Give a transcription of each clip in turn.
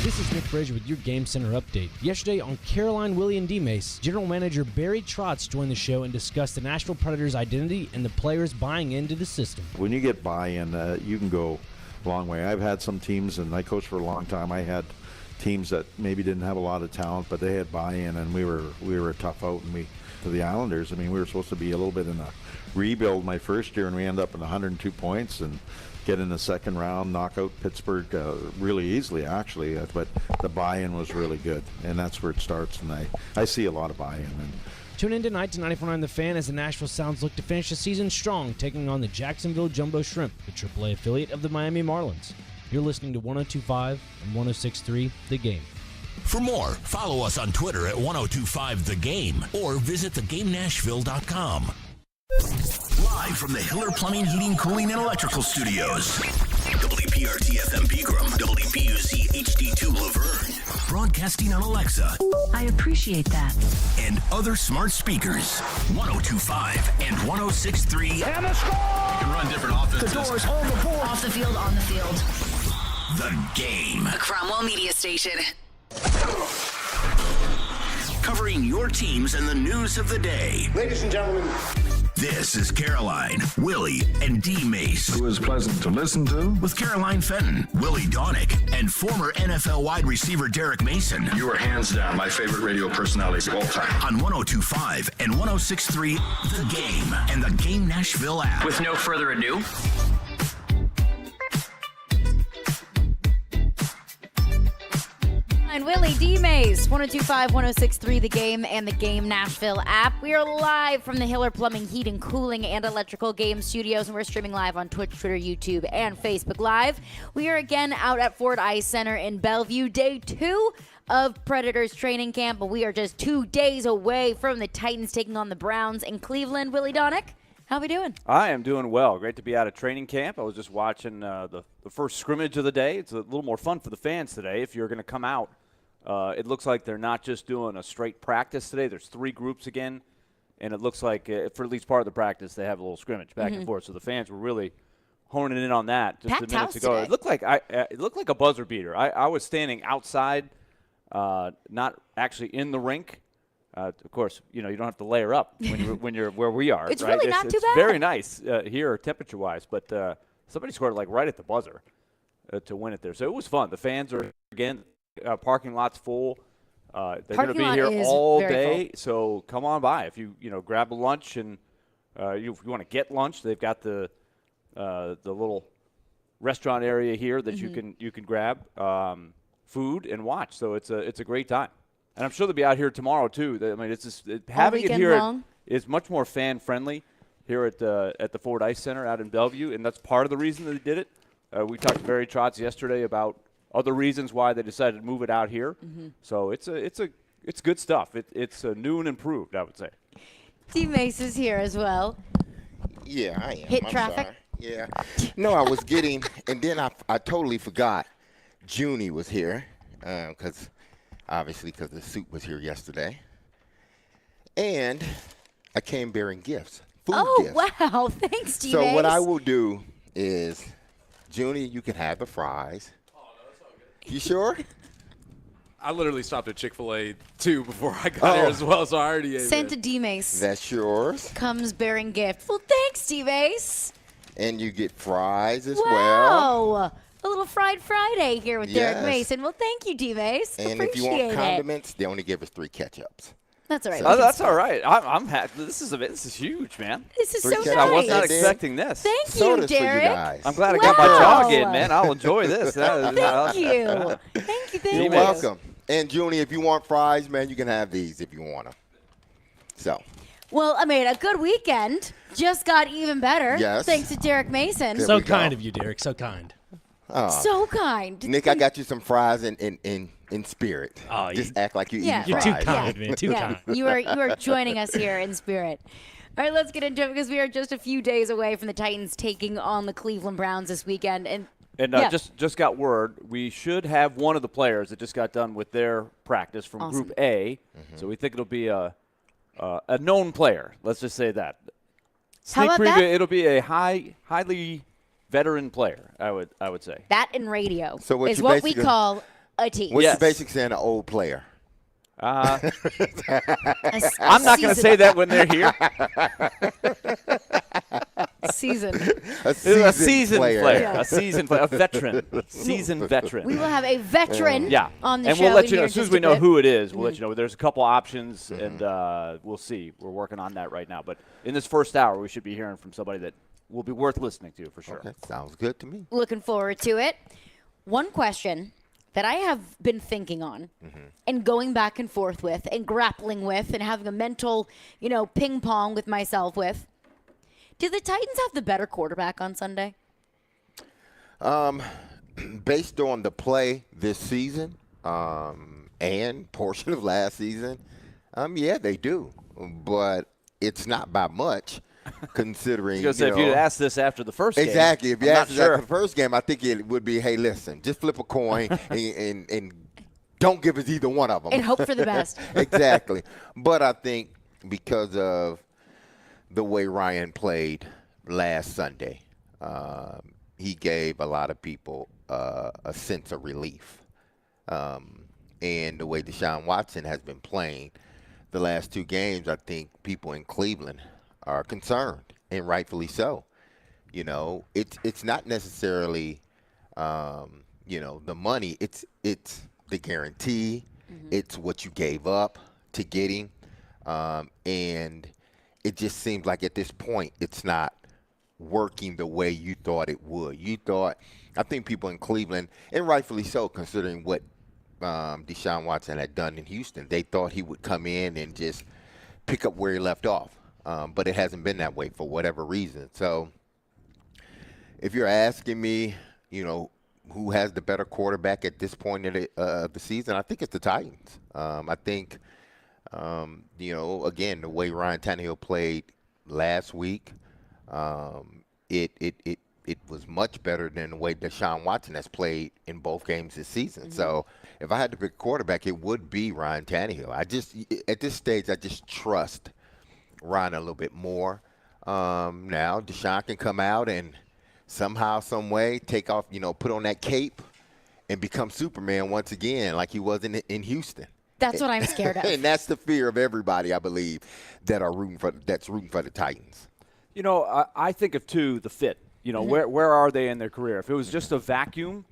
This is Nick Frazier with your Game Center update. Yesterday on Caroline, Willy, and D-Mase, General Manager Barry Trotz joined the show and discussed the Nashville Predators' identity and the players buying into the system. When you get buy-in, you can go a long way. I've had some teams, and I coached for a long time. I had teams that maybe didn't have a lot of talent, but they had buy-in, and we were a tough out. And to the Islanders, I mean, we were supposed to be a little bit in a rebuild my first year, and we ended up in 102 points and get in the second round, knock out Pittsburgh really easily, actually. But the buy-in was really good, and that's where it starts. And I see a lot of buy-in. And tune in tonight to 94.9 The Fan as the Nashville Sounds look to finish the season strong, taking on the Jacksonville Jumbo Shrimp, the AAA affiliate of the Miami Marlins. You're listening to 102.5 and 106.3 The Game. For more, follow us on Twitter at 1025 The Game or visit thegamenashville.com. Live from the Hiller Plumbing, Heating, Cooling, and Electrical Studios. WPRT FM Pegram, WPUC HD2 Laverne. Broadcasting on Alexa. I appreciate that. And other smart speakers. 1025 and 1063. And a score! You can run different offenses. The doors on the board. Off the field, on the field. The Game. A Cromwell Media Station. Covering your teams and the news of the day. Ladies and gentlemen. This is Caroline, Willy, and D-Mace. Who is pleasant to listen to. With Caroline Fenton, Willy Donick, and former NFL wide receiver Derek Mason. You are hands down my favorite radio personality of all time. On 1025 and 1063 The Game and the Game Nashville app. With no further ado, And Willy, D-Mase, 1025, 1063 The Game and the Game Nashville app. We are live from the Hiller Plumbing, Heating, Cooling, and Electrical Game Studios, and we're streaming live on Twitch, Twitter, YouTube, and Facebook Live. We are again out at Ford Ice Center in Bellevue, day 2 of Predators training camp, but we are just 2 days away from the Titans taking on the Browns in Cleveland. Willy Donick, how we doing? I am doing well. Great to be out of training camp. I was just watching the first scrimmage of the day. It's a little more fun for the fans today if you're going to come out. It looks like they're not just doing a straight practice today. There's 3 groups again, and it looks like for at least part of the practice they have a little scrimmage back and forth. So the fans were really honing in on that just Packed a minute house ago. today. It looked like a buzzer beater. I was standing outside, not actually in the rink. Of course, you don't have to layer up when you're where we are. It's right? really not too it's bad. Very nice here temperature-wise, but somebody scored like right at the buzzer to win it there. So it was fun. The fans are again. Parking lot's full. They're going to be here all day, so come on by. If you grab a lunch and if you want to get lunch, they've got the little restaurant area here that you can grab food and watch. So it's a great time, and I'm sure they'll be out here tomorrow too. I mean, it's just having it here is much more fan friendly here at the Ford Ice Center out in Bellevue, and that's part of the reason that they did it. We talked to Barry Trotz yesterday about other reasons why they decided to move it out here. So it's good stuff. It's new and improved, I would say. D-Mase is here as well. Yeah, I am. Hit I'm traffic? sorry. Yeah. No, I was getting, and then I totally forgot Junie was here, because the suit was here yesterday. And I came bearing gifts, food gifts. Wow. Thanks, D-Mase. So what I will do is, Junie, you can have the fries. You sure? I literally stopped at Chick-fil-A, too, before I got here as well, so I already ate Sent it. to D-Mase. That's yours. Comes bearing gift. Well, thanks, D-Mase. And you get fries as Wow. well. A little Fried Friday here with Derek Mason. Well, thank you, D-Mase. And Appreciate if you want it. condiments, they only give us 3 ketchups. That's all right. So That's all right. I'm happy. This is huge, man. This is so Three nice. I was not And then expecting this. Thank you, Sodas for you Derek. guys. I'm glad I got my jog in, man. I'll enjoy this. Thank you. Thank You're you. welcome. And, Junie, if you want fries, man, you can have these if you want them. So. Well, I mean, a good weekend just got even better. Yes. Thanks to Derek Mason. There So we go. kind of you, Derek. So kind. So kind. Nick, I got you some fries in spirit. Oh, Just act like you Yeah. eat You're fries. too kind, man. Too kind. You are joining us here in spirit. All right, let's get into it because we are just a few days away from the Titans taking on the Cleveland Browns this weekend. And just got word, we should have one of the players that just got done with their practice from Group A. So we think it'll be a known player. Let's just say that. How about preview, that? It'll be a highly veteran player, I would say. that in radio So what is you what we basically- call a team. What's basically saying an old player? I'm not going to say that when they're here. A seasoned player. Yeah. A seasoned player. A veteran. Seasoned veteran. We will have a veteran on the and show. We'll let you know as soon as we know who it is. We'll Mm-hmm. let you know. There's a couple options, and we'll see. We're working on that right now. But in this first hour, we should be hearing from somebody that will be worth listening to for sure. Okay. Sounds good to me. Looking forward to it. One question that I have been thinking on and going back and forth with and grappling with and having a mental, ping pong with myself with. Do the Titans have the better quarterback on Sunday? Based on the play this season and portion of last season, yeah, they do. But it's not by much. Considering, if you'd asked this after the first game. Exactly. If you asked this after the first game, I think it would be, hey, listen, just flip a coin and don't give us either one of them. And hope for the best. Exactly. But I think because of the way Ryan played last Sunday, he gave a lot of people a sense of relief. And the way Deshaun Watson has been playing the last two games, I think people in Cleveland are concerned, and rightfully so. It's not necessarily, the money. It's the guarantee. Mm-hmm. It's what you gave up to get him. And it just seems like at this point it's not working the way you thought it would. I think people in Cleveland, and rightfully so, considering what Deshaun Watson had done in Houston, they thought he would come in and just pick up where he left off. But it hasn't been that way for whatever reason. So if you're asking me, who has the better quarterback at this point of the season, I think it's the Titans. I think, again, the way Ryan Tannehill played last week, it was much better than the way Deshaun Watson has played in both games this season. Mm-hmm. So if I had to pick a quarterback, it would be Ryan Tannehill. At this stage, I just trust Ryan a little bit more. Now Deshaun can come out and somehow, some way, take off, put on that cape and become Superman once again, like he was in Houston. That's what I'm scared of. And that's the fear of everybody, I believe, that's rooting for the Titans. I think of the fit. Where are they in their career? If it was just a vacuum,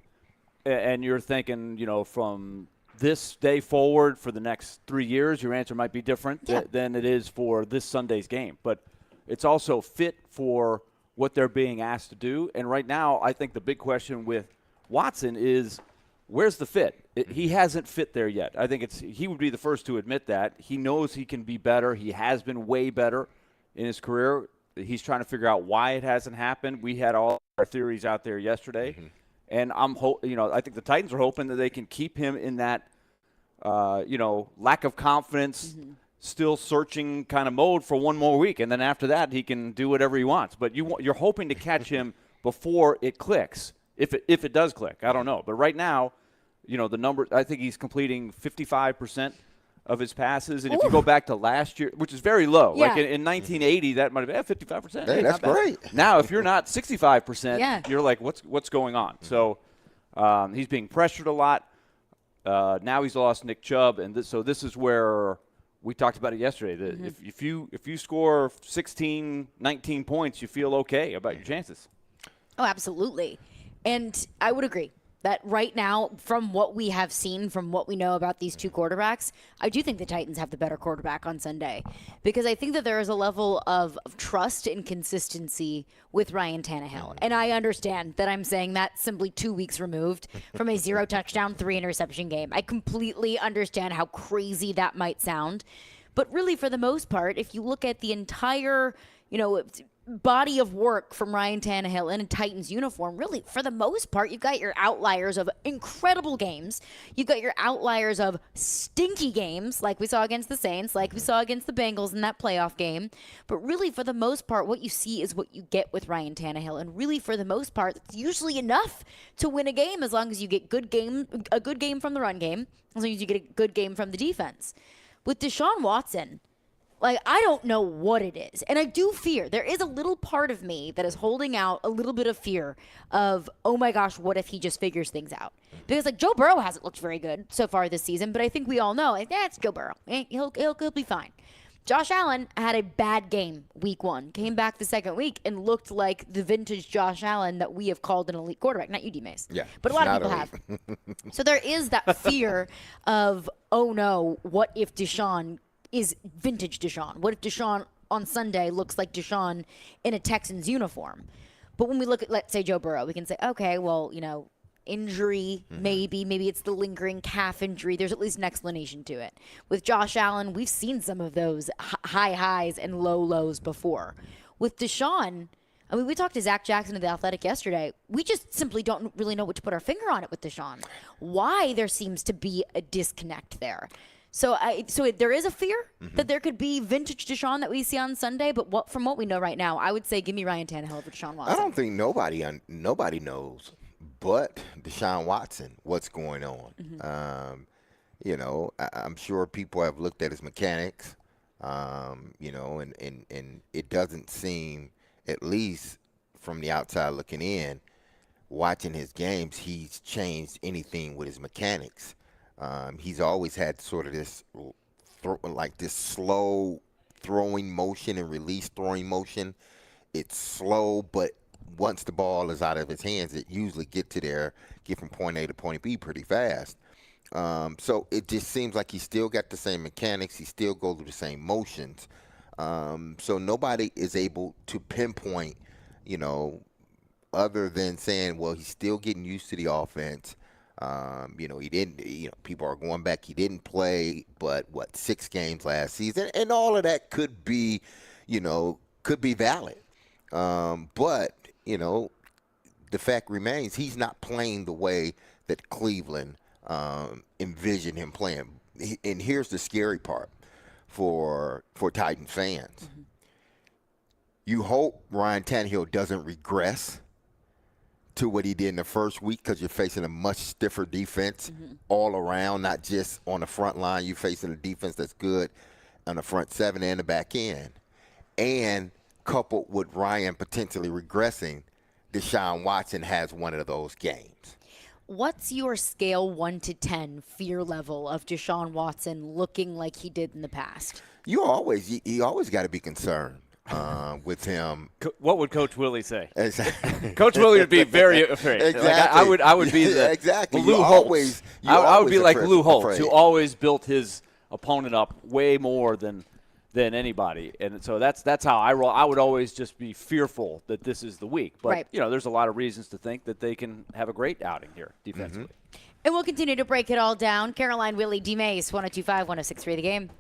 and you're thinking, from this day forward for the next 3 years, your answer might be different than it is for this Sunday's game. But it's also fit for what they're being asked to do. And right now, I think the big question with Watson is, where's the fit? He hasn't fit there yet. I think he would be the first to admit that. He knows he can be better. He has been way better in his career. He's trying to figure out why it hasn't happened. We had all our theories out there yesterday. Mm-hmm. And I think the Titans are hoping that they can keep him in that, lack of confidence, still searching kind of mode for one more week. And then after that, he can do whatever he wants. But you're hoping to catch him before it clicks, if it does click. I don't know. But right now, the number, I think he's completing 55% of his passes. And if you go back to last year, which is very low, like in 1980, that might have been 55%. Hey, that's great. Now, if you're not 65%, you're like, what's going on? So he's being pressured a lot. Now he's lost Nick Chubb, and so this is where we talked about it yesterday. That if you score 16, 19 points, you feel okay about your chances. Oh, absolutely. And I would agree that right now, from what we have seen, from what we know about these two quarterbacks, I do think the Titans have the better quarterback on Sunday, because I think that there is a level of trust and consistency with Ryan Tannehill. And I understand that I'm saying that simply 2 weeks removed from a 0 touchdown, 3 interception game. I completely understand how crazy that might sound. But really, for the most part, if you look at the entire, body of work from Ryan Tannehill in a Titans uniform, really, for the most part, you've got your outliers of incredible games. You've got your outliers of stinky games, like we saw against the Saints, like we saw against the Bengals in that playoff game. But really, for the most part, what you see is what you get with Ryan Tannehill. And really, for the most part, it's usually enough to win a game as long as you get a good game from the run game, as long as you get a good game from the defense. With Deshaun Watson, Like, I don't know what it is. And I do fear. There is a little part of me that is holding out a little bit of fear of, oh my gosh, what if he just figures things out? Because, like, Joe Burrow hasn't looked very good so far this season, but I think we all know, like, it's Joe Burrow. He'll be fine. Josh Allen had a bad game week 1, came back the second week, and looked like the vintage Josh Allen that we have called an elite quarterback. Not you, D-Mase. Yeah. But a lot of people have. So there is that fear of, oh no, what if Deshaun is vintage Deshaun? What if Deshaun on Sunday looks like Deshaun in a Texans uniform? But when we look at, let's say, Joe Burrow, we can say, okay, well, injury, maybe it's the lingering calf injury. There's at least an explanation to it. With Josh Allen, we've seen some of those high highs and low lows before. With Deshaun, I mean, we talked to Zach Jackson of The Athletic yesterday. We just simply don't really know what to put our finger on it with Deshaun. Why there seems to be a disconnect there. So there is a fear that there could be vintage Deshaun that we see on Sunday, but from what we know right now, I would say give me Ryan Tannehill over Deshaun Watson. I don't think nobody knows but Deshaun Watson what's going on. I'm sure people have looked at his mechanics, and it doesn't seem, at least from the outside looking in, watching his games, he's changed anything with his mechanics. He's always had sort of this this slow throwing motion and release throwing motion. It's slow, but once the ball is out of his hands, it usually get from point A to point B pretty fast. So it just seems like he's still got the same mechanics. He still goes through the same motions. So nobody is able to pinpoint, other than saying, well, he's still getting used to the offense. He didn't, people are going back. He didn't play, 6 games last season. And all of that could be valid. But the fact remains he's not playing the way that Cleveland envisioned him playing. And here's the scary part for Titan fans. You hope Ryan Tannehill doesn't regress to what he did in the first week, because you're facing a much stiffer defense all around, not just on the front line. You're facing a defense that's good on the front 7 and the back end. And coupled with Ryan potentially regressing, Deshaun Watson has one of those games. What's your scale 1 to 10 fear level of Deshaun Watson looking like he did in the past? You always got to be concerned with him. What would Coach Willy say? Exactly. Coach Willy would be very afraid. Exactly. Like I would be the exactly. Lou Holtz. I would be like Lou Holtz, who always built his opponent up way more than anybody. And so that's how I roll. I would always just be fearful that this is the week. But, there's a lot of reasons to think that they can have a great outing here defensively. And we'll continue to break it all down. Caroline, Willy, D-Mase, 102.5, 106.3 The Game.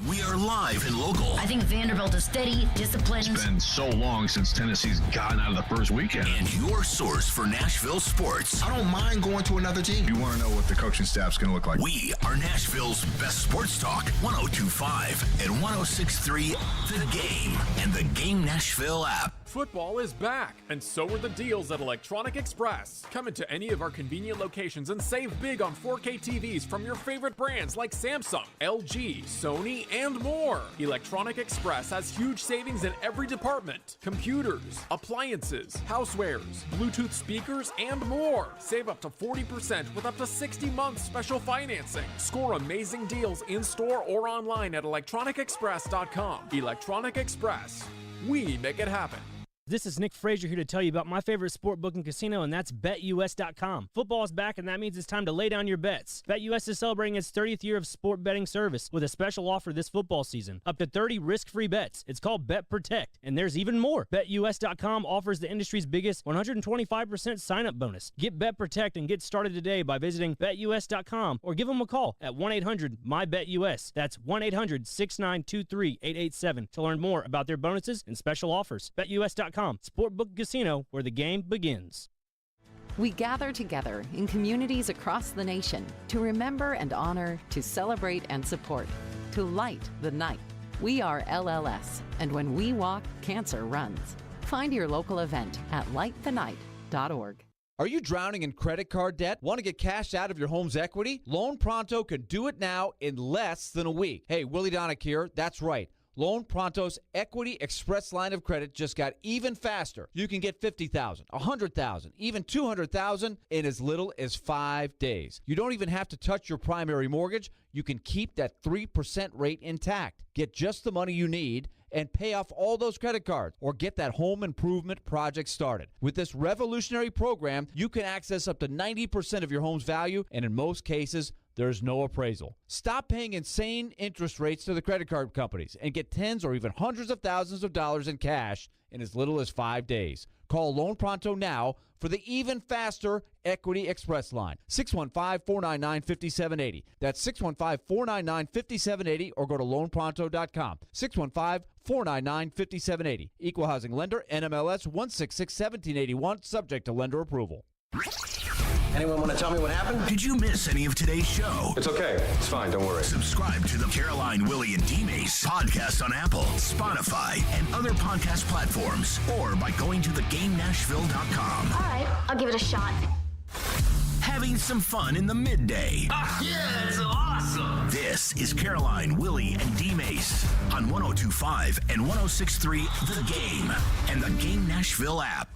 We are live and local. I think Vanderbilt is steady, disciplined. It's been so long since Tennessee's gotten out of the first weekend. And your source for Nashville sports. I don't mind going to another team. You want to know what the coaching staff's going to look like? We are Nashville's best sports talk. 102.5 and 106.3 The Game and the Game Nashville app. Football is back, and so are the deals at Electronic Express. Come into any of our convenient locations and save big on 4K TVs from your favorite brands like Samsung, LG, Sony, and more. Electronic Express has huge savings in every department. Computers, appliances, housewares, Bluetooth speakers, and more. Save up to 40% with up to 60 months special financing. Score amazing deals in-store or online at electronicexpress.com. Electronic Express. We make it happen. This is Nick Frazier here to tell you about my favorite sport booking casino, and that's BetUS.com. Football is back, and that means it's time to lay down your bets. BetUS is celebrating its 30th year of sport betting service with a special offer this football season. Up to 30 risk-free bets. It's called Bet Protect, and there's even more. BetUS.com offers the industry's biggest 125% sign-up bonus. Get Bet Protect and get started today by visiting BetUS.com or give them a call at 1-800-MY-BETUS. That's 1-800-692-3887 to learn more about their bonuses and special offers. BetUS.com. Sportbook Casino, where the game begins. We gather together in communities across the nation to remember and honor, to celebrate and support, to light the night. We are LLS, and when we walk, cancer runs. Find your local event at lightthenight.org. Are you drowning in credit card debt? Want to get cash out of your home's equity? Loan Pronto can do it now in less than a week. Hey, Willy Donick here. That's right. Loan Pronto's Equity Express line of credit just got even faster. You can get $50,000, $100,000, even $200,000 in as little as 5 days. You don't even have to touch your primary mortgage. You can keep that 3% rate intact. Get just the money you need and pay off all those credit cards or get that home improvement project started. With this revolutionary program, you can access up to 90% of your home's value, and in most cases, there's no appraisal. Stop paying insane interest rates to the credit card companies and get tens or even hundreds of thousands of dollars in cash in as little as 5 days. Call Loan Pronto now for the even faster Equity Express line. 615-499-5780. That's 615-499-5780 or go to loanpronto.com. 615-499-5780. Equal housing lender, NMLS 1661781, subject to lender approval. Anyone want to tell me what happened? Did you miss any of today's show? It's okay. It's fine. Don't worry. Subscribe to the Caroline, Willy, and D-Mase podcast on Apple, Spotify, and other podcast platforms, or by going to theGameNashville.com. All right, I'll give it a shot. Having some fun in the midday. Yeah, it's awesome. This is Caroline, Willy, and D-Mase on 102.5 and 106.3 The Game and the Game Nashville app.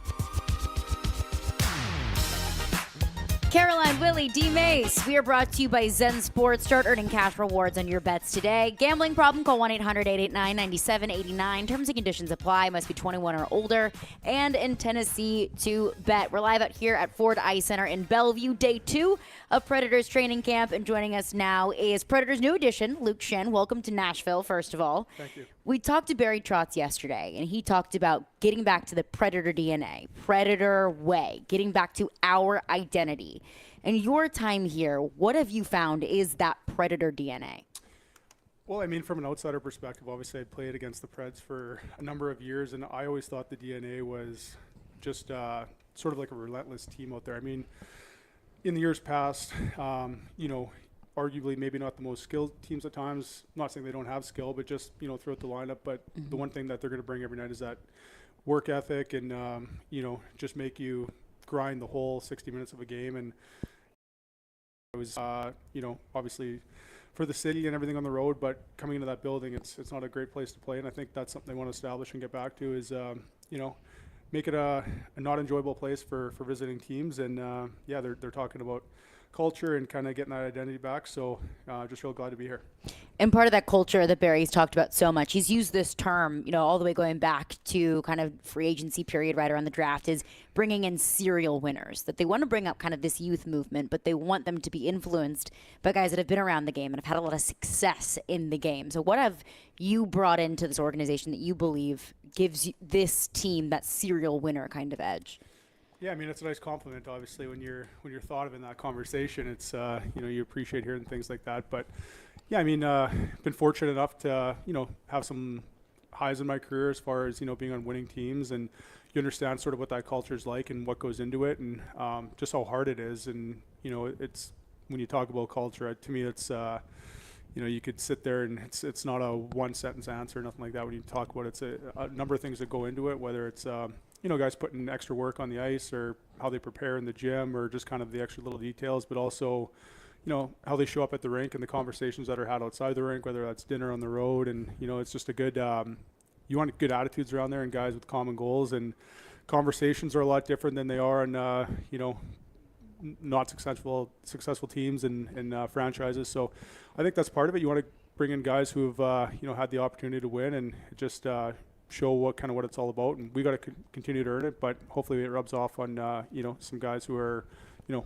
Caroline, Willy, D-Mase. We are brought to you by Zen Sports. Start earning cash rewards on your bets today. Gambling problem? Call 1-800-889-9789. Terms and conditions apply. Must be 21 or older and in Tennessee to bet. We're live out here at Ford Ice Center in Bellevue, day 2 of Predators training camp. And joining us now is Predators' new addition, Luke Schenn. Welcome to Nashville, first of all. Thank you. We talked to Barry Trotz yesterday, and he talked about getting back to the Predator DNA, Predator way, getting back to our identity. In your time here, what have you found is that Predator DNA? Well, I mean, from an outsider perspective, obviously I played against the Preds for a number of years, and I always thought the DNA was just sort of like a relentless team out there. I mean, in the years past, arguably maybe not the most skilled teams at times. I'm not saying they don't have skill, but just, throughout the lineup. But the one thing that they're going to bring every night is that work ethic and, just make you grind the whole 60 minutes of a game. And it was, obviously for the city and everything on the road, but coming into that building, it's not a great place to play. And I think that's something they want to establish and get back to is, make it a not enjoyable place for visiting teams. And, they're talking about culture and kind of getting that identity back. So just real glad to be here. And part of that culture that Barry's talked about so much, he's used this term, all the way going back to kind of free agency period right around the draft, is bringing in serial winners, that they want to bring up kind of this youth movement, but they want them to be influenced by guys that have been around the game and have had a lot of success in the game. So what have you brought into this organization that you believe gives this team that serial winner kind of edge? Yeah, I mean, it's a nice compliment, obviously, when you're thought of in that conversation. It's, you appreciate hearing things like that. But, yeah, I mean, been fortunate enough to, have some highs in my career as far as, being on winning teams. And you understand sort of what that culture is like and what goes into it and just how hard it is. And, it's when you talk about culture, to me, it's, you could sit there and it's not a one-sentence answer or nothing like that. When you talk about it, it's a number of things that go into it, whether it's, guys putting extra work on the ice or how they prepare in the gym or just kind of the extra little details, but also, how they show up at the rink and the conversations that are had outside the rink, whether that's dinner on the road. And, it's just a good, you want good attitudes around there and guys with common goals, and conversations are a lot different than they are in, not successful teams and franchises. So I think that's part of it. You want to bring in guys who've, had the opportunity to win and just, show what it's all about, and we got to continue to earn it, but hopefully it rubs off on some guys who are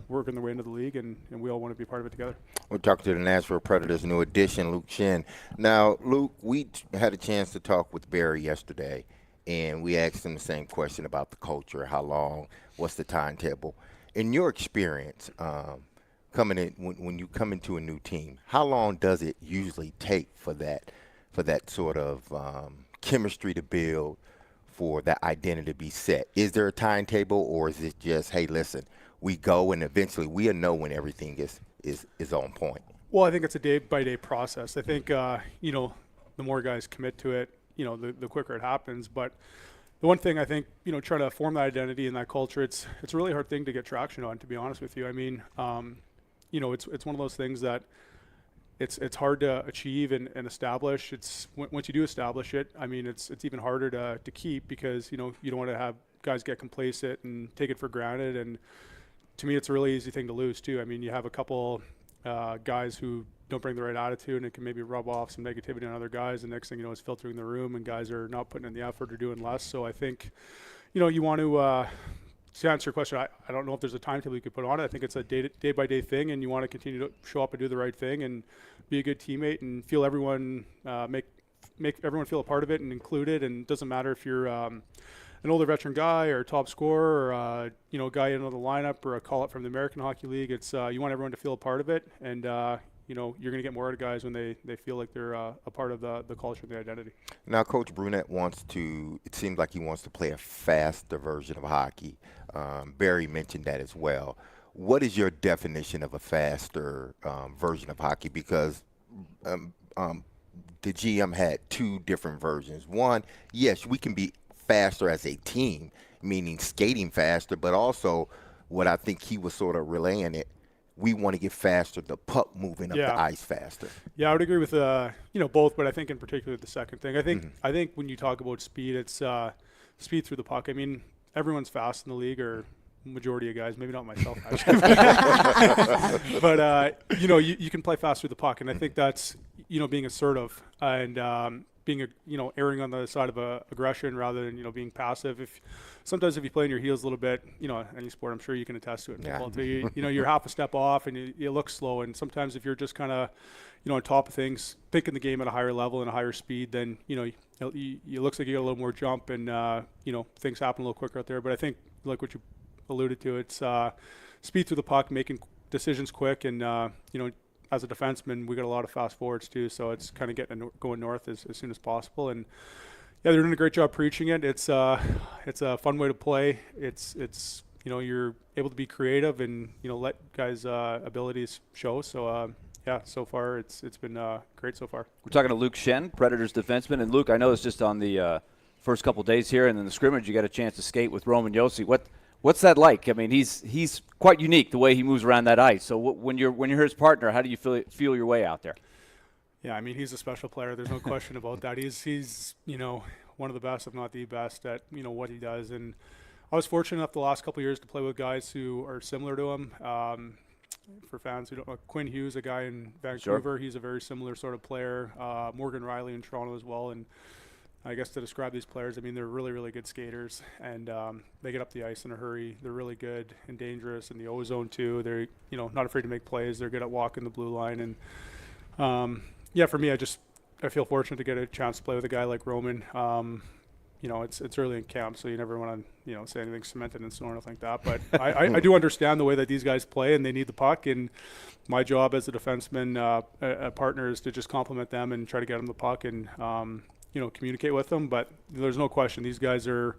working their way into the league, and we all want to be part of it together. We're talking to the Nashville Predators' new addition, Luke Schenn. Now, Luke, we had a chance to talk with Barry yesterday, and we asked him the same question about the culture, how long, what's the timetable. In your experience, coming in when you come into a new team, how long does it usually take for that sort of chemistry to build, for that identity to be set? Is there a timetable, or is it just, hey, listen, we go and eventually we'll know when everything is on point? Well, I think it's a day-by-day process. I think, the more guys commit to it, the quicker it happens. But the one thing I think, trying to form that identity and that culture, it's a really hard thing to get traction on, to be honest with you. I mean, it's one of those things that it's hard to achieve and establish. It's once you do establish it, I mean, it's even harder to keep, because, you don't want to have guys get complacent and take it for granted. And to me, it's a really easy thing to lose too. I mean, you have a couple guys who don't bring the right attitude, and it can maybe rub off some negativity on other guys. And next thing you know, it's filtering the room, and guys are not putting in the effort or doing less. So I think, you want to answer your question, I don't know if there's a timetable you could put on it. I think it's a day by day thing, and you want to continue to show up and do the right thing and be a good teammate and feel everyone, make everyone feel a part of it and included. And it doesn't matter if you're an older veteran guy or a top scorer or a guy in the lineup or a call up from the American Hockey League. It's you want everyone to feel a part of it, and you're going to get more out of guys when they feel like they're a part of the culture and the identity. Now, Coach Brunette it seems like he wants to play a faster version of hockey. Barry mentioned that as well. What is your definition of a faster version of hockey? Because the GM had two different versions. One, yes, we can be faster as a team, meaning skating faster, but also what I think he was sort of relaying it, we want to get faster, the puck moving up the ice faster. Yeah, I would agree with both, but I think in particular the second thing. I think when you talk about speed, it's speed through the puck. I mean, everyone's fast in the league, or majority of guys, maybe not myself actually. But you can play fast through the puck, and I think that's being assertive and being erring on the side of aggression rather than being passive. Sometimes if you play in your heels a little bit, any sport, I'm sure you can attest to it in football too. You're half a step off and you look slow. And sometimes if you're just kind of on top of things, thinking the game at a higher level and a higher speed, then it looks like you got a little more jump and things happen a little quicker out there. But I think, like what you alluded to, it's speed through the puck, making decisions quick, and as a defenseman, we got a lot of fast forwards too, so it's kind of going north as soon as possible. And yeah, they're doing a great job preaching it. It's a fun way to play. It's you're able to be creative and let guys' abilities show. So so far it's been great so far. We're talking to Luke Shen, Predators defenseman, and Luke, I know it's just on the first couple days here, and then the scrimmage you got a chance to skate with Roman Josi. What's that like? I mean, he's quite unique the way he moves around that ice. So when you're his partner, how do you feel your way out there? Yeah, I mean, he's a special player. There's no question about that. He's one of the best, if not the best, at what he does. And I was fortunate enough the last couple of years to play with guys who are similar to him. For fans who don't know, Quinn Hughes, a guy in Vancouver, he's a very similar sort of player. Morgan Riley in Toronto as well. And I guess to describe these players, I mean, they're really, really good skaters, and they get up the ice in a hurry. They're really good and dangerous in the O-zone too. They're, not afraid to make plays. They're good at walking the blue line. And for me, I feel fortunate to get a chance to play with a guy like Roman. It's early in camp, so you never want to, say anything cemented in stone or anything like that. But I do understand the way that these guys play, and they need the puck. And my job as a defenseman, a partner, is to just compliment them and try to get them the puck and, communicate with them. But there's no question these guys are,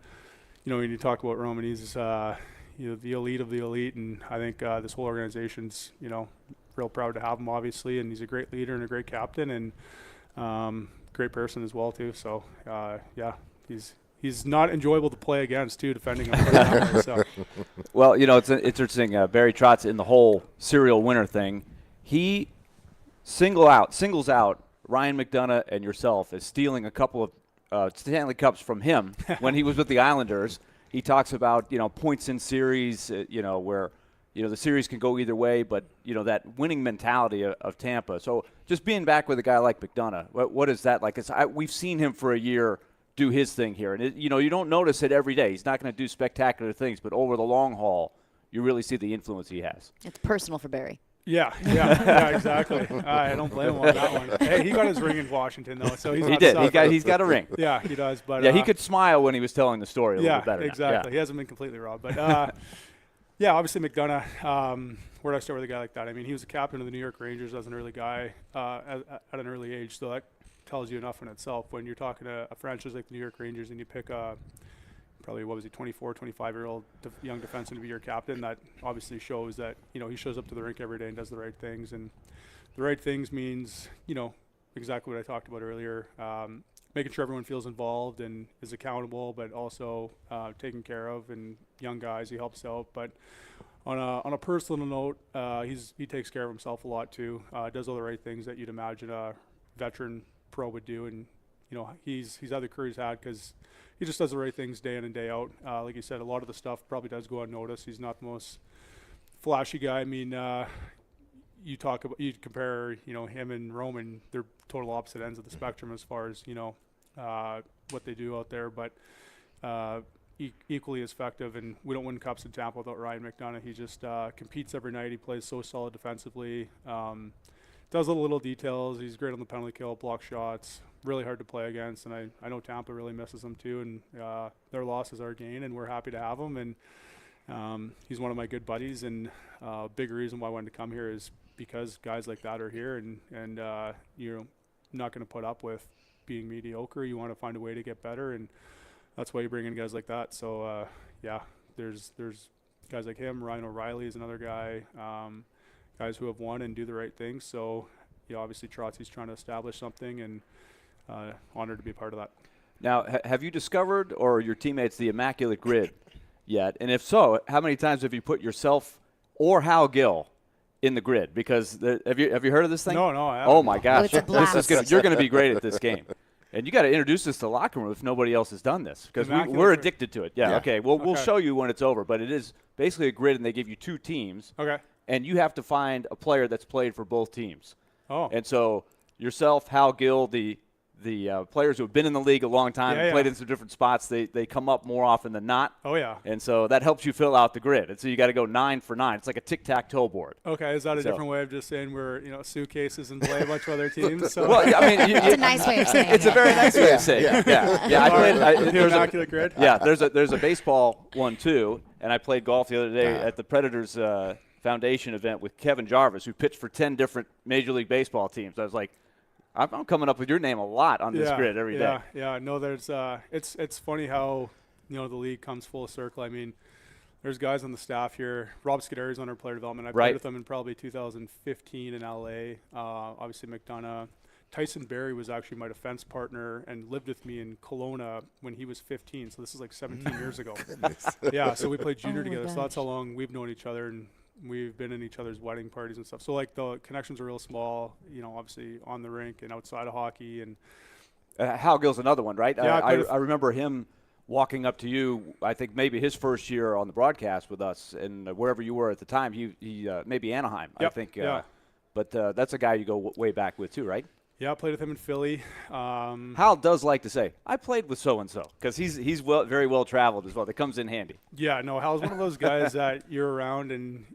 when you talk about Roman, he's, the elite of the elite. And I think this whole organization's, real proud to have him, obviously. And he's a great leader and a great captain and great person as well, too. So, he's not enjoyable to play against, too, defending him. So. Well, it's interesting. Barry Trotz, in the whole serial winner thing, he singles out Ryan McDonough and yourself as stealing a couple of Stanley Cups from him when he was with the Islanders. He talks about, points in series, where, the series can go either way, but, that winning mentality of Tampa. So just being back with a guy like McDonough, what is that like? We've seen him for a year do his thing here. And, you don't notice it every day. He's not going to do spectacular things, but over the long haul, you really see the influence he has. It's personal for Barry. Yeah, exactly. I don't blame him on that one. Hey, he got his ring in Washington, though, so he's he did. He's got a ring. Yeah, he does. But he could smile when he was telling the story a little bit better. Exactly. He hasn't been completely robbed. But, obviously McDonough, where do I start with a guy like that? I mean, he was a captain of the New York Rangers as an early guy at an early age, so that tells you enough in itself. When you're talking to a franchise like the New York Rangers and you pick probably, 24, 25-year-old young defenseman to be your captain, that obviously shows that, he shows up to the rink every day and does the right things. And the right things means, exactly what I talked about earlier, making sure everyone feels involved and is accountable, but also taken care of, and young guys he helps out. But on a personal note, he takes care of himself a lot too. Does all the right things that you'd imagine a veteran pro would do, and he's had the career he's had because he just does the right things day in and day out. Like you said, a lot of the stuff probably does go unnoticed. He's not the most flashy guy. I mean, you compare him and Roman, they're total opposite ends of the spectrum as far as what they do out there, but equally as effective. And we don't win cups in Tampa without Ryan McDonough. He just competes every night. He plays so solid defensively. Does all the little details. He's great on the penalty kill, block shots. Really hard to play against, and I know Tampa really misses him too. And their loss is our gain, and we're happy to have him. And he's one of my good buddies, and big reason why I wanted to come here is because guys like that are here, and you're not going to put up with being mediocre. You want to find a way to get better, and that's why you bring in guys like that. So there's guys like him. Ryan O'Reilly is another guy. Guys who have won and do the right things. So obviously Trotsy's trying to establish something, and honored to be a part of that. Now, have you discovered, or your teammates, the immaculate grid yet? And if so, how many times have you put yourself or Hal Gill in the grid? Because have you heard of this thing? No, I haven't. Oh my gosh, it's you're going to be great at this game. And you got to introduce this to the locker room if nobody else has done this, because we're addicted to it. Yeah. Okay. Well, we'll show you when it's over, but it is basically a grid, and they give you two teams. Okay. And you have to find a player that's played for both teams. Oh. And so yourself, Hal Gill, the players who have been in the league a long time, played in some different spots, they come up more often than not. Oh, yeah. And so that helps you fill out the grid. And so you got to go 9 for 9. It's like a tic-tac-toe board. Okay, is that a different way of just saying we're suitcases and play a bunch of other teams? So. Well, I mean, it's a nice way of saying it. It's a very nice way of saying it. Yeah. I played the immaculate grid. Yeah, there's a baseball one too, and I played golf the other day at the Predators Foundation event with Kevin Jarvis, who pitched for 10 different Major League Baseball teams. I was like, I'm coming up with your name a lot on this grid every day. Yeah. No, there's it's funny how the league comes full circle. I mean, there's guys on the staff here. Rob Scuderi's on our player development. I played with him in probably 2015 in LA. Obviously McDonough. Tyson Berry was actually my defense partner and lived with me in Kelowna when he was 15. So this is like 17 years ago. Yeah. So we played junior together. So that's how long we've known each other, and we've been in each other's wedding parties and stuff. So like the connections are real small, obviously on the rink and outside of hockey. And Hal Gill's another one, right? Yeah, I remember him walking up to you, I think maybe his first year on the broadcast with us, and wherever you were at the time, he maybe Anaheim, I think. But that's a guy you go way back with too, right? Yeah, I played with him in Philly. Hal does like to say, I played with so-and-so, because he's very well traveled as well. That comes in handy. Yeah, no, Hal's one of those guys that you're around, and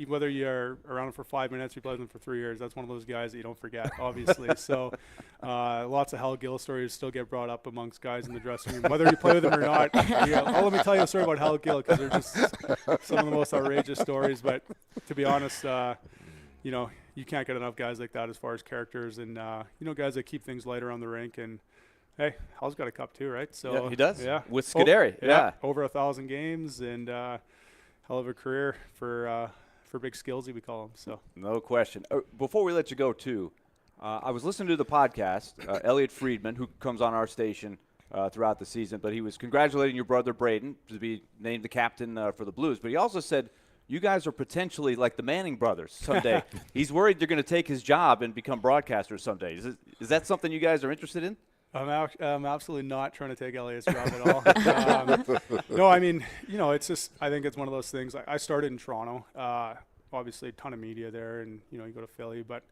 whether you're around for 5 minutes, you play with him for 3 years, that's one of those guys that you don't forget, obviously. So lots of Hal Gill stories still get brought up amongst guys in the dressing room, whether you play with him or not. Let me tell you a story about Hal Gill, because they're just some of the most outrageous stories. But to be honest, you can't get enough guys like that as far as characters and, guys that keep things light around the rink. And, hey, Hal's got a cup too, right? So yeah, he does. Yeah. With Scuderi. Yeah. Over 1,000 games and hell of a career for Big Skillsy, we call him. So no question. Before we let you go, too, I was listening to the podcast, Elliot Friedman, who comes on our station throughout the season, but he was congratulating your brother Braden to be named the captain for the Blues. But he also said, you guys are potentially like the Manning brothers someday. He's worried you're going to take his job and become broadcasters someday. Is that something you guys are interested in? I'm absolutely not trying to take Elliot's job at all. No, I mean, it's just, I think it's one of those things. I started in Toronto, obviously a ton of media there, and, you go to Philly. But,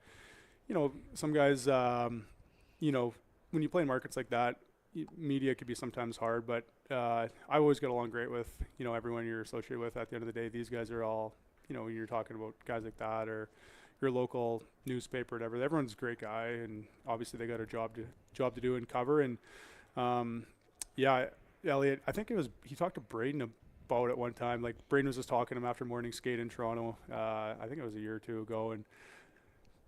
some guys, when you play in markets like that, media could be sometimes hard, but I always get along great with everyone you're associated with. At the end of the day, these guys are all when you're talking about guys like that or your local newspaper, whatever. Everyone's a great guy, and obviously they got a job to do and cover. And Elliot, I think he talked to Braden about it one time. Like Braden was just talking to him after morning skate in Toronto. I think it was a year or two ago, and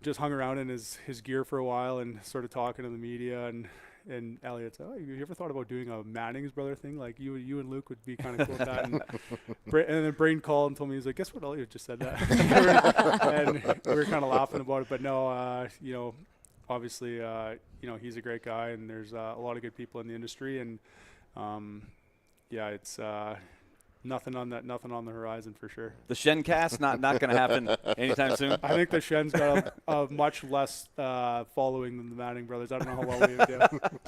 just hung around in his gear for a while and started talking to the media. And Elliot said, you ever thought about doing a Manning's brother thing? Like you and Luke would be kind of cool with that. And then Braden called and told me, he's like, guess what? Elliot just said that. And we were kind of laughing about it. But no, obviously, he's a great guy, and there's a lot of good people in the industry, and it's nothing on the horizon for sure. The Shencast not going to happen anytime soon. I think the Shen's got a much less following than the Manning brothers. I don't know how well we would do.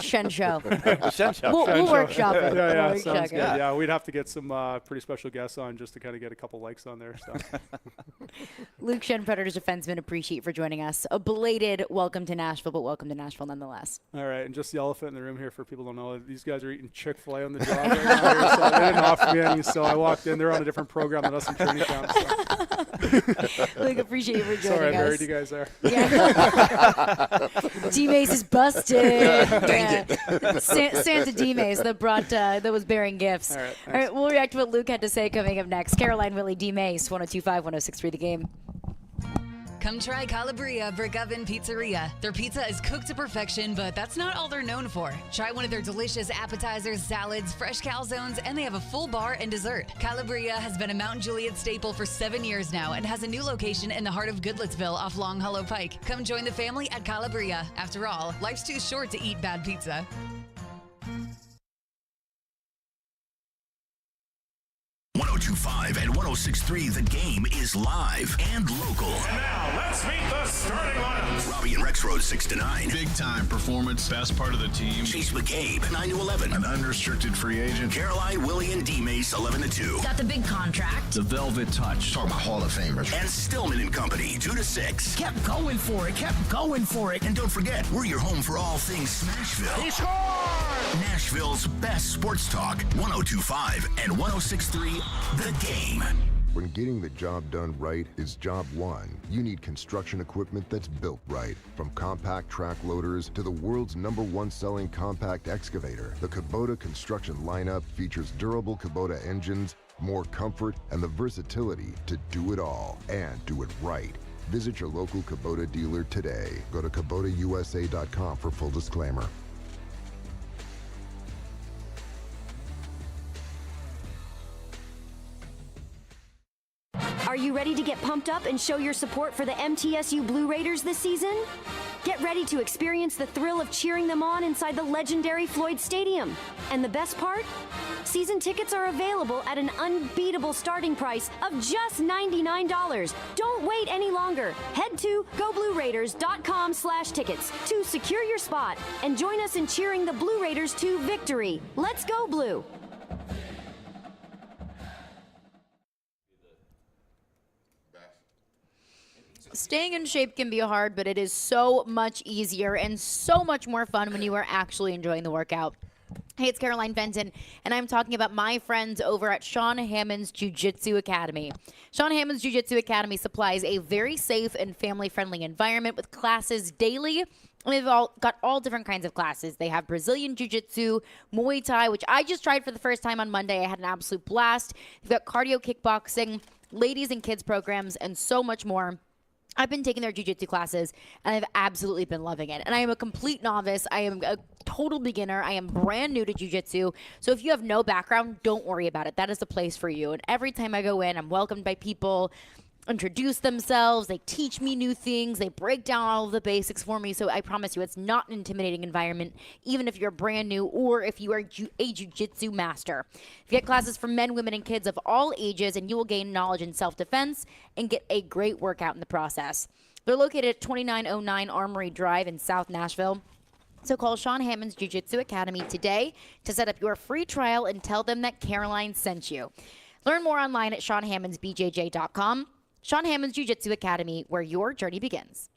Shen show. Shen show. We'll workshop it. Yeah, sounds good. Yeah, we'd have to get some pretty special guests on just to kind of get a couple likes on there. So. Luke Shen, Predators defenseman, appreciate you for joining us. A belated welcome to Nashville, but welcome to Nashville nonetheless. All right, and just the elephant in the room here for people who don't know, these guys are eating Chick-fil-A on the job right now here, so they didn't offer me any, so I walked in. They're on a different program than us in training camp. So. Luke, appreciate you for joining us. Sorry, I buried you guys there. Yeah. D-Mase is busted. Santa D-Mase that was bearing gifts. All right, we'll react to what Luke had to say coming up next. Caroline, Willy, D-Mase, 102.5, 106.3 The Game. Come try Calabria Brick Oven Pizzeria. Their pizza is cooked to perfection, but that's not all they're known for. Try one of their delicious appetizers, salads, fresh calzones, and they have a full bar and dessert. Calabria has been a Mount Juliet staple for 7 years now and has a new location in the heart of Goodlettsville off Long Hollow Pike. Come join the family at Calabria. After all, life's too short to eat bad pizza. .102.5 and 106.3 The Game is live and local. And now, let's meet the starting lineups. Robbie and Rex Road 6 to 9. Big time performance, best part of the team. Chase McCabe 9 to 11. An unrestricted free agent. Caroline, Willy, and D-Mase 11 to 2. Got the big contract. The Velvet Touch. Talk about Hall of Famers. And Stillman and Company 2 to 6. Kept going for it. And don't forget, we're your home for all things Smashville. He scored! Nashville's best sports talk. 102.5 and 106.3 The Game. When getting the job done right is job one, you need construction equipment that's built right. From compact track loaders to the world's #1 selling compact excavator, the Kubota construction lineup features durable Kubota engines, more comfort, and the versatility to do it all and do it right. Visit your local Kubota dealer today. Go to KubotaUSA.com for full disclaimer. Are you ready to get pumped up and show your support for the MTSU Blue Raiders this season? Get ready to experience the thrill of cheering them on inside the legendary Floyd Stadium. And the best part? Season tickets are available at an unbeatable starting price of just $99. Don't wait any longer. Head to goblueraiders.com/tickets to secure your spot and join us in cheering the Blue Raiders to victory. Let's go Blue! Staying in shape can be hard, but it is so much easier and so much more fun when you are actually enjoying the workout. Hey, it's Caroline Fenton, and I'm talking about my friends over at Sean Hammond's Jiu-Jitsu Academy. Sean Hammond's Jiu-Jitsu Academy supplies a very safe and family-friendly environment with classes daily. They've got all different kinds of classes. They have Brazilian Jiu-Jitsu, Muay Thai, which I just tried for the first time on Monday. I had an absolute blast. They've got cardio kickboxing, ladies and kids programs, and so much more. I've been taking their jiu-jitsu classes, and I've absolutely been loving it. And I am a complete novice. I am a total beginner. I am brand new to jiu-jitsu. So if you have no background, don't worry about it. That is the place for you. And every time I go in, I'm welcomed by people, introduce themselves. They teach me new things. They break down all of the basics for me. So I promise you, it's not an intimidating environment, even if you're brand new or if you are a jiu-jitsu master. You get classes for men, women, and kids of all ages, and you will gain knowledge in self-defense and get a great workout in the process. They're located at 2909 Armory Drive in South Nashville. So call Sean Hammond's Jiu-Jitsu Academy today to set up your free trial and tell them that Caroline sent you. Learn more online at SeanHammondsBJJ.com. Sean Hammond's Jiu-Jitsu Academy, where your journey begins.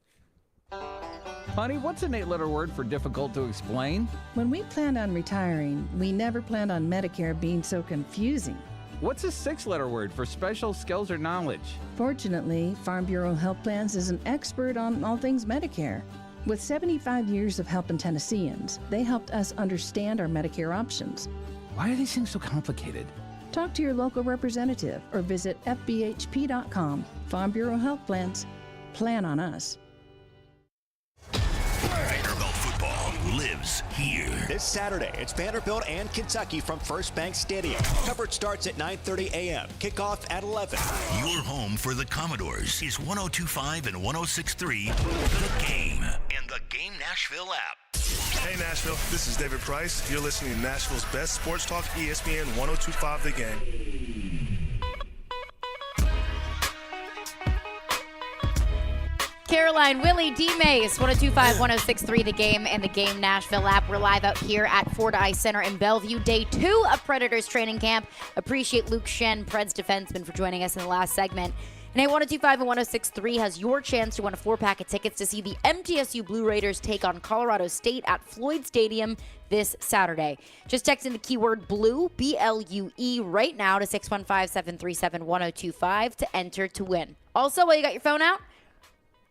Honey, what's an 8-letter word for difficult to explain? When we planned on retiring, we never planned on Medicare being so confusing. What's a 6-letter word for special skills or knowledge? Fortunately, Farm Bureau Health Plans is an expert on all things Medicare. With 75 years of helping Tennesseans, they helped us understand our Medicare options. Why are these things so complicated? Talk to your local representative or visit fbhp.com. Farm Bureau Health Plans. Plan on us. Vanderbilt football lives begins here. This Saturday, it's Vanderbilt and Kentucky from First Bank Stadium. Coverage starts at 9:30 a.m. Kickoff at 11. Your home for the Commodores is 102.5 and 106.3 The Game and the Game Nashville app. Hey Nashville, this is David Price. You're listening to Nashville's best sports talk, ESPN 102.5 The Game. Caroline, Willy, D-Mase, 102.5, 106.3 The Game and the Game Nashville app. We're live out here at Ford Ice Center in Bellevue, day 2 of Predators training camp. Appreciate Luke Shen, Preds defenseman, for joining us in the last segment. And 102.5 and 106.3 has your chance to win a 4-pack of tickets to see the MTSU Blue Raiders take on Colorado State at Floyd Stadium this Saturday. Just text in the keyword BLUE, B-L-U-E, right now to 615-737-1025 to enter to win. Also, while you got your phone out,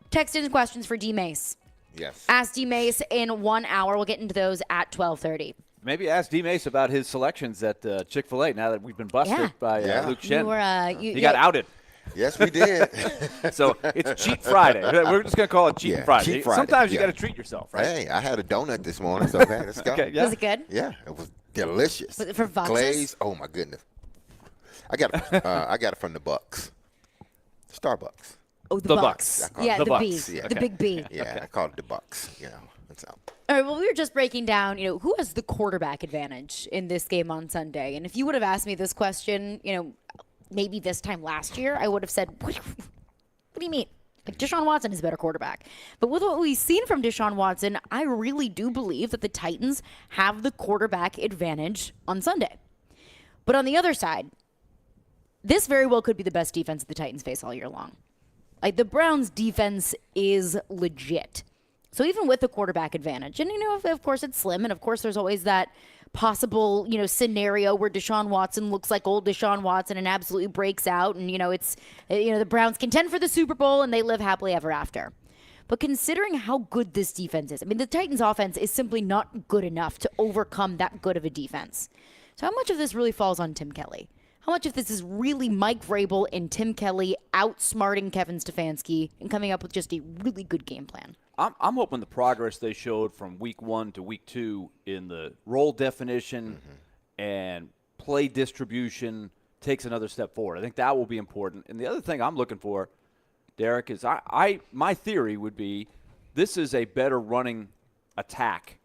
text in questions for D-Mase. Yes. Ask D-Mase in 1 hour. We'll get into those at 12:30. Maybe ask D-Mase about his selections at Chick-fil-A now that we've been busted by Luke Shen. He got outed. Yes, we did. So it's Cheat Friday. We're just going to call it Cheating Friday. Cheat Friday. Sometimes you got to treat yourself, right? Hey, I had a donut this morning, so okay, let's go. Okay, yeah. Was it good? Yeah, it was delicious. Was it for Voxes? Glaze, oh my goodness. I got it from the Bucks. Starbucks. Oh, the Bucks. Yeah, the B. Yeah. The big B. Yeah, I call it the Bucks, That's out. All right, well, we were just breaking down, who has the quarterback advantage in this game on Sunday. And if you would have asked me this question, maybe this time last year, I would have said, what do you mean? Like, Deshaun Watson is a better quarterback. But with what we've seen from Deshaun Watson, I really do believe that the Titans have the quarterback advantage on Sunday. But on the other side, this very well could be the best defense the Titans face all year long. Like, the Browns' defense is legit. So even with the quarterback advantage, and, of course, it's slim, and, of course, there's always that possible, scenario where Deshaun Watson looks like old Deshaun Watson and absolutely breaks out, and, it's, the Browns contend for the Super Bowl and they live happily ever after. But considering how good this defense is, the Titans' offense is simply not good enough to overcome that good of a defense. So how much of this really falls on Tim Kelly? How much of this is really Mike Vrabel and Tim Kelly outsmarting Kevin Stefanski and coming up with just a really good game plan? I'm hoping the progress they showed from week 1 to week 2 in the role definition and play distribution takes another step forward. I think that will be important. And the other thing I'm looking for, Derek, is my theory would be this is a better running attack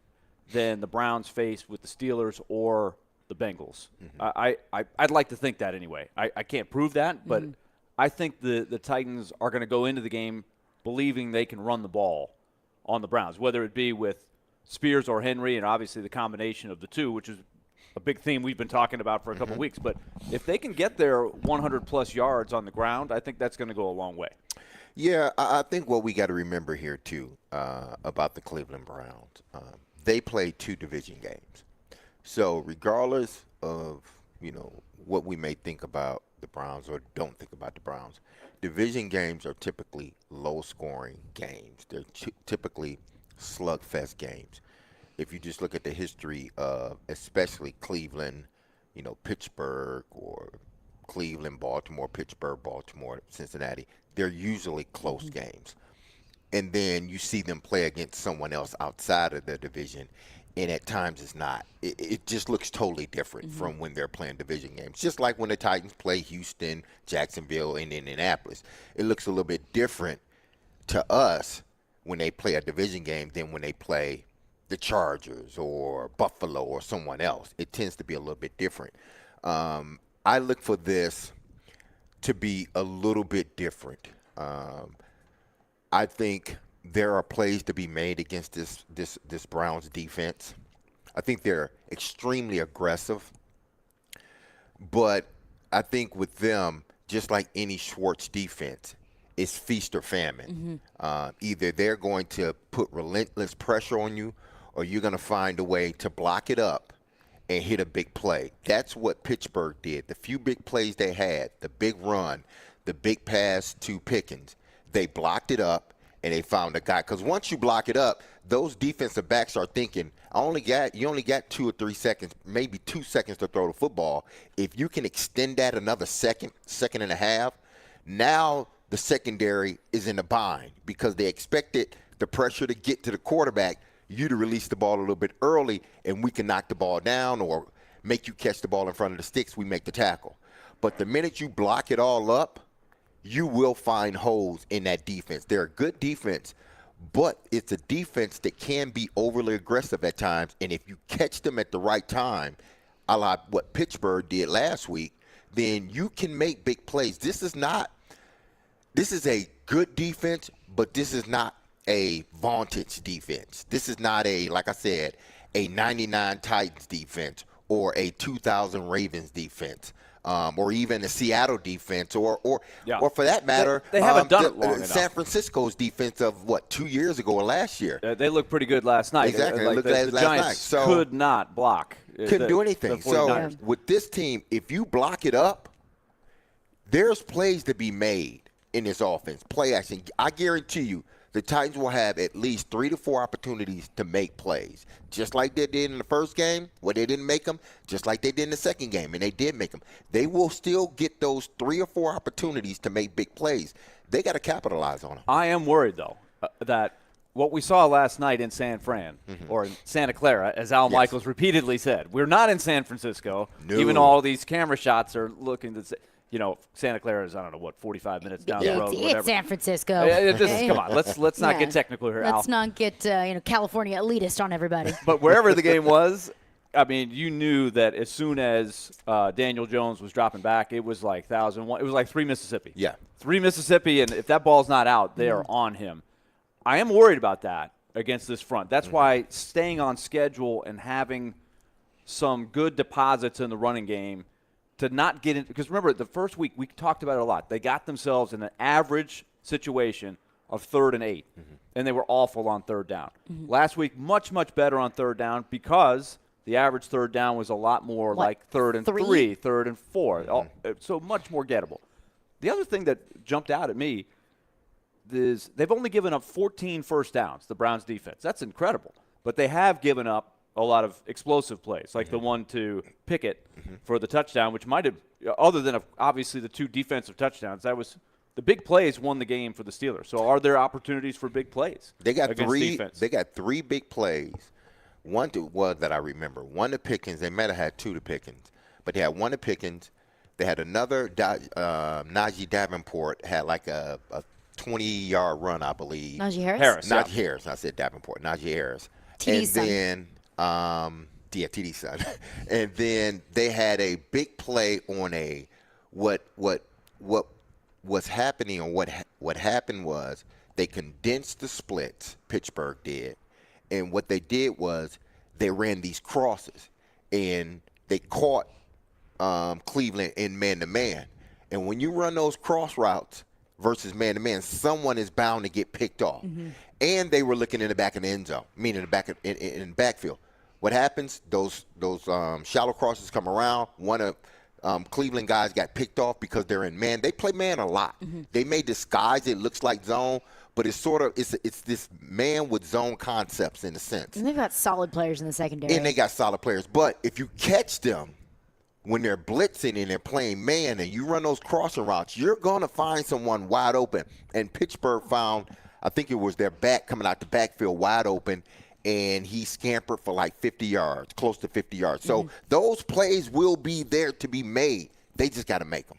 than the Browns faced with the Steelers or the Bengals. I'd like to think that anyway. I can't prove that, but I think the Titans are going to go into the game believing they can run the ball on the Browns, whether it be with Spears or Henry, and obviously the combination of the two, which is a big theme we've been talking about for a couple weeks. But if they can get their 100-plus yards on the ground, I think that's going to go a long way. Yeah, I think what we got to remember here, too, about the Cleveland Browns, they play 2 division games. So regardless of, what we may think about the Browns or don't think about the Browns, division games are typically low-scoring games. They're typically slugfest games. If you just look at the history of especially Cleveland, Pittsburgh, or Cleveland, Baltimore, Pittsburgh, Baltimore, Cincinnati, they're usually close games. And then you see them play against someone else outside of the division, and at times it's not. It just looks totally different from when they're playing division games. Just like when the Titans play Houston, Jacksonville, and Indianapolis. It looks a little bit different to us when they play a division game than when they play the Chargers or Buffalo or someone else. It tends to be a little bit different. I look for this to be a little bit different. I think there are plays to be made against this Browns defense. I think they're extremely aggressive. But I think with them, just like any Schwartz defense, it's feast or famine. Either they're going to put relentless pressure on you, or you're going to find a way to block it up and hit a big play. That's what Pittsburgh did. The few big plays they had, the big run, the big pass to Pickens, they blocked it up and they found a guy. Because once you block it up, those defensive backs are thinking, you only got 2 or 3 seconds, maybe 2 seconds to throw the football. If you can extend that another second and a half, now the secondary is in a bind because they expected the pressure to get to the quarterback. you to release the ball a little bit early, and we can knock the ball down or make you catch the ball in front of the sticks. We make the tackle. But the minute you block it all up, you will find holes in that defense. They're a good defense, but it's a defense that can be overly aggressive at times. And if you catch them at the right time, a la what Pittsburgh did last week, then you can make big plays. This is a good defense, but this is not a vantage defense. This is not like I said, a 99 Titans defense or a 2000 Ravens defense. Or even the Seattle defense, or for that matter, they haven't done it long enough. San Francisco's defense of 2 years ago or last year. They looked pretty good last night. Exactly, the last Giants night. So, could not block. Couldn't do anything. So with this team, if you block it up, there's plays to be made in this offense. Play action. I guarantee you, the Titans will have at least 3 to 4 opportunities to make plays. Just like they did in the first game, where they didn't make them, just like they did in the second game, and they did make them. They will still get those 3 or 4 opportunities to make big plays. They got to capitalize on them. I am worried, though, that what we saw last night in San Fran, or in Santa Clara, as Al Michaels repeatedly said, we're not in San Francisco. No. Even all these camera shots are looking to say, Santa Clara is, 45 minutes down the road. It's San Francisco. Come on, let's not get technical here, Al. Let's not get California elitist on everybody. But wherever the game was, you knew that as soon as Daniel Jones was dropping back, it was like 1,001. It was like 3 Mississippi. Yeah. 3 Mississippi, and if that ball's not out, they are on him. I am worried about that against this front. That's why staying on schedule and having some good deposits in the running game to not get in, because remember, the first week, we talked about it a lot. They got themselves in an average situation of 3rd and 8, and they were awful on 3rd down. Last week, much, much better on 3rd down because the average 3rd down was a lot more like 3rd and 3, 3rd and 4, so much more gettable. The other thing that jumped out at me is they've only given up 14 first downs, the Browns defense. That's incredible. But they have given up a lot of explosive plays, like the one to Pickett for the touchdown, which might have, other than obviously the 2 defensive touchdowns, that was the big plays won the game for the Steelers. So are there opportunities for big plays? They got against 3. defense? They got 3 big plays. One that I remember. One to Pickens. They might have had 2 to Pickens, but they had 1 to Pickens. They had another. Najee Davenport had like a 20-yard run, I believe. Najee Harris. Najee Harris. I said Davenport. Najee Harris. TD's son. Then. TD's son. And then they had a big play on what was happening, or what happened was they condensed the splits, Pittsburgh did. And what they did was they ran these crosses, and they caught Cleveland in man-to-man. And when you run those cross routes versus man-to-man, someone is bound to get picked off. And they were looking in the back of the end zone, meaning in the backfield. What happens? Those shallow crosses come around. One of Cleveland guys got picked off because they're in man. They play man a lot. They may disguise it looks like zone, but it's this man with zone concepts in a sense. And they've got solid players in the secondary. And they got solid players. But if you catch them when they're blitzing and they're playing man and you run those crossing routes, you're going to find someone wide open. And Pittsburgh found, I think it was their back coming out the backfield wide open, and he scampered for like 50 yards, close to 50 yards. So those plays will be there to be made. They just got to make them.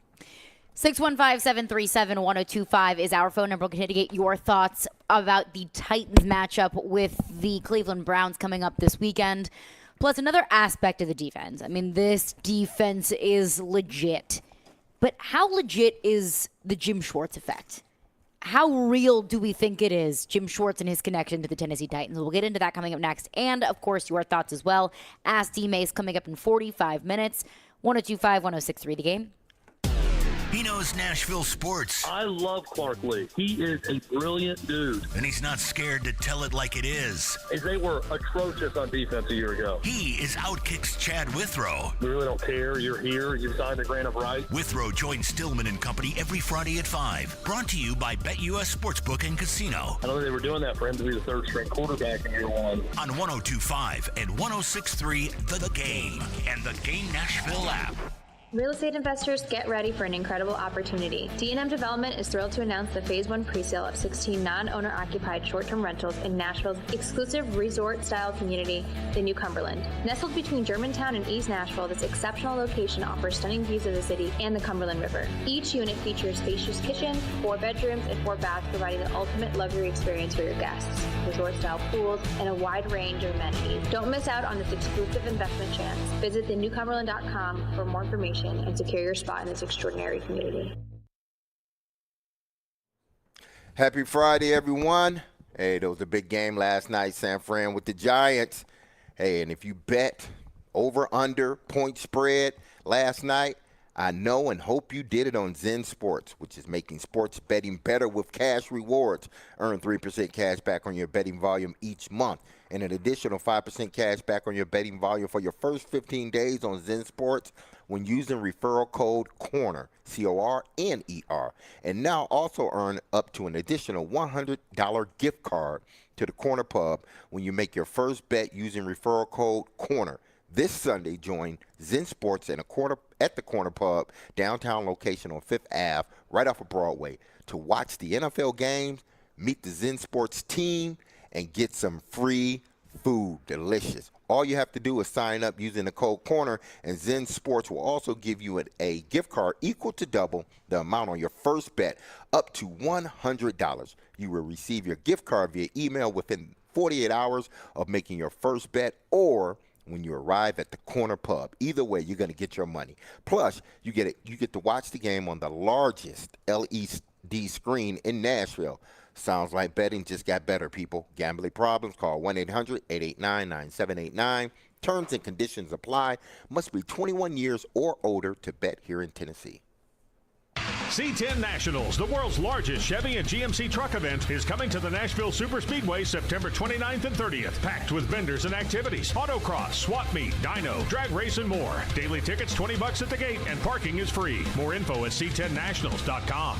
615-737-1025 is our phone number. We'll continue to get your thoughts about the Titans matchup with the Cleveland Browns coming up this weekend. Plus, another aspect of the defense. This defense is legit. But how legit is the Jim Schwartz effect? How real do we think it is, Jim Schwartz and his connection to the Tennessee Titans? We'll get into that coming up next. And, of course, your thoughts as well. Ask D-Mase coming up in 45 minutes. 102.5-106.3 The Game. He knows Nashville sports. I love Clark Lee. He is a brilliant dude. And he's not scared to tell it like it is. They were atrocious on defense a year ago. He is Outkick's Chad Withrow. We really don't care. You're here. You signed a grant of rights. Withrow joins Stillman and Company every Friday at 5. Brought to you by BetUS Sportsbook and Casino. I know they were doing that for him to be the third-string quarterback in year one. On 102.5 and 106.3 The Game and the Game Nashville app. Real estate investors, get ready for an incredible opportunity. D&M Development is thrilled to announce the Phase 1 presale of 16 non-owner occupied short-term rentals in Nashville's exclusive resort-style community, the New Cumberland. Nestled between Germantown and East Nashville, this exceptional location offers stunning views of the city and the Cumberland River. Each unit features spacious kitchen, 4 bedrooms, and 4 baths, providing the ultimate luxury experience for your guests. Resort-style pools and a wide range of amenities. Don't miss out on this exclusive investment chance. Visit thenewcumberland.com for more information and secure your spot in this extraordinary community. Happy Friday, everyone. Hey, there was a big game last night, San Fran with the Giants. Hey, and if you bet over, under, point spread last night, I know and hope you did it on Zen Sports, which is making sports betting better with cash rewards. Earn 3% cash back on your betting volume each month, and an additional 5% cash back on your betting volume for your first 15 days on Zen Sports when using referral code CORNER, C-O-R-N-E-R. And now also earn up to an additional $100 gift card to the Corner Pub when you make your first bet using referral code CORNER. This Sunday, join Zen Sports at the Corner Pub, downtown location on 5th Ave, right off of Broadway, to watch the NFL games, meet the Zen Sports team, and get some free food. Delicious. All you have to do is sign up using the code CORNER, and Zen Sports will also give you a gift card equal to double the amount on your first bet, up to $100. You will receive your gift card via email within 48 hours of making your first bet, or when you arrive at the Corner Pub. Either way, you're going to get your money. Plus, you get to watch the game on the largest LED screen in Nashville. Sounds like betting just got better, people. Gambling problems? Call 1-800-889-9789. Terms and conditions apply. Must be 21 years or older to bet here in Tennessee. C10 Nationals, the world's largest Chevy and GMC truck event, is coming to the Nashville Superspeedway September 29th and 30th. Packed with vendors and activities, autocross, swap meet, dyno, drag race, and more. Daily tickets $20 at the gate, and parking is free. More info at c10nationals.com.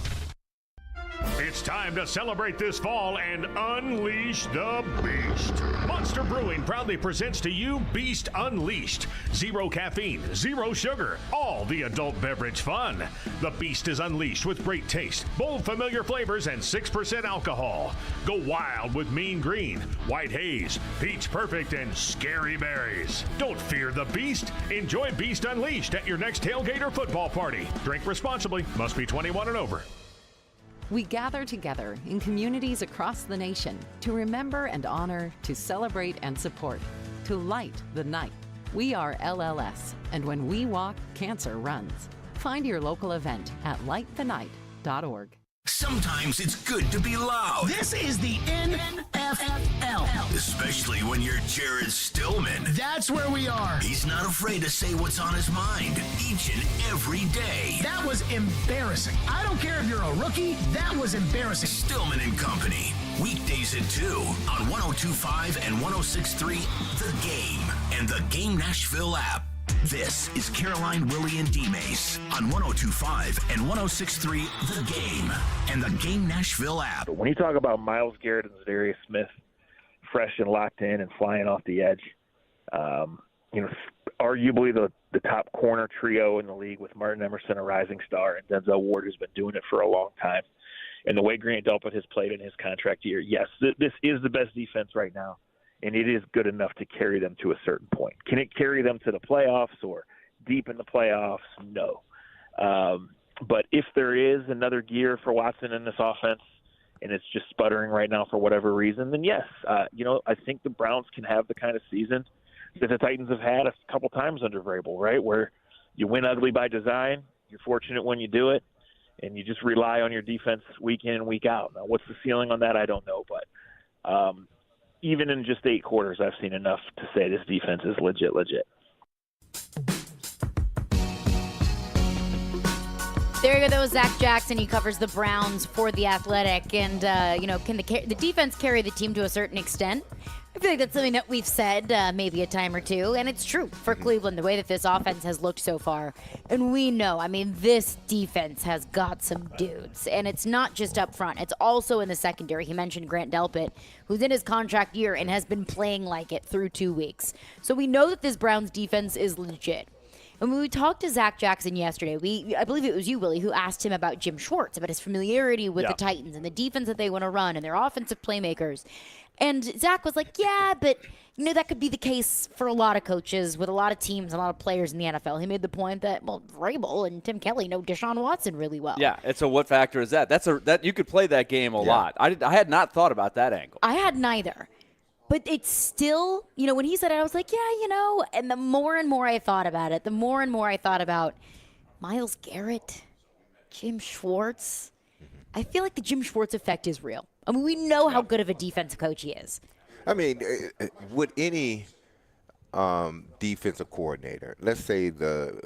It's time to celebrate this fall and unleash the beast. Monster Brewing proudly presents to you Beast Unleashed. 0 caffeine, 0 sugar, all the adult beverage fun. The Beast is unleashed with great taste, bold familiar flavors, and 6% alcohol. Go wild with Mean Green, White Haze, Peach Perfect, and Scary Berries. Don't fear the Beast. Enjoy Beast Unleashed at your next tailgate or football party. Drink responsibly. Must be 21 and over. We gather together in communities across the nation to remember and honor, to celebrate and support, to light the night. We are LLS, and when we walk, cancer runs. Find your local event at lightthenight.org. Sometimes it's good to be loud. This is the NFL. Especially when you're Jared Stillman. That's where we are. He's not afraid to say what's on his mind each and every day. That was embarrassing. I don't care if you're a rookie. That was embarrassing. Stillman and Company. Weekdays at 2 on 102.5 and 106.3 The Game and the Game Nashville app. This is Caroline, Willy, and D-Mase on 102.5 and 106.3 The Game and the Game Nashville app. When you talk about Myles Garrett and Zadarius Smith fresh and locked in and flying off the edge, arguably the top corner trio in the league with Martin Emerson, a rising star, and Denzel Ward, who's been doing it for a long time. And the way Grant Delpit has played in his contract year, yes, this is the best defense right now. And it is good enough to carry them to a certain point. Can it carry them to the playoffs or deep in the playoffs? No. But if there is another gear for Watson in this offense and it's just sputtering right now for whatever reason, then yes. I think the Browns can have the kind of season that the Titans have had a couple times under Vrabel, right, where you win ugly by design, you're fortunate when you do it, and you just rely on your defense week in and week out. Now, what's the ceiling on that? I don't know, but even in just 8 quarters, I've seen enough to say this defense is legit. There you go. That was Zach Jackson. He covers the Browns for The Athletic. And, can the defense carry the team to a certain extent? I feel like that's something that we've said maybe a time or two, and it's true for Cleveland, the way that this offense has looked so far. And we know, this defense has got some dudes, and it's not just up front. It's also in the secondary. He mentioned Grant Delpit, who's in his contract year and has been playing like it through 2 weeks. So we know that this Browns defense is legit. When we talked to Zach Jackson yesterday, I believe it was you, Willie, who asked him about Jim Schwartz, about his familiarity with the Titans and the defense that they want to run and their offensive playmakers. And Zach was like, yeah, but that could be the case for a lot of coaches with a lot of teams, a lot of players in the NFL. He made the point that, Vrabel and Tim Kelly know Deshaun Watson really well. Yeah, and so what factor is that? That you could play that game a lot. I had not thought about that angle. I had neither. But it's still, when he said it, I was like, yeah, and the more and more I thought about it, the more and more I thought about Myles Garrett, Jim Schwartz. I feel like the Jim Schwartz effect is real. I mean, we know how good of a defensive coach he is. I mean, with any defensive coordinator, let's say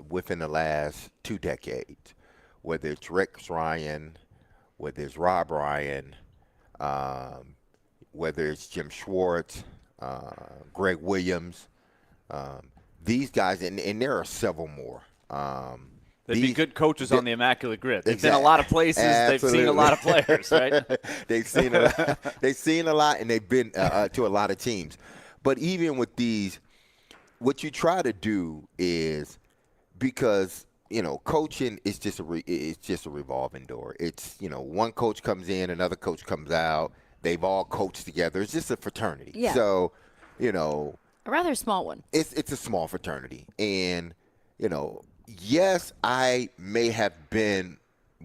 within the last 2 decades, whether it's Rex Ryan, whether it's Rob Ryan, whether it's Jim Schwartz, Greg Williams, these guys, and there are several more. They'd be good coaches on the Immaculate Grid. They've been a lot of places. Absolutely. They've seen a lot of players, right? They've seen a lot, and they've been to a lot of teams. But even with these, what you try to do is, because coaching is just a revolving door. It's one coach comes in, another coach comes out. They've all coached together. It's just a fraternity. Yeah. So a rather small one. It's a small fraternity, and yes, I may have been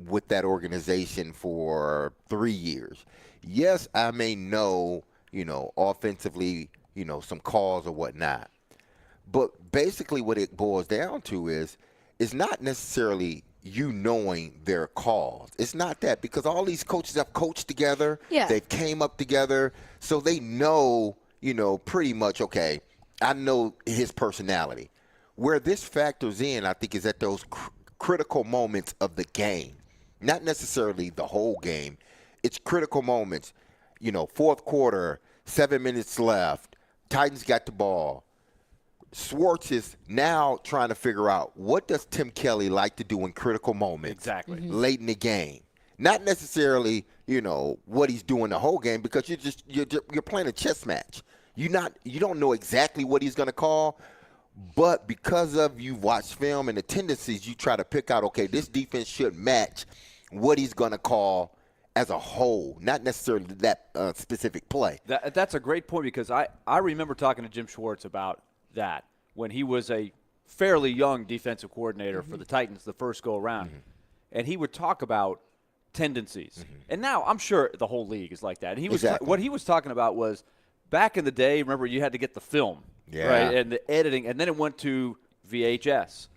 with that organization for 3 years. Yes, I may know, offensively, some calls or whatnot. But basically what it boils down to is not necessarily you knowing their calls. It's not that, because all these coaches have coached together. Yeah. They've came up together, so they know, pretty much, okay, I know his personality. Where this factors in, I think, is at those critical moments of the game. Not necessarily the whole game. It's critical moments. Fourth quarter, 7 minutes left. Titans got the ball. Schwartz is now trying to figure out, what does Tim Kelly like to do in critical moments late in the game? Not necessarily, what he's doing the whole game, because you're playing a chess match. You don't know exactly what he's going to call. But because you've watched film and the tendencies, you try to pick out, okay, this defense should match what he's going to call as a whole, not necessarily that specific play. That's a great point, because I remember talking to Jim Schwartz about that when he was a fairly young defensive coordinator for the Titans the first go-around. And he would talk about tendencies. And now I'm sure the whole league is like that. And what he was talking about was, back in the day, remember, you had to get the film. Yeah. Right, and the editing, and then it went to VHS.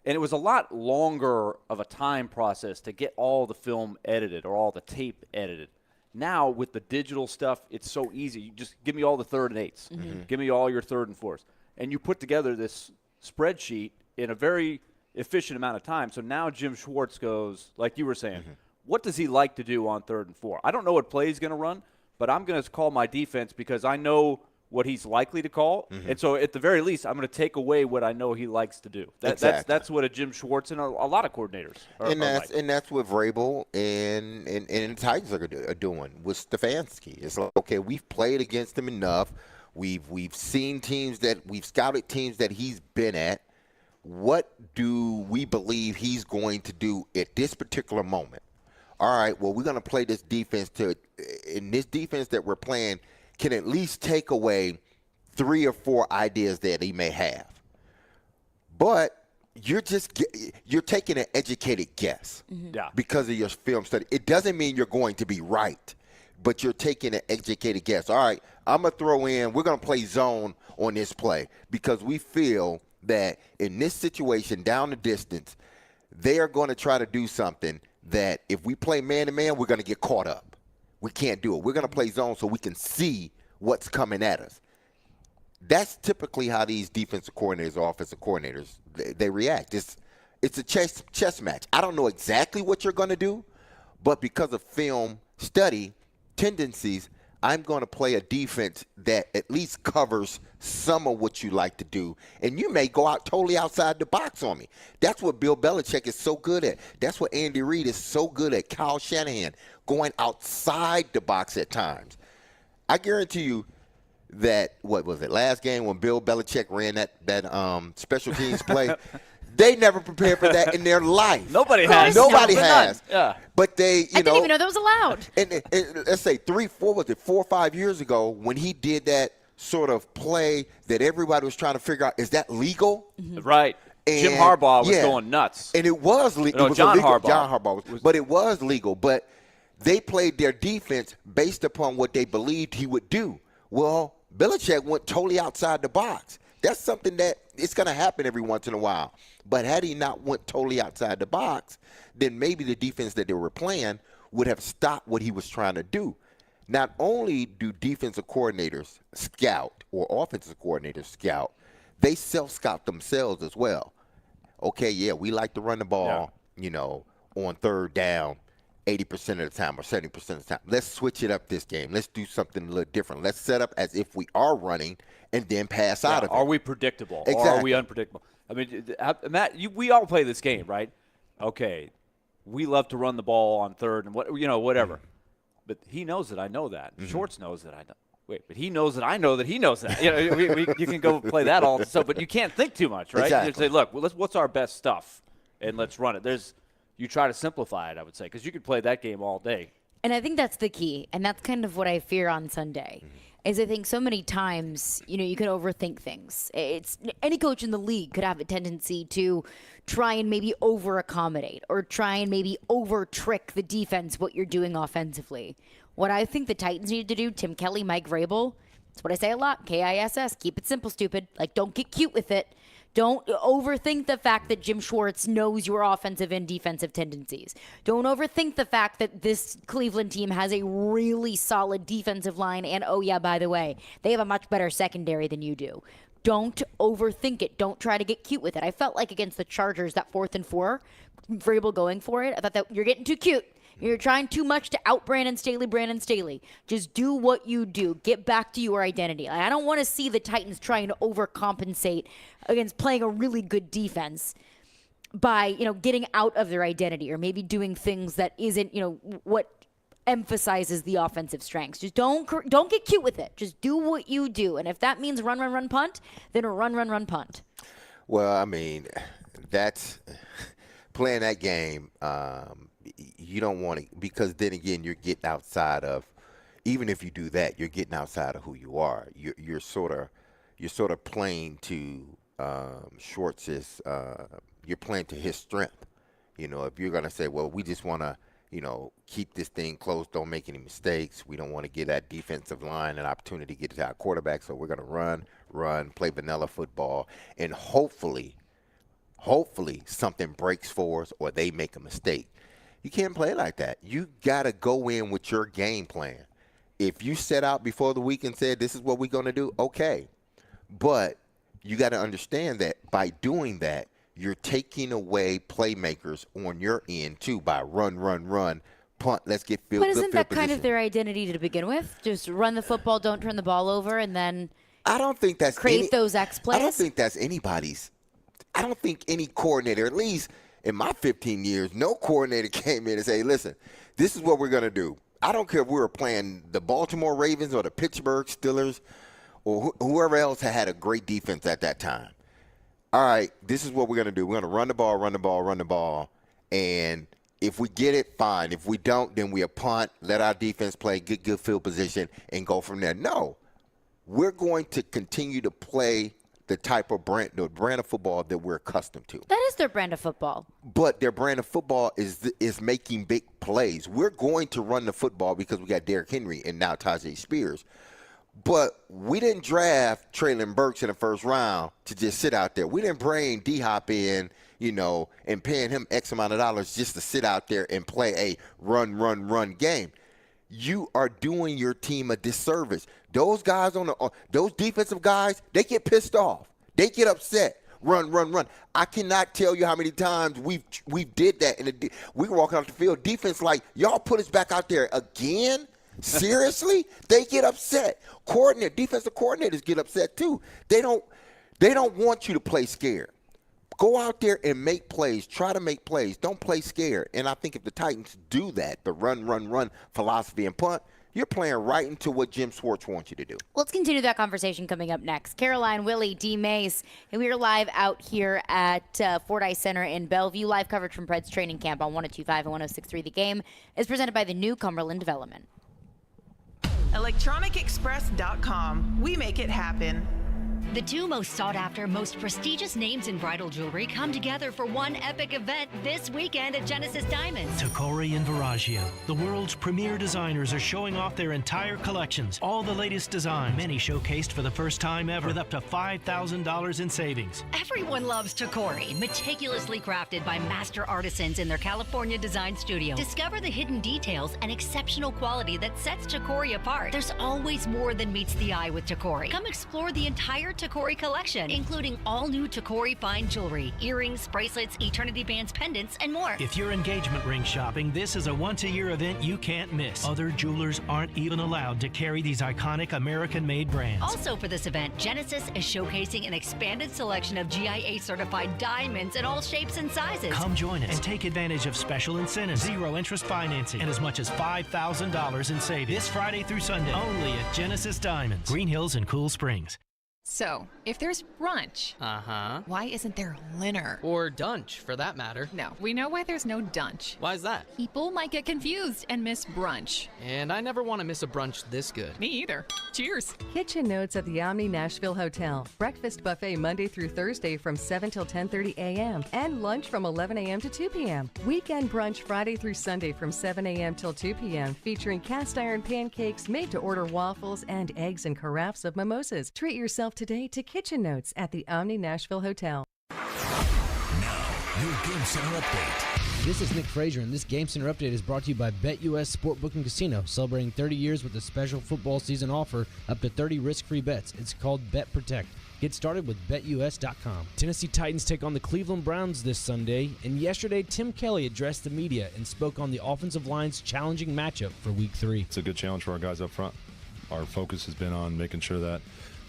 And it was a lot longer of a time process to get all the film edited or all the tape edited. Now, with the digital stuff, it's so easy. You just give me all the 3rd and 8s. Give me all your 3rd and 4s. And you put together this spreadsheet in a very efficient amount of time. So now Jim Schwartz goes, like you were saying, what does he like to do on 3rd and 4? I don't know what play he's going to run, but I'm going to call my defense because I know what he's likely to call. And so at the very least, I'm going to take away what I know he likes to do. That's what a Jim Schwartz and a lot of coordinators are like. And that's what Vrabel and the Titans are doing with Stefanski. It's like, okay, we've played against him enough. We've seen we've scouted teams that he's been at. What do we believe he's going to do at this particular moment? All right, well, we're going to play this defense in this defense that we're playing can at least take away 3 or 4 ideas that he may have. But you're taking an educated guess because of your film study. It doesn't mean you're going to be right, but you're taking an educated guess. All right, I'm going to throw in, we're going to play zone on this play because we feel that in this situation, down the distance, they are going to try to do something that if we play man-to-man, we're going to get caught up. We can't do it. We're going to play zone so we can see what's coming at us. That's typically how these defensive coordinators or offensive coordinators, they react. It's a chess match. I don't know exactly what you're going to do, but because of film study tendencies, I'm going to play a defense that at least covers some of what you like to do. And you may go out totally outside the box on me. That's what Bill Belichick is so good at. That's what Andy Reid is so good at. Kyle Shanahan, going outside the box at times. I guarantee you that, what was it, last game when Bill Belichick ran that special teams play, They never prepared for that in their life. Nobody has. Nobody has. Yeah. But they, I didn't even know that was allowed. And let's say 4 or 5 years ago when he did that sort of play that everybody was trying to figure out, is that legal? Right. And, Jim Harbaugh was going nuts. And it was legal. No, John Harbaugh. John Harbaugh was, but it was legal. But they played their defense based upon what they believed he would do. Well, Belichick went totally outside the box. That's something that it's going to happen every once in a while. But had he not went totally outside the box, then maybe the defense that they were playing would have stopped what he was trying to do. Not only do defensive coordinators scout or offensive coordinators scout, they self-scout themselves as well. Okay, yeah, we like to run the ball, on third down 80% of the time or 70% of the time. Let's switch it up this game. Let's do something a little different. Let's set up as if we are running and then pass out of it. Are we predictable? Exactly. Or are we unpredictable? I mean, Matt, we all play this game, right? Okay, we love to run the ball on third and whatever. But he knows that I know that. Shorts knows that I know. Wait, but he knows that I know that he knows that. You can go play that all. So, but you can't think too much, right? Exactly. You say, look, what's our best stuff, and let's run it. You try to simplify it, I would say, because you could play that game all day. And I think that's the key, and that's kind of what I fear on Sunday. Is I think so many times, you can overthink things. It's any coach in the league could have a tendency to try and maybe over-accommodate or try and maybe over-trick the defense what you're doing offensively. What I think the Titans need to do, Tim Kelly, Mike Vrabel, that's what I say a lot, KISS, keep it simple, stupid. Like, don't get cute with it. Don't overthink the fact that Jim Schwartz knows your offensive and defensive tendencies. Don't overthink the fact that this Cleveland team has a really solid defensive line. And, oh, yeah, by the way, they have a much better secondary than you do. Don't overthink it. Don't try to get cute with it. I felt like against the Chargers, that 4th and 4, Vrabel going for it, I thought that you're getting too cute. You're trying too much to out Brandon Staley. Just do what you do. Get back to your identity. I don't want to see the Titans trying to overcompensate against playing a really good defense by, getting out of their identity or maybe doing things that isn't, what emphasizes the offensive strengths. Just don't get cute with it. Just do what you do. And if that means run, punt, then run, punt. Well, I mean, that's playing that game. You don't want to, because then again, you're getting outside of, even if you do that, you're getting outside of who you are. You're sort of playing to Schwartz's, you're playing to his strength. If you're going to say, well, we just want to, keep this thing close, don't make any mistakes. We don't want to give that defensive line an opportunity to get to our quarterback, so we're going to run, play vanilla football, and hopefully something breaks for us or they make a mistake. You can't play like that. You got to go in with your game plan. If you set out before the week and said, this is what we're going to do, okay. But you got to understand that by doing that, you're taking away playmakers on your end, too, by run, punt, let's get field. But isn't that kind of their identity to begin with? Just run the football, don't turn the ball over, and then I don't think that's create those X plays? I don't think that's anybody's. I don't think any coordinator, at least in my 15 years, no coordinator came in and said, listen, this is what we're going to do. I don't care if we were playing the Baltimore Ravens or the Pittsburgh Steelers or whoever else had a great defense at that time. All right, this is what we're going to do. We're going to run the ball. And if we get it, fine. If we don't, then we punt, let our defense play, get good field position, and go from there. No, we're going to continue to play the brand of football that we're accustomed to. That is their brand of football. But their brand of football is making big plays. We're going to run the football because we got Derrick Henry and now Tajay Spears. But we didn't draft Treylon Burks in the first round to just sit out there. We didn't bring D-Hop in, and paying him X amount of dollars just to sit out there and play a run game. You are doing your team a disservice. Those guys those defensive guys, they get pissed off. They get upset. Run. I cannot tell you how many times we've did that. We were walking off the field. Defense like, y'all put us back out there again? Seriously? They get upset. Defensive coordinators get upset too. They don't want you to play scared. Go out there and make plays. Try to make plays. Don't play scared. And I think if the Titans do that, the run philosophy and punt, you're playing right into what Jim Schwartz wants you to do. Let's continue that conversation coming up next. Caroline, Willy, D-Mase, and we are live out here at Fordyce Center in Bellevue. Live coverage from Preds training camp on 102.5 and 106.3. The Game is presented by the new Cumberland Development. ElectronicExpress.com. We make it happen. The two most sought-after, most prestigious names in bridal jewelry come together for one epic event this weekend at Genesis Diamonds. Tacori and Viraggio, the world's premier designers, are showing off their entire collections. All the latest designs, many showcased for the first time ever, with up to $5,000 in savings. Everyone loves Tacori, meticulously crafted by master artisans in their California design studio. Discover the hidden details and exceptional quality that sets Tacori apart. There's always more than meets the eye with Tacori. Come explore the entire Tacori collection, including all new Tacori fine jewelry, earrings, bracelets, eternity bands, pendants, and more. If you're engagement ring shopping, this is a once-a-year event you can't miss. Other jewelers aren't even allowed to carry these iconic American-made brands. Also for this event, Genesis is showcasing an expanded selection of GIA-certified diamonds in all shapes and sizes. Come join us and take advantage of special incentives, zero interest financing, and as much as $5,000 in savings. This Friday through Sunday, only at Genesis Diamonds, Green Hills and Cool Springs. So, if there's brunch, why isn't there dinner? Or dunch, for that matter. No, we know why there's no dunch. Why is that? People might get confused and miss brunch. And I never want to miss a brunch this good. Me either. Cheers. Kitchen Notes at the Omni Nashville Hotel. Breakfast buffet Monday through Thursday from 7 till 10:30 a.m. and lunch from 11 a.m. to 2 p.m. Weekend brunch Friday through Sunday from 7 a.m. till 2 p.m. featuring cast iron pancakes, made-to-order waffles, and eggs and carafes of mimosas. Treat yourself today to Kitchen Notes at the Omni Nashville Hotel. Now, your Game Center update. This is Nick Frazier, and this Game Center update is brought to you by BetUS Sportbook and Casino, celebrating 30 years with a special football season offer, up to 30 risk-free bets. It's called Bet Protect. Get started with BetUS.com. Tennessee Titans take on the Cleveland Browns this Sunday, and yesterday Tim Kelly addressed the media and spoke on the offensive line's challenging matchup for Week 3. It's a good challenge for our guys up front. Our focus has been on making sure that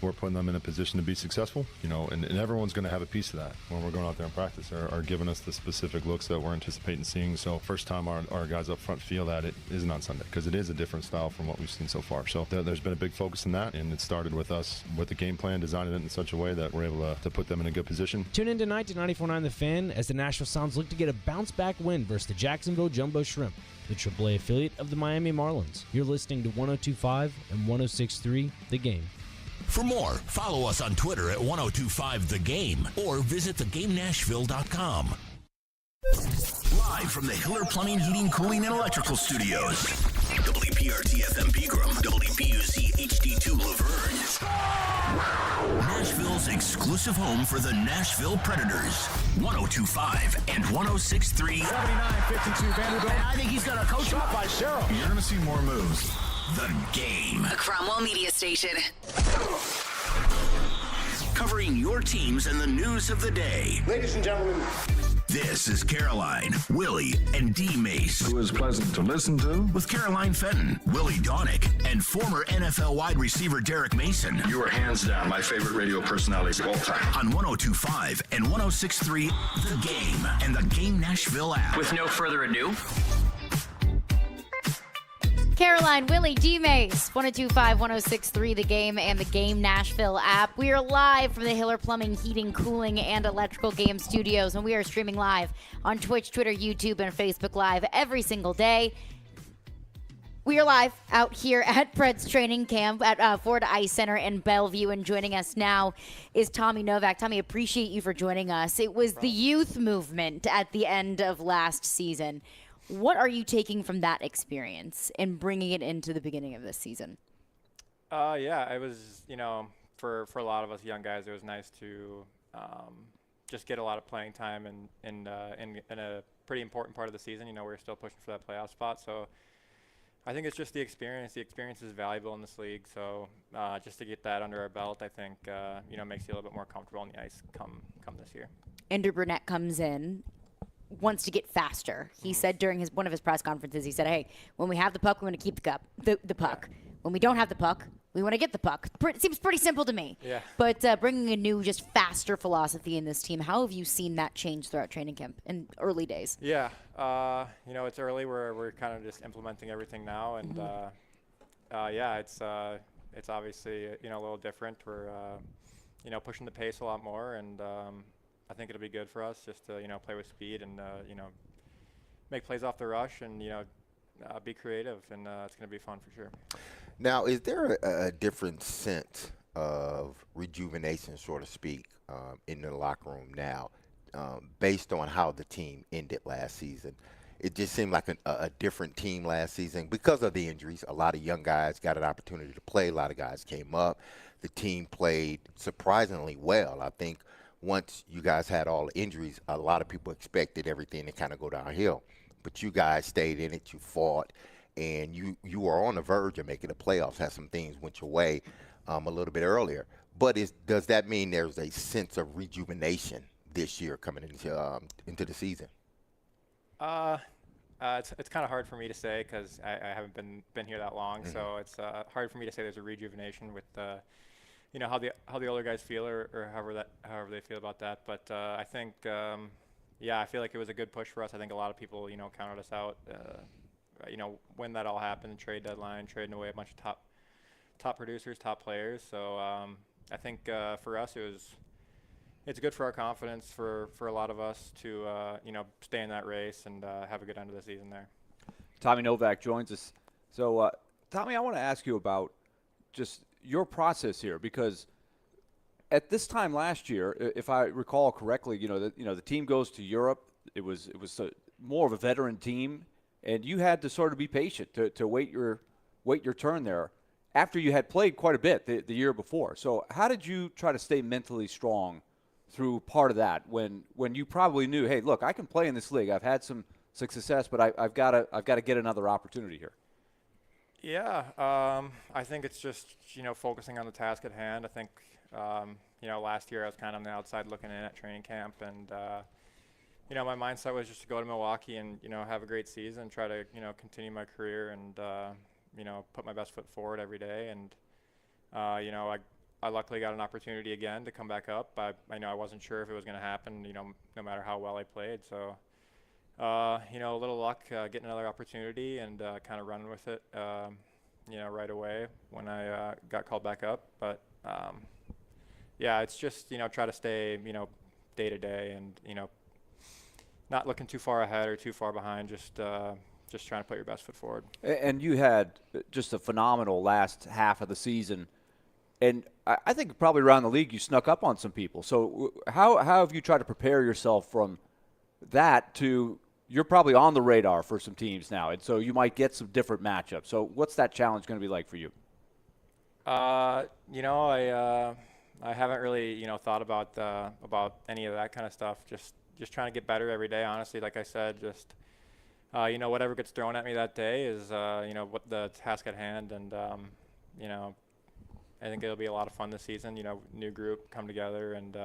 we're putting them in a position to be successful, and everyone's going to have a piece of that when we're going out there in practice, are giving us the specific looks that we're anticipating seeing. So first time our guys up front feel that it isn't on Sunday, because it is a different style from what we've seen so far. So there's been a big focus in that, and it started with us with the game plan, designing it in such a way that we're able to put them in a good position. Tune in tonight to 94.9 The Fan as the Nashville Sounds look to get a bounce-back win versus the Jacksonville Jumbo Shrimp, the AAA affiliate of the Miami Marlins. You're listening to 102.5 and 106.3 The Game. For more, follow us on Twitter at 1025thegame or visit thegamenashville.com. Live from the Hiller Plumbing, Heating, Cooling, and Electrical Studios. WPRT FM Pegram, WPUC HD2 Laverne. Nashville's exclusive home for the Nashville Predators. 1025 and 1063. 79-52 Vanderbilt. And I think he's going to coach shot by Cheryl. You're going to see more moves. The Game. A Cromwell Media Station. Covering your teams and the news of the day. Ladies and gentlemen. This is Caroline, Willy, and D-Mace. Who is pleasant to listen to. With Caroline Fenton, Willy Donick, and former NFL wide receiver Derek Mason. You are hands down my favorite radio personalities of all time. On 1025 and 1063, The Game, and the Game Nashville app. With no further ado, Caroline, Willy, D-Mase, 102.5, 106.3, The Game, and the Game Nashville app. We are live from the Hiller Plumbing, Heating, Cooling, and Electrical Game Studios, and we are streaming live on Twitch, Twitter, YouTube, and Facebook Live every single day. We are live out here at Preds training camp at Fordyce Center in Bellevue, and joining us now is Tommy Novak. Tommy, appreciate you for joining us. It was the youth movement at the end of last season. What are you taking from that experience and bringing it into the beginning of this season? Yeah, it was, for a lot of us young guys, it was nice to just get a lot of playing time in a pretty important part of the season. We're still pushing for that playoff spot. So I think it's just the experience. The experience is valuable in this league. So just to get that under our belt, I think, makes you a little bit more comfortable on the ice come this year. Andrew Burnett comes in. Wants to get faster. He said during one of his press conferences, he said, hey, when we have the puck, we want to keep the puck. Yeah. When we don't have the puck, we want to get the puck. Seems pretty simple to me. Yeah. But bringing a new, just faster philosophy in this team, how have you seen that change throughout training camp in early days? Yeah. It's early. We're kind of just implementing everything now. And, yeah, it's obviously a little different. We're pushing the pace a lot more, and I think it'll be good for us just to play with speed and make plays off the rush and be creative, and it's going to be fun for sure. Now, is there a different sense of rejuvenation, so to speak, in the locker room now, based on how the team ended last season? It just seemed like a different team last season because of the injuries. A lot of young guys got an opportunity to play. A lot of guys came up. The team played surprisingly well. I think once you guys had all the injuries, a lot of people expected everything to kind of go downhill. But you guys stayed in it. You fought. And you were on the verge of making the playoffs. Had some things went your way a little bit earlier. But does that mean there's a sense of rejuvenation this year coming into the season? It's kind of hard for me to say because I haven't been here that long. Mm-hmm. So it's hard for me to say there's a rejuvenation with how the older guys feel or however they feel about that. But I think I feel like it was a good push for us. I think a lot of people counted us out. When that all happened, trade deadline, trading away a bunch of top producers, top players. So I think for us it's good for our confidence for a lot of us to stay in that race and have a good end of the season there. Tommy Novak joins us. So Tommy, I want to ask you about just your process here, because at this time last year, if I recall correctly, the team goes to Europe. It was more of a veteran team. And you had to sort of be patient to wait your turn there after you had played quite a bit the year before. So how did you try to stay mentally strong through part of that when you probably knew, hey, look, I can play in this league. I've had some success, but I've got to get another opportunity here. Yeah, I think it's just focusing on the task at hand. I think last year I was kind of on the outside looking in at training camp, and my mindset was just to go to Milwaukee and, have a great season, try to, continue my career and, put my best foot forward every day. And, I luckily got an opportunity again to come back up. I wasn't sure if it was going to happen, no matter how well I played. So, a little luck, getting another opportunity and kind of running with it, right away when I got called back up. But, it's just, try to stay, day to day and, not looking too far ahead or too far behind, just trying to put your best foot forward. And you had just a phenomenal last half of the season. And I think probably around the league you snuck up on some people. So how have you tried to prepare yourself from that to you're probably on the radar for some teams now, and so you might get some different matchups. So what's that challenge going to be like for you? I haven't really, thought about any of that kind of stuff. Just trying to get better every day, honestly. Like I said, just, whatever gets thrown at me that day is, what the task at hand. And, I think it'll be a lot of fun this season, new group come together. And,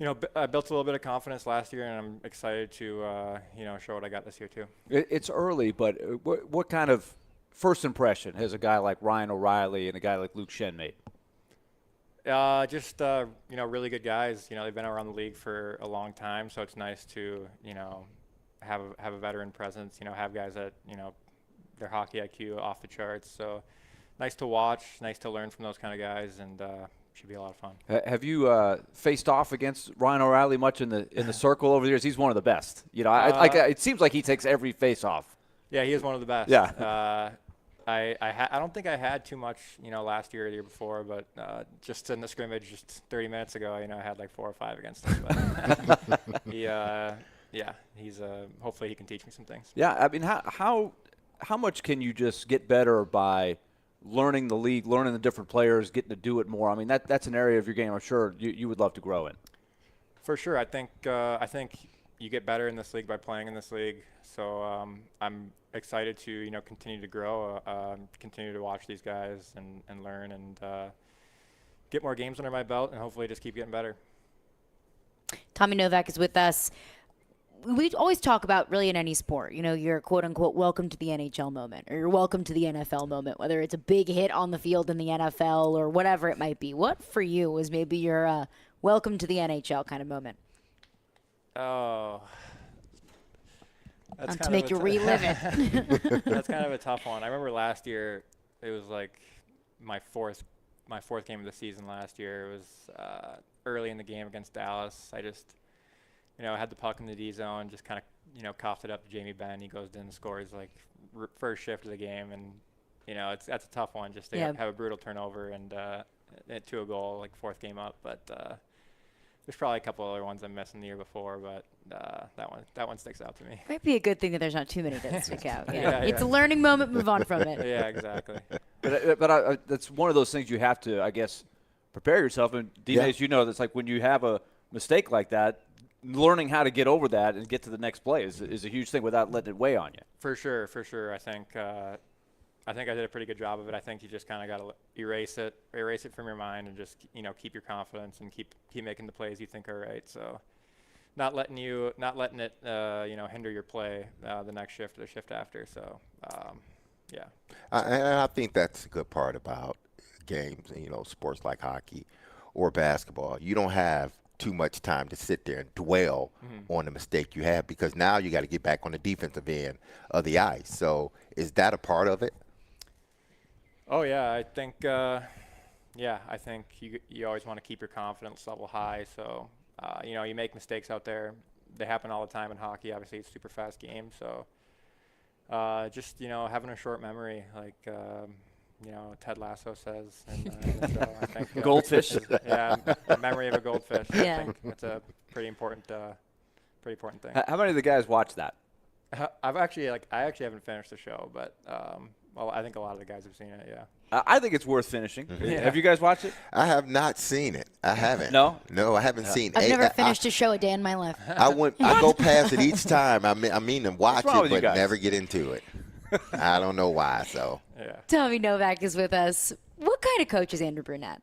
I built a little bit of confidence last year, and I'm excited to, show what I got this year too. It's early, but what kind of first impression has a guy like Ryan O'Reilly and a guy like Luke Shen made? Really good guys. They've been around the league for a long time, so it's nice to, have a veteran presence. Have guys that their hockey IQ off the charts. So nice to watch, nice to learn from those kind of guys, and should be a lot of fun. Have you faced off against Ryan O'Reilly much in the circle over the years? He's one of the best. It seems like he takes every face off. Yeah, he is one of the best. Yeah. I don't think I had too much, last year or the year before, but just in the scrimmage just 30 minutes ago, I had like 4 or 5 against him. But he's hopefully he can teach me some things. Yeah, I mean, how much can you just get better by learning the league, learning the different players, getting to do it more? I mean, that's an area of your game I'm sure you would love to grow in. For sure. I think you get better in this league by playing in this league. So I'm excited to continue to grow, continue to watch these guys and learn and get more games under my belt and hopefully just keep getting better. Tommy Novak is with us. We always talk about, really in any sport, your quote-unquote welcome to the NHL moment or your welcome to the NFL moment, whether it's a big hit on the field in the NFL or whatever it might be. What for you was maybe your welcome to the NHL kind of moment? Oh, to make you relive it. That's kind of a tough one. I remember last year, it was like my fourth game of the season last year. It was early in the game against Dallas. I just, had the puck in the D zone, just kind of, coughed it up to Jamie Benn. He goes in and scores like first shift of the game, and that's a tough one just to have a brutal turnover and to a goal, like fourth game up. But there's probably a couple other ones I'm missing the year before, but that one sticks out to me. Might be a good thing that there's not too many that stick out. Yeah, it's a learning moment. Move on from it. Yeah, exactly. But that's one of those things you have to, I guess, prepare yourself. And D-Mase, that's like when you have a mistake like that, learning how to get over that and get to the next play is a huge thing without letting it weigh on you. For sure. I think I did a pretty good job of it. I think you just kind of got to erase it from your mind, and just keep your confidence and keep making the plays you think are right. So not letting it hinder your play the next shift or the shift after. So yeah. And I think that's a good part about games, sports like hockey or basketball. You don't have too much time to sit there and dwell on the mistake you have, because now you got to get back on the defensive end of the ice. So is that a part of it? Oh yeah, I think you always want to keep your confidence level high. So you make mistakes out there. They happen all the time in hockey. Obviously, it's a super fast game. So just having a short memory, like Ted Lasso says. And, I think goldfish. Memory of a goldfish. Yeah. I think that's a pretty important thing. How many of the guys watch that? I actually haven't finished the show, but I think a lot of the guys have seen it. Yeah. I think it's worth finishing. Have you guys watched it? I have not seen it. I haven't. No, I haven't seen it. I've never finished a show a day in my life. I go past it each time. I mean to watch it, but never get into it. I don't know why. So. Yeah. Tommy Novak is with us. What kind of coach is Andrew Brunette?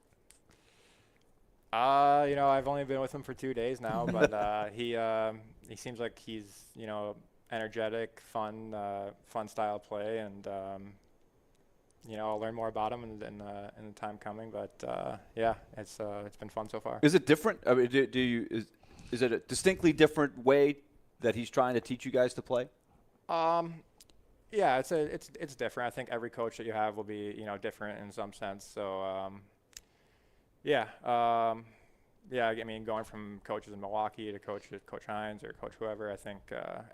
I've only been with him for 2 days now, but he seems like he's energetic, fun style play, and I'll learn more about him in the time coming. But it's been fun so far. Is it different? I mean, is it a distinctly different way that he's trying to teach you guys to play? Yeah, it's different. I think every coach that you have will be different in some sense. So I mean, going from coaches in Milwaukee to Coach Hines or Coach whoever, I think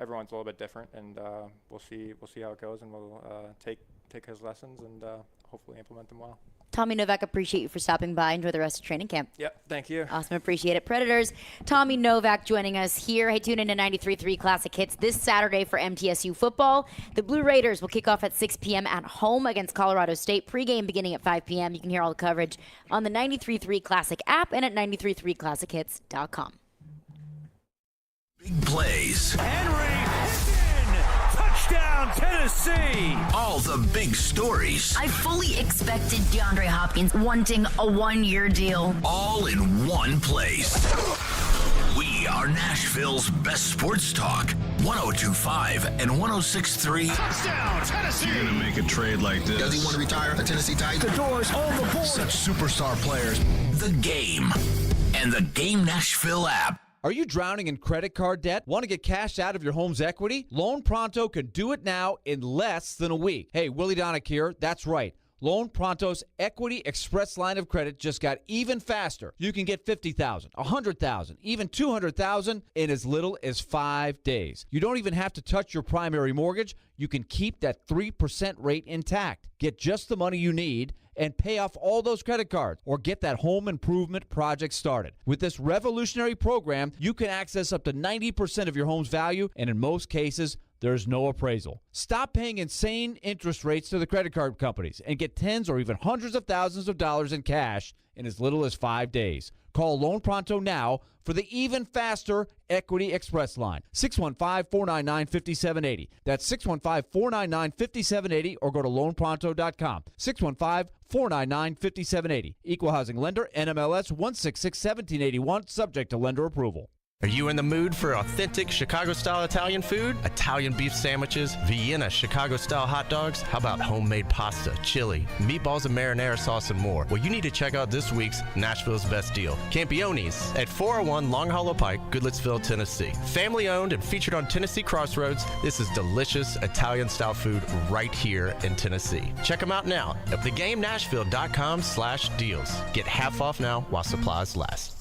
everyone's a little bit different, and we'll see how it goes, and we'll take his lessons and hopefully implement them well. Tommy Novak, appreciate you for stopping by. Enjoy the rest of training camp. Yep, thank you. Awesome, appreciate it. Predators, Tommy Novak joining us here. Hey, tune in to 93.3 Classic Hits this Saturday for MTSU football. The Blue Raiders will kick off at 6 p.m. at home against Colorado State. Pregame beginning at 5 p.m. You can hear all the coverage on the 93.3 Classic app and at 93.3classichits.com. Big plays. Touchdown, Tennessee! All the big stories. I fully expected DeAndre Hopkins wanting a one-year deal. All in one place. We are Nashville's best sports talk. 102.5 and 106.3. Touchdown, Tennessee! You're going to make a trade like this. Does he want to retire a Tennessee Titan? The door's on the board. Such superstar players. The Game. And the Game Nashville app. Are you drowning in credit card debt? Want to get cash out of your home's equity? Loan Pronto can do it now in less than a week. Hey, Willy Donick here. That's right. Loan Pronto's Equity Express line of credit just got even faster. You can get $50,000, $100,000, even $200,000 in as little as 5 days. You don't even have to touch your primary mortgage. You can keep that 3% rate intact. Get just the money you need and pay off all those credit cards or get that home improvement project started. With this revolutionary program, you can access up to 90% of your home's value, and in most cases, there's no appraisal. Stop paying insane interest rates to the credit card companies and get tens or even hundreds of thousands of dollars in cash in as little as 5 days. Call Loan Pronto now for the even faster Equity Express line. 615-499-5780. That's 615-499-5780 or go to loanpronto.com. 615-499-5780. Equal housing lender, NMLS 1661781, subject to lender approval. Are you in the mood for authentic Chicago-style Italian food? Italian beef sandwiches, Vienna Chicago-style hot dogs? How about homemade pasta, chili, meatballs and marinara sauce, and more? Well, you need to check out this week's Nashville's Best Deal. Campione's at 401 Long Hollow Pike, Goodlettsville, Tennessee. Family-owned and featured on Tennessee Crossroads, this is delicious Italian-style food right here in Tennessee. Check them out now at thegamenashville.com/deals. Get half off now while supplies last.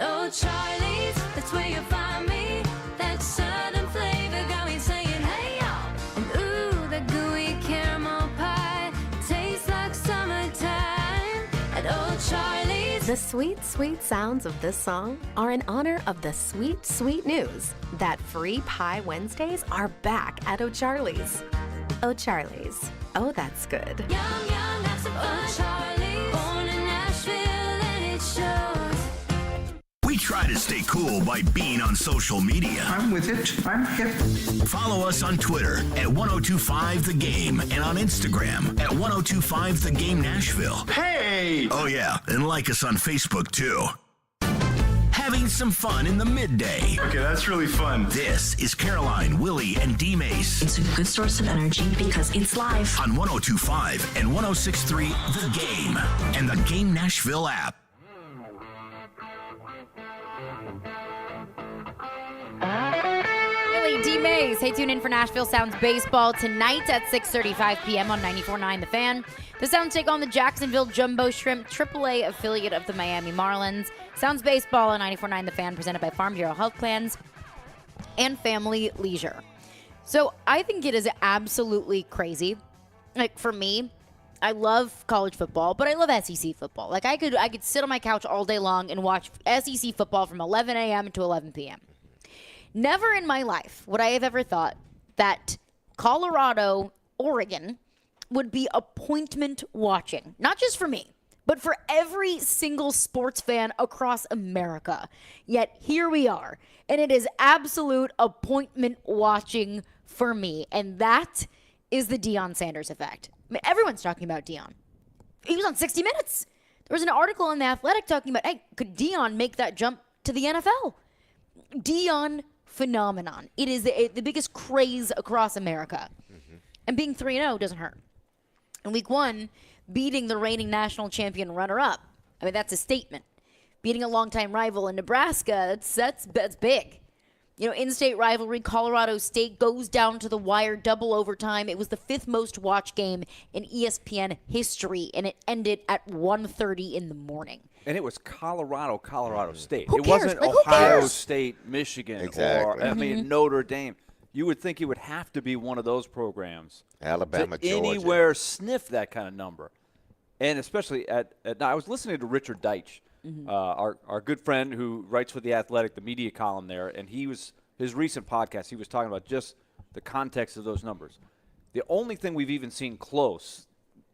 Oh, Charlie's, that's where you'll find me. That southern flavor got me saying, hey, y'all. And ooh, that gooey caramel pie tastes like summertime at Old Charlie's. The sweet, sweet sounds of this song are in honor of the sweet, sweet news that Free Pie Wednesdays are back at O'Charlie's. O'Charlie's. Oh, that's good. Yum, yum, that's O'Charlie's. Born in Nashville and it shows. We try to stay cool by being on social media. I'm with it. I'm hip. Follow us on Twitter at 1025thegame and on Instagram at 1025thegame Nashville. Hey! Oh yeah, and like us on Facebook too. Having some fun in the midday. Okay, that's really fun. This is Caroline, Willy, and D-Mase. It's a good source of energy because it's live. On 1025 and 1063 The Game and the Game Nashville app. Willy, D-Mase. Hey, tune in for Nashville Sounds Baseball tonight at 6:35 p.m. on 94.9 The Fan. The Sounds take on the Jacksonville Jumbo Shrimp, AAA affiliate of the Miami Marlins. Sounds Baseball on 94.9 The Fan, presented by Farm Bureau Health Plans and Family Leisure. So I think it is absolutely crazy. Like, for me, I love college football, but I love SEC football. Like, I could sit on my couch all day long and watch SEC football from 11 a.m. to 11 p.m. Never in my life would I have ever thought that Colorado, Oregon would be appointment watching. Not just for me, but for every single sports fan across America. Yet here we are, and it is absolute appointment watching for me. And that is the Deion Sanders effect. I mean, everyone's talking about Deion. He was on 60 Minutes. There was an article in The Athletic talking about, hey, could Deion make that jump to the NFL? Deion phenomenon. It is the biggest craze across America. Mm-hmm. And being 3-0 doesn't hurt. In week 1, beating the reigning national champion runner-up, I mean, that's a statement. Beating a longtime rival in Nebraska, that's big. You know, in-state rivalry, Colorado State goes down to the wire, double overtime. It was the 5th most watched game in ESPN history, and it ended at 1:30 in the morning. And it was Colorado State. Who it cares? wasn't Like, who Ohio cares? State, Michigan, Exactly. or I mean Mm-hmm. Notre Dame. You would think it would have to be one of those programs. Alabama, to Georgia. anywhere sniff that kind of number. And especially at I was listening to Richard Deitch, our good friend who writes for The Athletic, the media column there, and his recent podcast, he was talking about just the context of those numbers. The only thing we've even seen close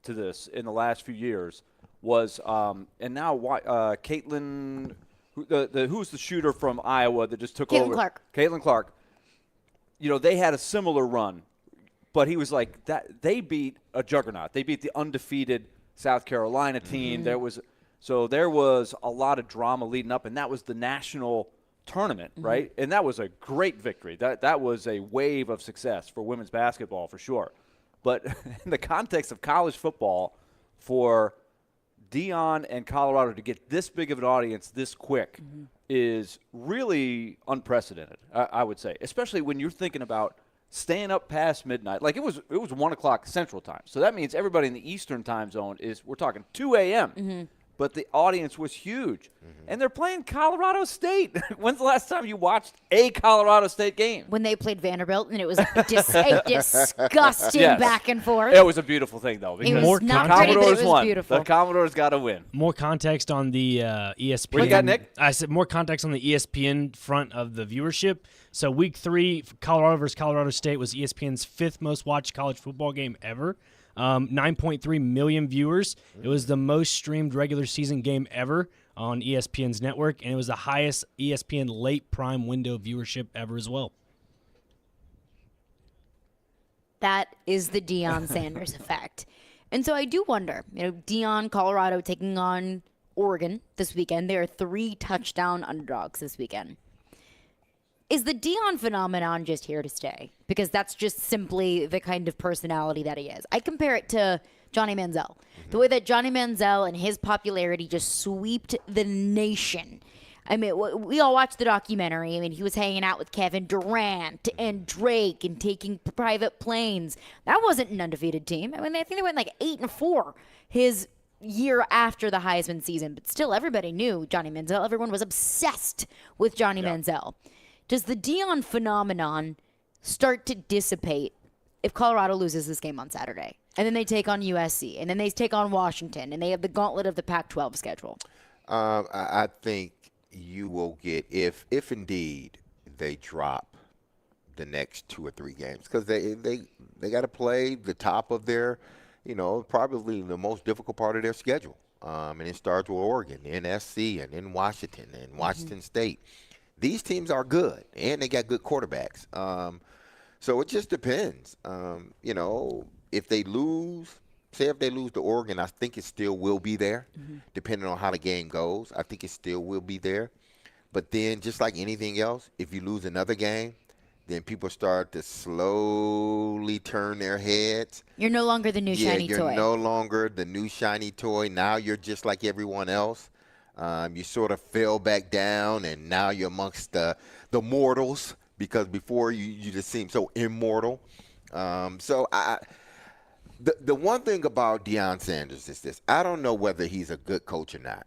to this in the last few years was, and now Caitlin, who's the shooter from Iowa that just took over? Caitlin Clark. You know, they had a similar run, but he was like that. They beat a juggernaut. They beat the undefeated South Carolina team. Mm-hmm. There was a lot of drama leading up, and that was the national tournament, right? And that was a great victory. That was a wave of success for women's basketball for sure. But in the context of college football, for Deion and Colorado to get this big of an audience this quick is really unprecedented, I would say, especially when you're thinking about staying up past midnight. Like it was 1 o'clock Central Time. So that means everybody in the Eastern time zone we're talking 2 a.m. But the audience was huge. And they're playing Colorado State. When's the last time you watched a Colorado State game? When they played Vanderbilt, and it was a disgusting back and forth. It was a beautiful thing, though. Because it was not pretty, but it was beautiful. The Commodores got to win. More context on the ESPN. What you got, Nick? I said more context on the ESPN front of the viewership. So week 3, Colorado versus Colorado State was ESPN's 5th most watched college football game ever. 9.3 million viewers. It was the most streamed regular season game ever on ESPN's network, and it was the highest ESPN late prime window viewership ever as well. That is the Deion Sanders effect. And so I do wonder, Deion, Colorado taking on Oregon this weekend. They are 3-touchdown underdogs this weekend. Is the Deion phenomenon just here to stay? Because that's just simply the kind of personality that he is. I compare it to Johnny Manziel. The way that Johnny Manziel and his popularity just swept the nation. I mean, we all watched the documentary. I mean, he was hanging out with Kevin Durant and Drake and taking private planes. That wasn't an undefeated team. I mean, I think they went like 8-4 his year after the Heisman season. But still, everybody knew Johnny Manziel. Everyone was obsessed with Johnny Manziel. Does the Deion phenomenon start to dissipate if Colorado loses this game on Saturday? And then they take on USC, and then they take on Washington, and they have the gauntlet of the Pac-12 schedule. I think you will get, if indeed they drop the next 2 or 3 games, because they got to play the top of their, probably the most difficult part of their schedule. And it starts with Oregon, then SC, and then Washington, and Washington State. These teams are good, and they got good quarterbacks. So it just depends. If they lose, say if they lose to Oregon, I think it still will be there, depending on how the game goes. I think it still will be there. But then, just like anything else, if you lose another game, then people start to slowly turn their heads. You're no longer the new shiny toy. You're no longer the new shiny toy. Now you're just like everyone else. You sort of fell back down, and now you're amongst the mortals, because before you just seemed so immortal. The one thing about Deion Sanders is this. I don't know whether he's a good coach or not.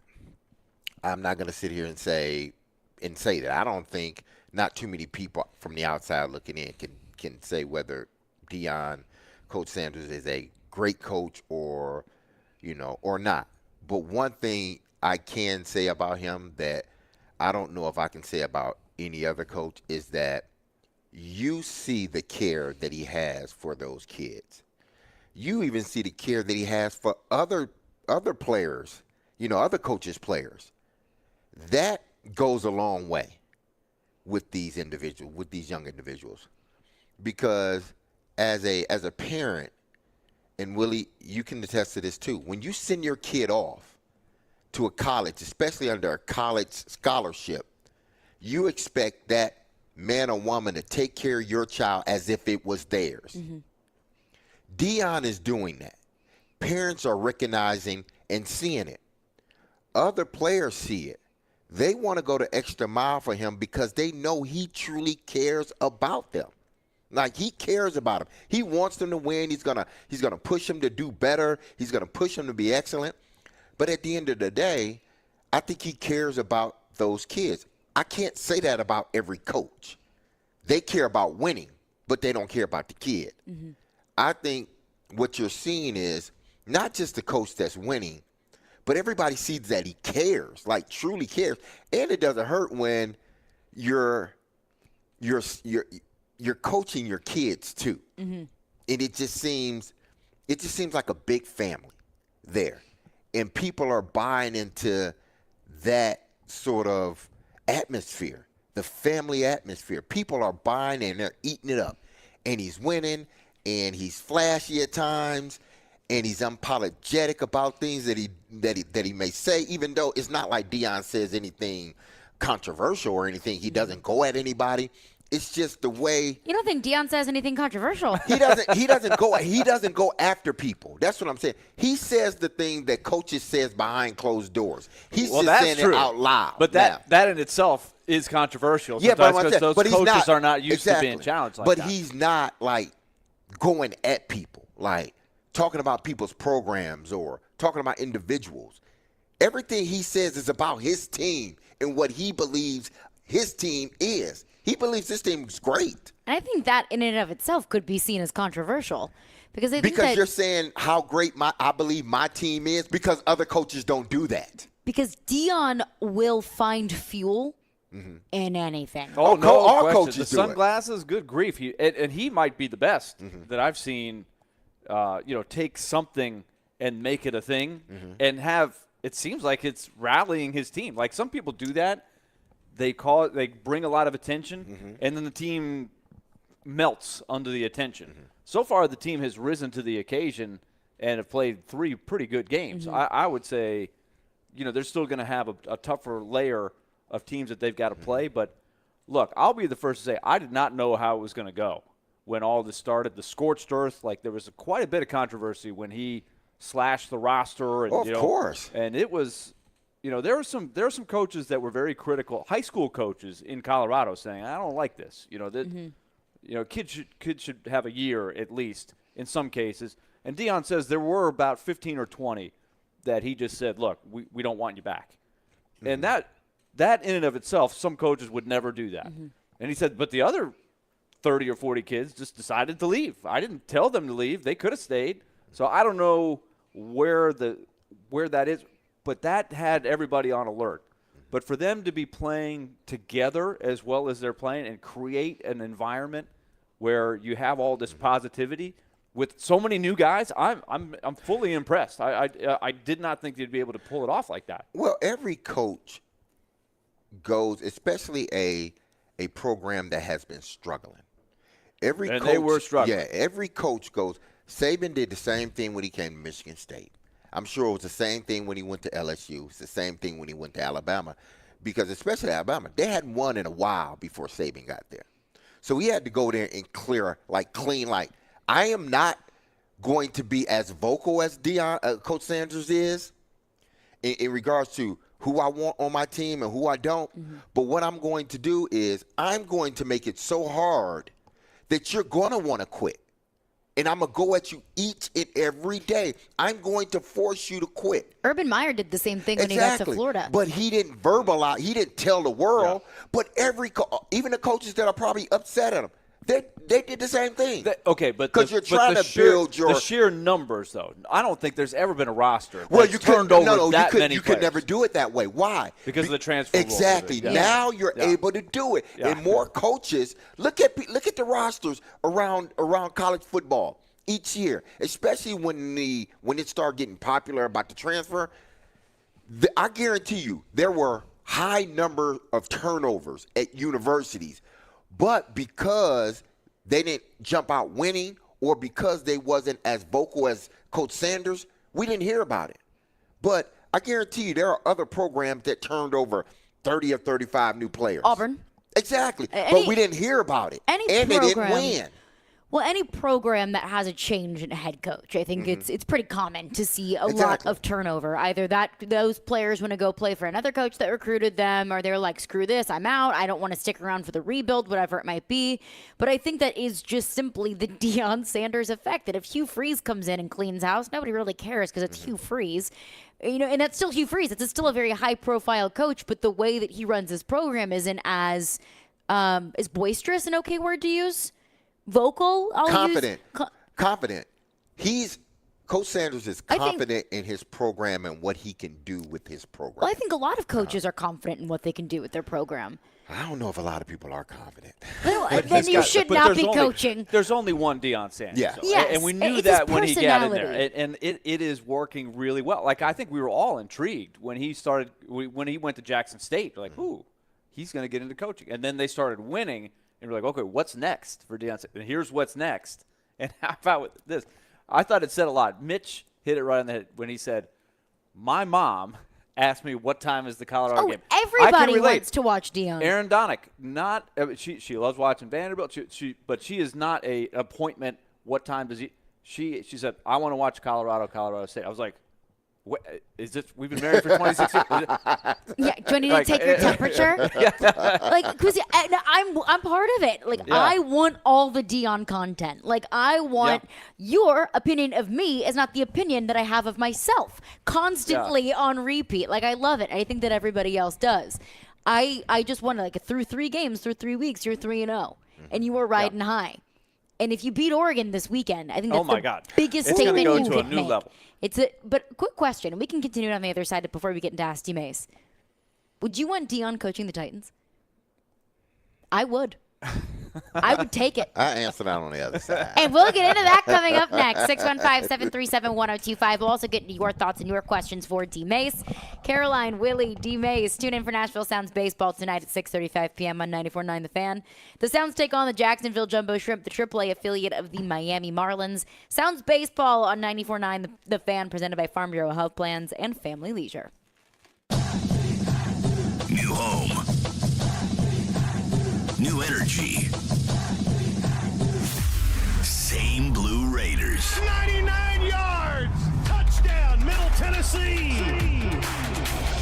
I'm not going to sit here and say that. I don't think not too many people from the outside looking in can say whether Coach Sanders is a great coach or not. But one thing I can say about him that I don't know if I can say about any other coach is that you see the care that he has for those kids. You even see the care that he has for other players, other coaches' players. That goes a long way with these individuals, with these young individuals. Because as a parent, and Willie, you can attest to this too, when you send your kid off to a college, especially under a college scholarship, you expect that man or woman to take care of your child as if it was theirs. Deion is doing that. Parents are recognizing and seeing it. Other players see it. They want to go the extra mile for him because they know he truly cares about them. Like, he cares about them. He wants them to win. He's gonna push them to do better. He's gonna push them to be excellent. But at the end of the day, I think he cares about those kids. I can't say that about every coach. They care about winning, but they don't care about the kid. I think what you're seeing is not just the coach that's winning, but everybody sees that he cares, like truly cares. And it doesn't hurt when you're coaching your kids too. And it just seems like a big family there. And people are buying into that sort of atmosphere, the family atmosphere. People are buying and they're eating it up. And he's winning, and he's flashy at times, and he's unapologetic about things that he may say, even though it's not like Deion says anything controversial or anything. He doesn't go at anybody. It's just the way. You don't think Deion says anything controversial? He doesn't go after people. That's what I'm saying. He says the thing that coaches says behind closed doors. He's just saying it out loud. But that in itself is controversial. Yeah, because those coaches are not used to being challenged like that. But he's not like going at people, like talking about people's programs or talking about individuals. Everything he says is about his team and what he believes his team is. He believes this team is great. And I think that in and of itself could be seen as controversial. Because you're saying how great I believe my team is because other coaches don't do that. Because Deion will find fuel in anything. Oh, no all question. Coaches the do sunglasses, good grief. And he might be the best that I've seen, take something and make it a thing and have, it seems like it's rallying his team. Like some people do that. They bring a lot of attention, and then the team melts under the attention. So far, the team has risen to the occasion and have played 3 pretty good games. I would say they're still going to have a tougher layer of teams that they've got to play. But, look, I'll be the first to say I did not know how it was going to go when all this started. The scorched earth, like there was quite a bit of controversy when he slashed the roster. And, of course. And it was – there were some coaches that were very critical, high school coaches in Colorado saying, I don't like this. Kids should have a year at least in some cases. And Deion says there were about 15 or 20 that he just said, look, we don't want you back. And that in and of itself, some coaches would never do that. And he said, but the other 30 or 40 kids just decided to leave. I didn't tell them to leave. They could have stayed. So I don't know where that is, but that had everybody on alert. But for them to be playing together as well as they're playing and create an environment where you have all this positivity with so many new guys, I'm fully impressed. I did not think they'd be able to pull it off like that. Well, every coach goes, especially a program that has been struggling. And they were struggling. Yeah, every coach goes. Saban did the same thing when he came to Michigan State. I'm sure it was the same thing when he went to LSU. It's the same thing when he went to Alabama, because especially Alabama, they hadn't won in a while before Saban got there. So he had to go there and clean. I am not going to be as vocal as Coach Sanders is in regards to who I want on my team and who I don't. But what I'm going to do is I'm going to make it so hard that you're going to want to quit. And I'm going to go at you each and every day. I'm going to force you to quit. Urban Meyer did the same thing when he got to Florida. But he didn't verbalize. He didn't tell the world. Yeah. But even the coaches that are probably upset at him, they did the same thing. Because you're trying to build the sheer numbers, though. I don't think there's ever been a roster you turned over that many You players. could never do it that way. Why? Because of the transfer rule. Exactly. Yeah. Now you're able to do it. Yeah. And more coaches. Look at the rosters around college football each year, especially when it started getting popular about the transfer. I guarantee you there were high number of turnovers at universities. But because they didn't jump out winning, or because they wasn't as vocal as Coach Sanders, we didn't hear about it. But I guarantee you there are other programs that turned over 30 or 35 new players. Auburn. Exactly. But we didn't hear about it. And they didn't win. Well, any program that has a change in a head coach, I think it's pretty common to see a lot of turnover. Either those players want to go play for another coach that recruited them, or they're like, screw this, I'm out. I don't want to stick around for the rebuild, whatever it might be. But I think that is just simply the Deion Sanders effect, that if Hugh Freeze comes in and cleans house, nobody really cares because it's Hugh Freeze. And that's still Hugh Freeze. It's still a very high-profile coach, but the way that he runs his program isn't as is boisterous an okay word to use? Vocal? Confident. Confident. Coach Sanders is confident in his program and what he can do with his program. Well, I think a lot of coaches are confident in what they can do with their program. I don't know if a lot of people are confident. Then you should not be coaching. There's only one Deion Sanders. Yeah. Yes, and we knew that when he got in there. And it is working really well. Like, I think we were all intrigued when he went to Jackson State. Like, ooh, he's going to get into coaching. And then they started winning. And we're like, okay, what's next for Deion? And here's what's next. And how about this? I thought it said a lot. Mitch hit it right on the head when he said, my mom asked me what time is the Colorado game. Everybody wants to watch Deion. Aaron Donnick, she loves watching Vanderbilt, but she is not a appointment. What time does he? She said, I want to watch Colorado State. I was like, what is this? We've been married for 26 years. Yeah, do I need to take your temperature? Because I'm part of it. I want all the Deion content. I want your opinion of me is not the opinion that I have of myself constantly on repeat. I love it. I think that everybody else does. I just want to through 3 games, through 3 weeks, you're 3-0, and you were riding high. And if you beat Oregon this weekend, I think that's the biggest statement you can make. It's going to go to a new level. But quick question, and we can continue it on the other side before we get into Ask D-Mase. Would you want Deion coaching the Titans? I would. I would take it. I answer that on the other side. And we'll get into that coming up next. 615-737-1025. We'll also get into your thoughts and your questions for D-Mase. Caroline, Willy, D-Mase. Tune in for Nashville Sounds Baseball tonight at 6:35 p.m. on 94.9 The Fan. The Sounds take on the Jacksonville Jumbo Shrimp, the AAA affiliate of the Miami Marlins. Sounds Baseball on 94.9 The Fan, presented by Farm Bureau Health Plans and Family Leisure. New energy. Same Blue Raiders. 99 yards! Touchdown, Middle Tennessee!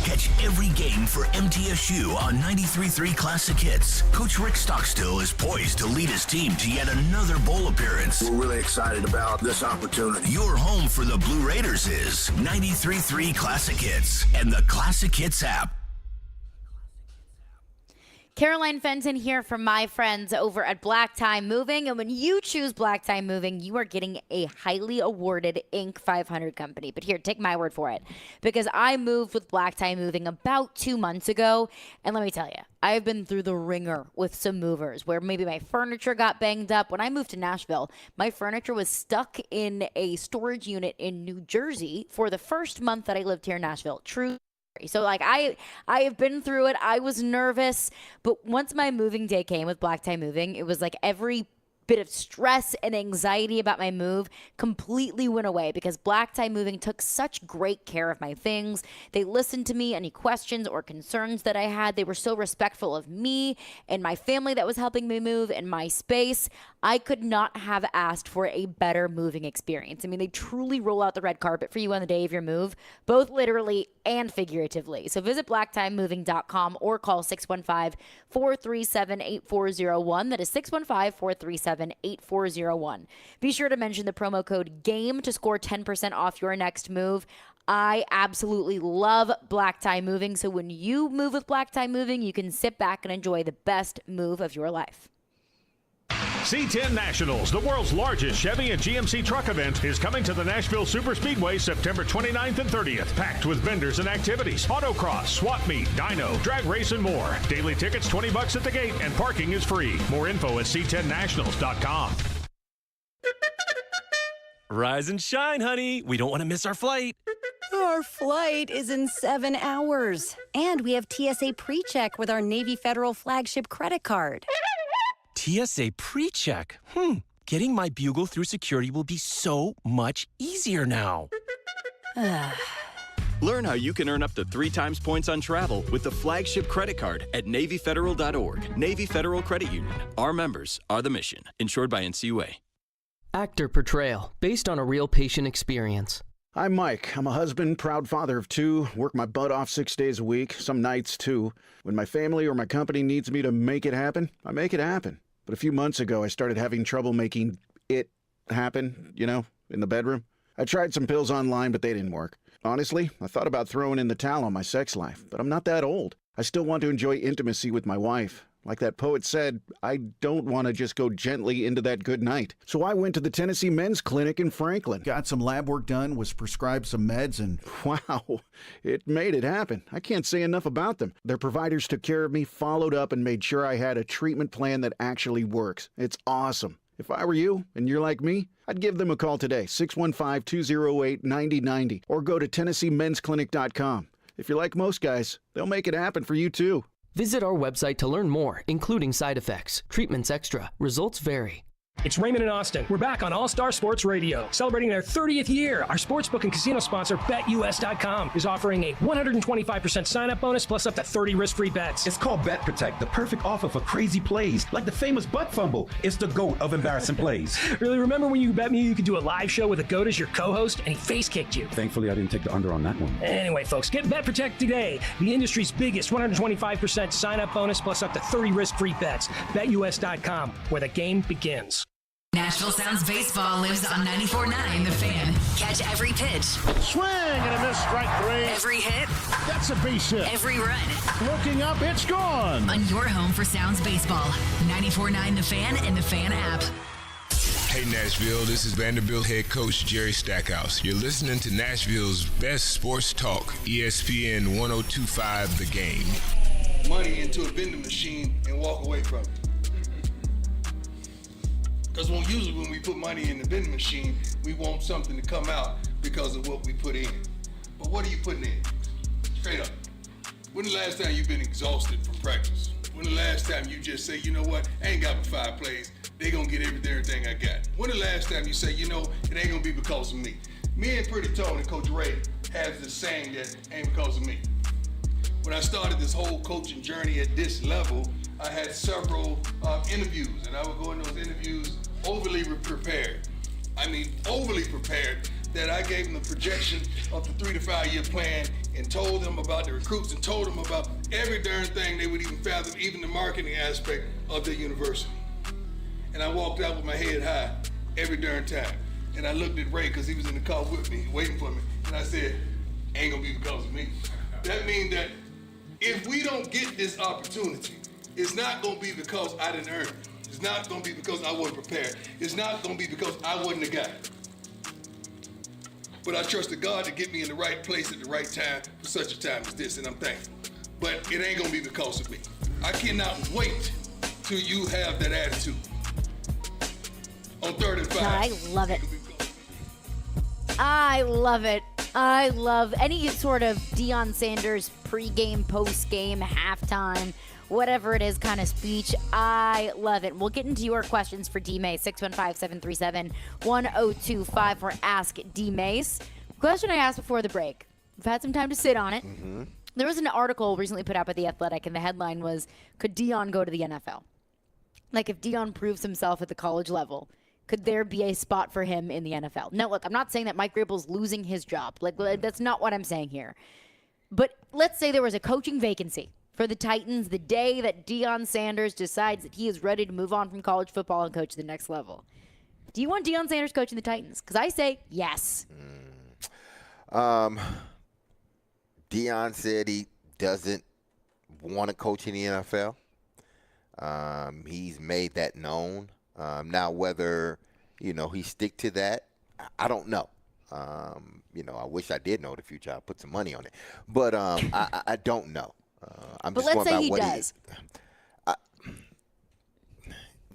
Catch every game for MTSU on 93.3 Classic Hits. Coach Rick Stockstill is poised to lead his team to yet another bowl appearance. We're really excited about this opportunity. Your home for the Blue Raiders is 93.3 Classic Hits and the Classic Hits app. Caroline Fenton here from my friends over at Black Tie Moving. And when you choose Black Tie Moving, you are getting a highly awarded Inc. 500 company. But here, take my word for it. Because I moved with Black Tie Moving about 2 months ago. And let me tell you, I've been through the ringer with some movers where maybe my furniture got banged up. When I moved to Nashville, my furniture was stuck in a storage unit in New Jersey for the first month that I lived here in Nashville. True. So like I have been through it. I was nervous, but once my moving day came with Black Tie Moving, it was like every bit of stress and anxiety about my move completely went away because Black Tie Moving took such great care of my things. They listened to me, any questions or concerns that I had. They were so respectful of me and my family that was helping me move and my space. I could not have asked for a better moving experience. I mean, they truly roll out the red carpet for you on the day of your move, both literally and figuratively. So visit blacktiemoving.com or call 615-437-8401. That is 615-437-8401. Be sure to mention the promo code GAME to score 10% off your next move. I absolutely love Black Tie Moving. So when you move with Black Tie Moving, you can sit back and enjoy the best move of your life. C10 Nationals, the world's largest Chevy and GMC truck event, is coming to the Nashville Superspeedway September 29th and 30th. Packed with vendors and activities, autocross, swap meet, dyno, drag race, and more. Daily tickets $20 at the gate, and parking is free. More info at c10nationals.com. Rise and shine, honey. We don't want to miss our flight. Our flight is in 7 hours. And we have TSA PreCheck with our Navy Federal flagship credit card. TSA PreCheck. Getting my bugle through security will be so much easier now. Learn how you can earn up to 3 times points on travel with the flagship credit card at NavyFederal.org. Navy Federal Credit Union. Our members are the mission. Insured by NCUA. Actor Portrayal, based on a real patient experience. I'm Mike. I'm a husband, proud father of 2, work my butt off 6 days a week, some nights too. When my family or my company needs me to make it happen, I make it happen. But a few months ago, I started having trouble making it happen, in the bedroom. I tried some pills online, but they didn't work. Honestly, I thought about throwing in the towel on my sex life, but I'm not that old. I still want to enjoy intimacy with my wife. Like that poet said, I don't want to just go gently into that good night. So I went to the Tennessee Men's Clinic in Franklin. Got some lab work done, was prescribed some meds, and wow, it made it happen. I can't say enough about them. Their providers took care of me, followed up, and made sure I had a treatment plan that actually works. It's awesome. If I were you, and you're like me, I'd give them a call today, 615-208-9090, or go to TennesseeMen'sClinic.com. If you're like most guys, they'll make it happen for you too. Visit our website to learn more, including side effects. Treatments extra. Results vary. It's Raymond and Austin. We're back on All-Star Sports Radio. Celebrating their 30th year, our sportsbook and casino sponsor, BetUS.com, is offering a 125% sign-up bonus plus up to 30 risk-free bets. It's called Bet Protect, the perfect offer for crazy plays, like the famous butt fumble. It's the GOAT of embarrassing plays. Really, remember when you bet me you could do a live show with a GOAT as your co-host, and he face-kicked you? Thankfully, I didn't take the under on that one. Anyway, folks, get Bet Protect today. The industry's biggest 125% sign-up bonus plus up to 30 risk-free bets. BetUS.com, where the game begins. Nashville Sounds Baseball lives on 94.9 The Fan. Catch every pitch. Swing and a miss, strike 3. Every hit. That's a base hit. Every run. Looking up, it's gone. On your home for Sounds Baseball. 94.9 The Fan and The Fan app. Hey Nashville, this is Vanderbilt head coach Jerry Stackhouse. You're listening to Nashville's best sports talk, ESPN 102.5 The Game. Money into a vending machine and walk away from it. Because usually when we put money in the vending machine, we want something to come out because of what we put in. But what are you putting in? Straight up. When the last time you've been exhausted from practice? When the last time you just say, you know what, I ain't got but 5 plays. They gonna get everything I got. When the last time you say, you know, it ain't gonna be because of me. Me and Pretty Tone and Coach Ray has this saying that ain't because of me. When I started this whole coaching journey at this level, I had several interviews, and I would go in those interviews overly prepared. I mean, overly prepared, that I gave them the projection of the 3 to 5 year plan and told them about the recruits and told them about every darn thing they would even fathom, even the marketing aspect of the university. And I walked out with my head high every darn time. And I looked at Ray, because he was in the car with me, waiting for me, and I said, ain't gonna be because of me. That means that if we don't get this opportunity, it's not gonna be because I didn't earn it. It's not gonna be because I wasn't prepared. It's not gonna be because I wasn't the guy. But I trusted God to get me in the right place at the right time for such a time as this, and I'm thankful. But it ain't gonna be because of me. I cannot wait till you have that attitude. On 3rd and 5. I love it. I love it. I love any sort of Deion Sanders pregame, postgame, halftime, whatever it is kind of speech. I love it. We'll get into your questions for D-Mase, 615-737-1025 for Ask D-Mase. Question I asked before the break. We've had some time to sit on it. Mm-hmm. There was an article recently put out by The Athletic, and the headline was, could Deion go to the NFL? Like, if Deion proves himself at the college level, could there be a spot for him in the NFL? Now, look, I'm not saying that Mike Vrabel's losing his job. Like, that's not what I'm saying here. But let's say there was a coaching vacancy for the Titans the day that Deion Sanders decides that he is ready to move on from college football and coach to the next level. Do you want Deion Sanders coaching the Titans? Because I say yes. Deion said he doesn't want to coach in the NFL. He's made that known. Now, whether, he stick to that, I don't know. I wish I did know the future. I'd put some money on it. But I don't know. I'm but just let's going say by what he does.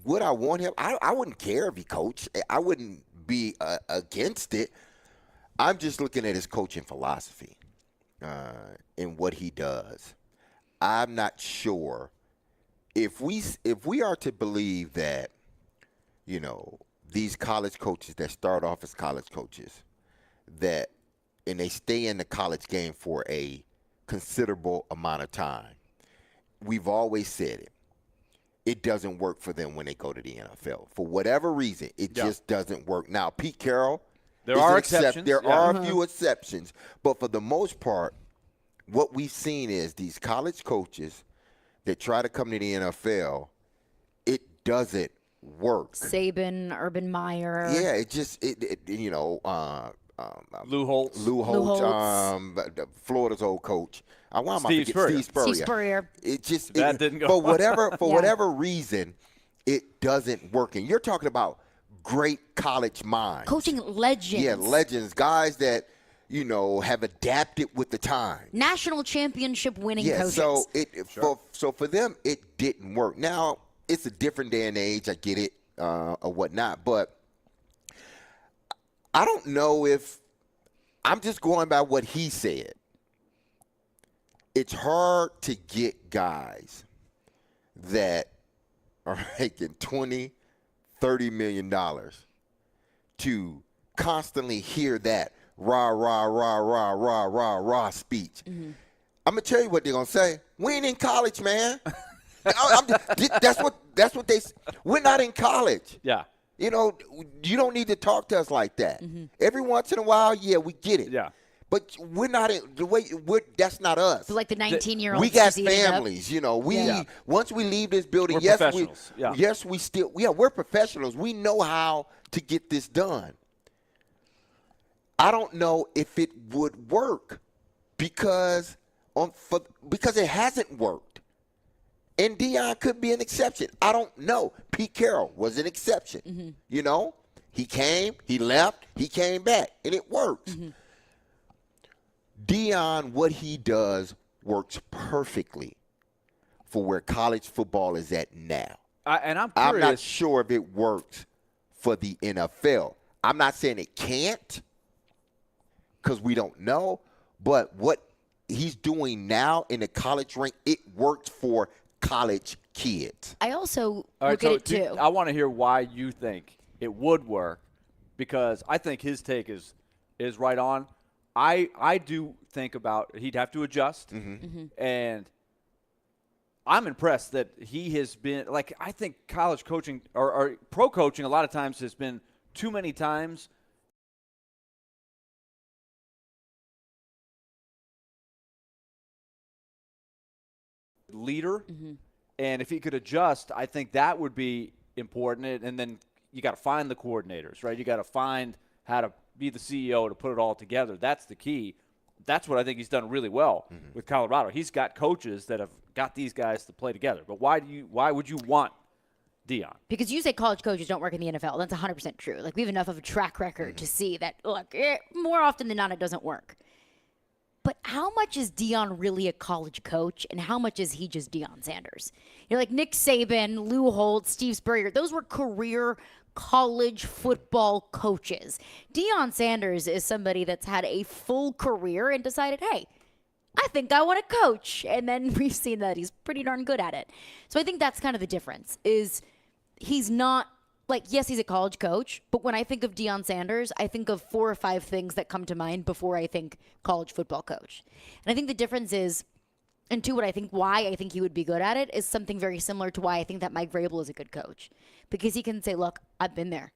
Would I want him? I wouldn't care if he coached. I wouldn't be against it. I'm just looking at his coaching philosophy and what he does. I'm not sure if we are to believe that, these college coaches that start off as college coaches, and they stay in the college game for a considerable amount of time. We've always said it. It doesn't work for them when they go to the NFL. For whatever reason, it just doesn't work. Now, Pete Carroll, there are exceptions. There are a few exceptions. But for the most part, what we've seen is these college coaches that try to come to the NFL, it doesn't work. Saban, Urban Meyer. Yeah, it just Lou Holtz, Florida's old coach. Steve Spurrier. It just that didn't go for whatever reason, it doesn't work. And you're talking about great college minds, coaching legends. Yeah, legends, guys that have adapted with the time. National championship winning coaches. So for them, it didn't work. Now it's a different day and age. I get it, or whatnot, but I don't know if I'm just going by what he said. It's hard to get guys that are making $20, $30 million to constantly hear that rah, rah, rah, rah, rah, rah, rah speech. Mm-hmm. I'm going to tell you what they're going to say. We ain't in college, man. That's what they – we're not in college. Yeah. You don't need to talk to us like that. Mm-hmm. Every once in a while, yeah, we get it. Yeah. But we're not in the way that's not us. So like the 19-year-olds. We got families, once we leave this building, we're professionals. We're professionals. We know how to get this done. I don't know if it would work because it hasn't worked. And Deion could be an exception. I don't know. Pete Carroll was an exception. Mm-hmm. He came, he left, he came back, and it works. Mm-hmm. Deion, what he does works perfectly for where college football is at now. I'm not sure if it works for the NFL. I'm not saying it can't because we don't know, but what he's doing now in the college rank, it works for college kids. I also look at it too. I want to hear why you think it would work, because I think his take is right on. I do think about he'd have to adjust, and I'm impressed that he has been – I think college coaching or pro coaching a lot of times has been too many times leader. Mm-hmm. And if he could adjust, I think that would be important. And then you got to find the coordinators, right? You got to find how to be the CEO to put it all together. That's the key. That's what I think he's done really well with Colorado. He's got coaches that have got these guys to play together. But why would you want Deion? Because you say college coaches don't work in the NFL. That's 100% true. We have enough of a track record to see that, look, more often than not, it doesn't work. But how much is Deion really a college coach, and how much is he just Deion Sanders? Nick Saban, Lou Holtz, Steve Spurrier, those were career college football coaches. Deion Sanders is somebody that's had a full career and decided, hey, I think I want to coach. And then we've seen that he's pretty darn good at it. So I think that's kind of the difference, is he's not yes, he's a college coach, but when I think of Deion Sanders, I think of 4 or 5 things that come to mind before I think college football coach. And I think the difference is, and why I think he would be good at it, is something very similar to why I think that Mike Vrabel is a good coach. Because he can say, look, I've been there.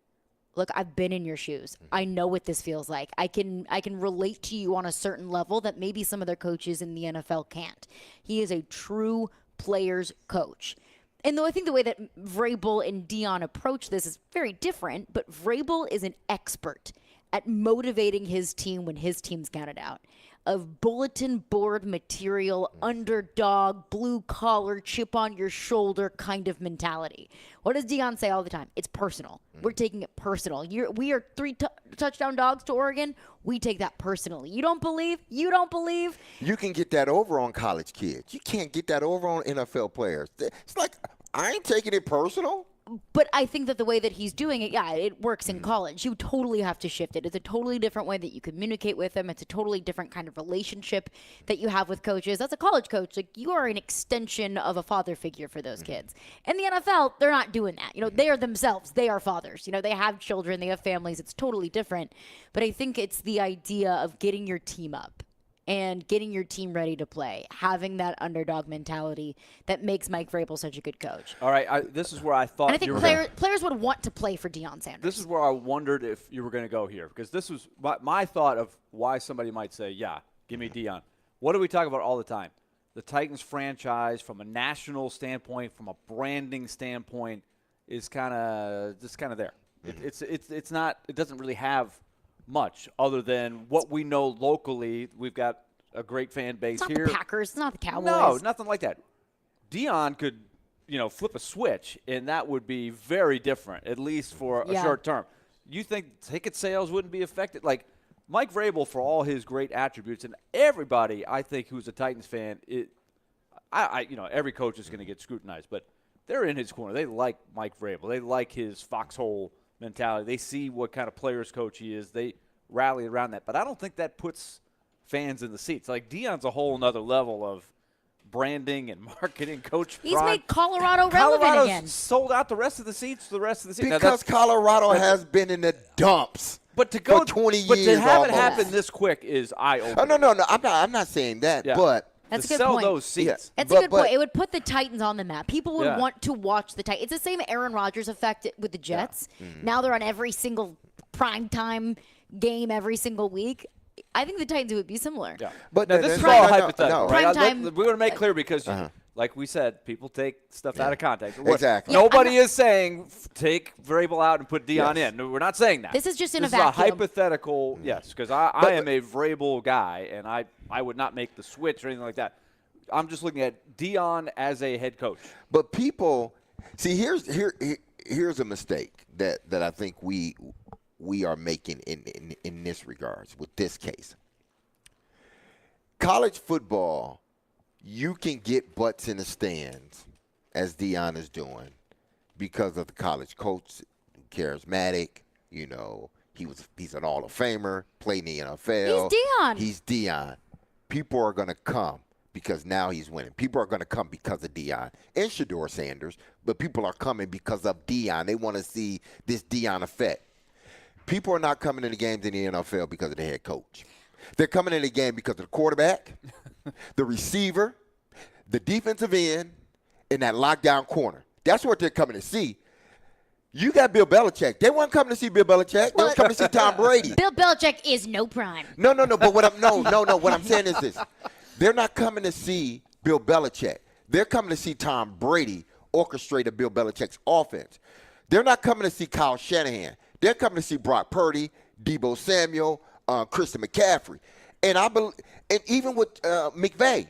Look, I've been in your shoes. I know what this feels like. I can relate to you on a certain level that maybe some other coaches in the NFL can't. He is a true player's coach. And though I think the way that Vrabel and Deion approach this is very different, but Vrabel is an expert at motivating his team when his team's counted out. Of bulletin board material, underdog, blue collar, chip on your shoulder kind of mentality. What does Deion say all the time? It's personal. We're taking it personal. We are 3 touchdown dogs to Oregon. We take that personally. You don't believe? You don't believe? You can get that over on college kids. You can't get that over on NFL players. It's like, I ain't taking it personal. But I think that the way that he's doing it, it works in college. You totally have to shift it. It's a totally different way that you communicate with them. It's a totally different kind of relationship that you have with coaches. That's a college coach. You are an extension of a father figure for those kids. In the NFL, they're not doing that. They are themselves. They are fathers. They have children. They have families. It's totally different. But I think it's the idea of getting your team up and getting your team ready to play, having that underdog mentality that makes Mike Vrabel such a good coach. All right, this is where I thought. And I think players would want to play for Deion Sanders. This is where I wondered if you were going to go here, because this was my thought of why somebody might say, yeah, give me Deion. What do we talk about all the time? The Titans franchise, from a national standpoint, from a branding standpoint, is kind of there. It's not. It doesn't really have much other than what we know locally. We've got a great fan base here. It's not the Packers. It's not the Cowboys. No, nothing like that. Deion could, flip a switch, and that would be very different, at least for a short term. You think ticket sales wouldn't be affected? Mike Vrabel, for all his great attributes, and everybody, I think, who's a Titans fan, every coach is going to get scrutinized, but they're in his corner. They like Mike Vrabel. They like his foxhole mentality. They see what kind of players coach he is. They rally around that. But I don't think that puts fans in the seats. Deion's a whole nother level of branding and marketing. Coach He's made Colorado relevant again. Sold out the rest of the seats. Because Colorado has been in the dumps. But to go for 20 years, but to have almost. It happen this quick is eye-opening. Oh, no. I'm not saying that. Yeah. But that's to a good sell point. those seats. That's a good point. It would put the Titans on the map. People would want to watch the Titans. It's the same Aaron Rodgers effect with the Jets. Yeah. Mm-hmm. Now they're on every single primetime game every single week. I think the Titans would be similar. Yeah. But this is all hypothetical, right? Time, we want to make clear because, like we said, people take stuff out of context. Exactly. Nobody is saying take Vrabel out and put Deion in. No, we're not saying that. This is just in a vacuum. This is a hypothetical, yes, because I am a Vrabel guy, and I would not make the switch or anything like that. I'm just looking at Deion as a head coach. But people see here's a mistake that I think we are making in this regards with this case. College football, you can get butts in the stands, as Deion is doing, because of the college coach, charismatic. He's an Hall of Famer, played in the NFL. He's Deion. People are going to come because now he's winning. People are going to come because of Deion and Shedeur Sanders, but people are coming because of Deion. They want to see this Deion effect. People are not coming in the games in the NFL because of the head coach. They're coming in the game because of the quarterback, the receiver, the defensive end, in that lockdown corner. That's what they're coming to see. You got Bill Belichick. They weren't coming to see Bill Belichick. They were coming to see Tom Brady. Bill Belichick is no prime. No. But what I'm saying is this: they're not coming to see Bill Belichick. They're coming to see Tom Brady orchestrate a Bill Belichick's offense. They're not coming to see Kyle Shanahan. They're coming to see Brock Purdy, Deebo Samuel, Christian McCaffrey, and even with McVay.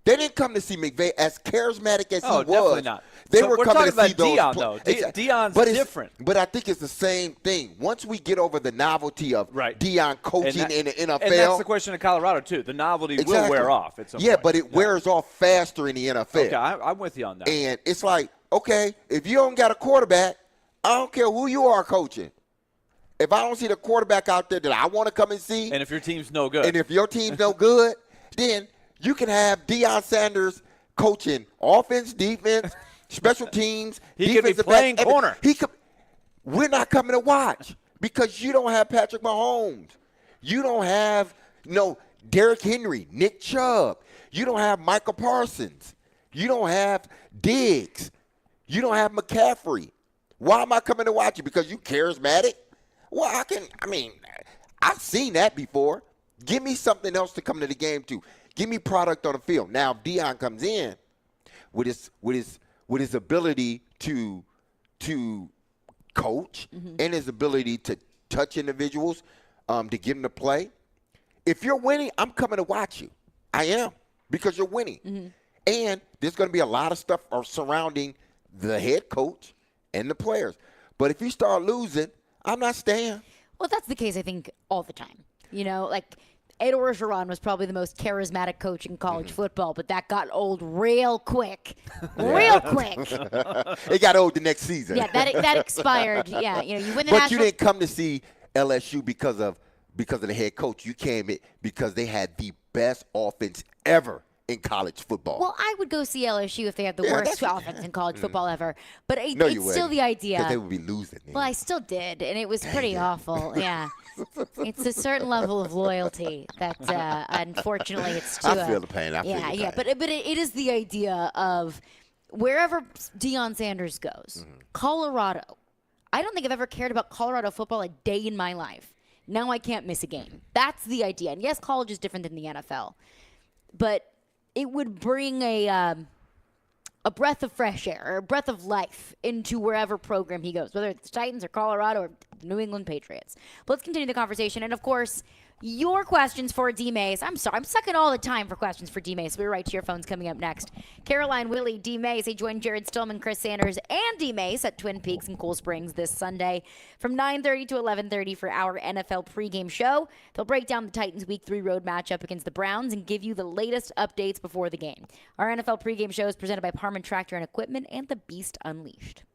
They didn't come to see McVay as charismatic as he was. Definitely not. They were coming to see those. Deion, though. Deion's different. But I think it's the same thing. Once we get over the novelty of Deion coaching in the NFL. And that's the question in Colorado, too. The novelty will wear off at some point. But it wears off faster in the NFL. Okay, I'm with you on that. And it's like, okay, if you don't got a quarterback, I don't care who you are coaching. If I don't see the quarterback out there that I want to come and see. And if your team's no good. And if your team's no good, then you can have Deion Sanders coaching offense, defense, special teams. He could be playing corner. We're not coming to watch because you don't have Patrick Mahomes. You don't have Derrick Henry, Nick Chubb. You don't have Michael Parsons. You don't have Diggs. You don't have McCaffrey. Why am I coming to watch you? Because you charismatic? Well, I've seen that before. Give me something else to come to the game to. Give me product on the field. Now, if Deion comes in with his ability to coach and his ability to touch individuals, to get them to play, if you're winning, I'm coming to watch you. I am, because you're winning. And there's going to be a lot of stuff surrounding the head coach and the players. But if you start losing, I'm not staying. Well, that's the case, I think, all the time. Ed Orgeron was probably the most charismatic coach in college football, but that got old real quick. Real quick. It got old the next season. Yeah, that expired. Yeah, you win the But national. you didn't come to see LSU because of the head coach. You came because they had the best offense ever in college football. Well, I would go see LSU if they had the worst offense in college football ever. But it's still the idea. Because they would be losing. Well, I still did, and it was pretty awful. Yeah. It's a certain level of loyalty that, unfortunately, it's too. I feel the pain. But it is the idea of wherever Deion Sanders goes, Colorado. I don't think I've ever cared about Colorado football a day in my life. Now I can't miss a game. That's the idea. And yes, college is different than the NFL, but it would bring a breath of fresh air, or a breath of life into wherever program he goes, whether it's Titans or Colorado or New England Patriots. But let's continue the conversation. And, of course, your questions for D-Mase. I'm sorry, I'm sucking all the time for questions for D-Mase. We're right to your phones coming up next. Caroline, Willy, D-Mase. They join Jared Stillman, Chris Sanders, and D-Mase at Twin Peaks and Cool Springs this Sunday from 9:30 to 11:30 for our NFL pregame show. They'll break down the Titans' Week 3 road matchup against the Browns and give you the latest updates before the game. Our NFL pregame show is presented by Parman Tractor and Equipment and the Beast Unleashed.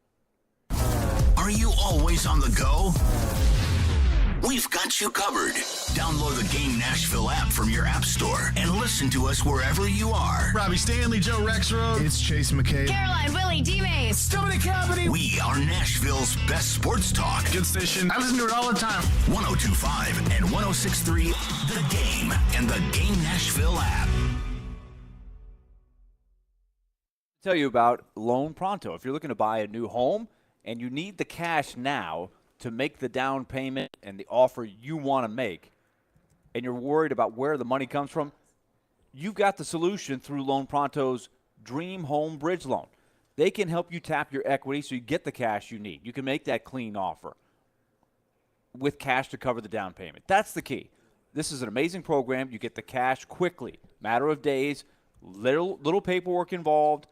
Are you always on the go? We've got you covered. Download the Game Nashville app from your app store and listen to us wherever you are. Robbie Stanley, Joe Rexroad. It's Chase McCabe. Caroline, Willy, D-Mase. Dominic Company. We are Nashville's best sports talk. Good station. I listen to it all the time. 102.5 and 106.3 The Game and the Game Nashville app. Tell you about Loan Pronto. If you're looking to buy a new home and you need the cash now to make the down payment and the offer you want to make, and you're worried about where the money comes from, you've got the solution through Loan Pronto's Dream Home Bridge Loan. They can help you tap your equity so you get the cash you need. You can make that clean offer with cash to cover the down payment. That's the key. This is an amazing program. You get the cash quickly, matter of days, little paperwork involved,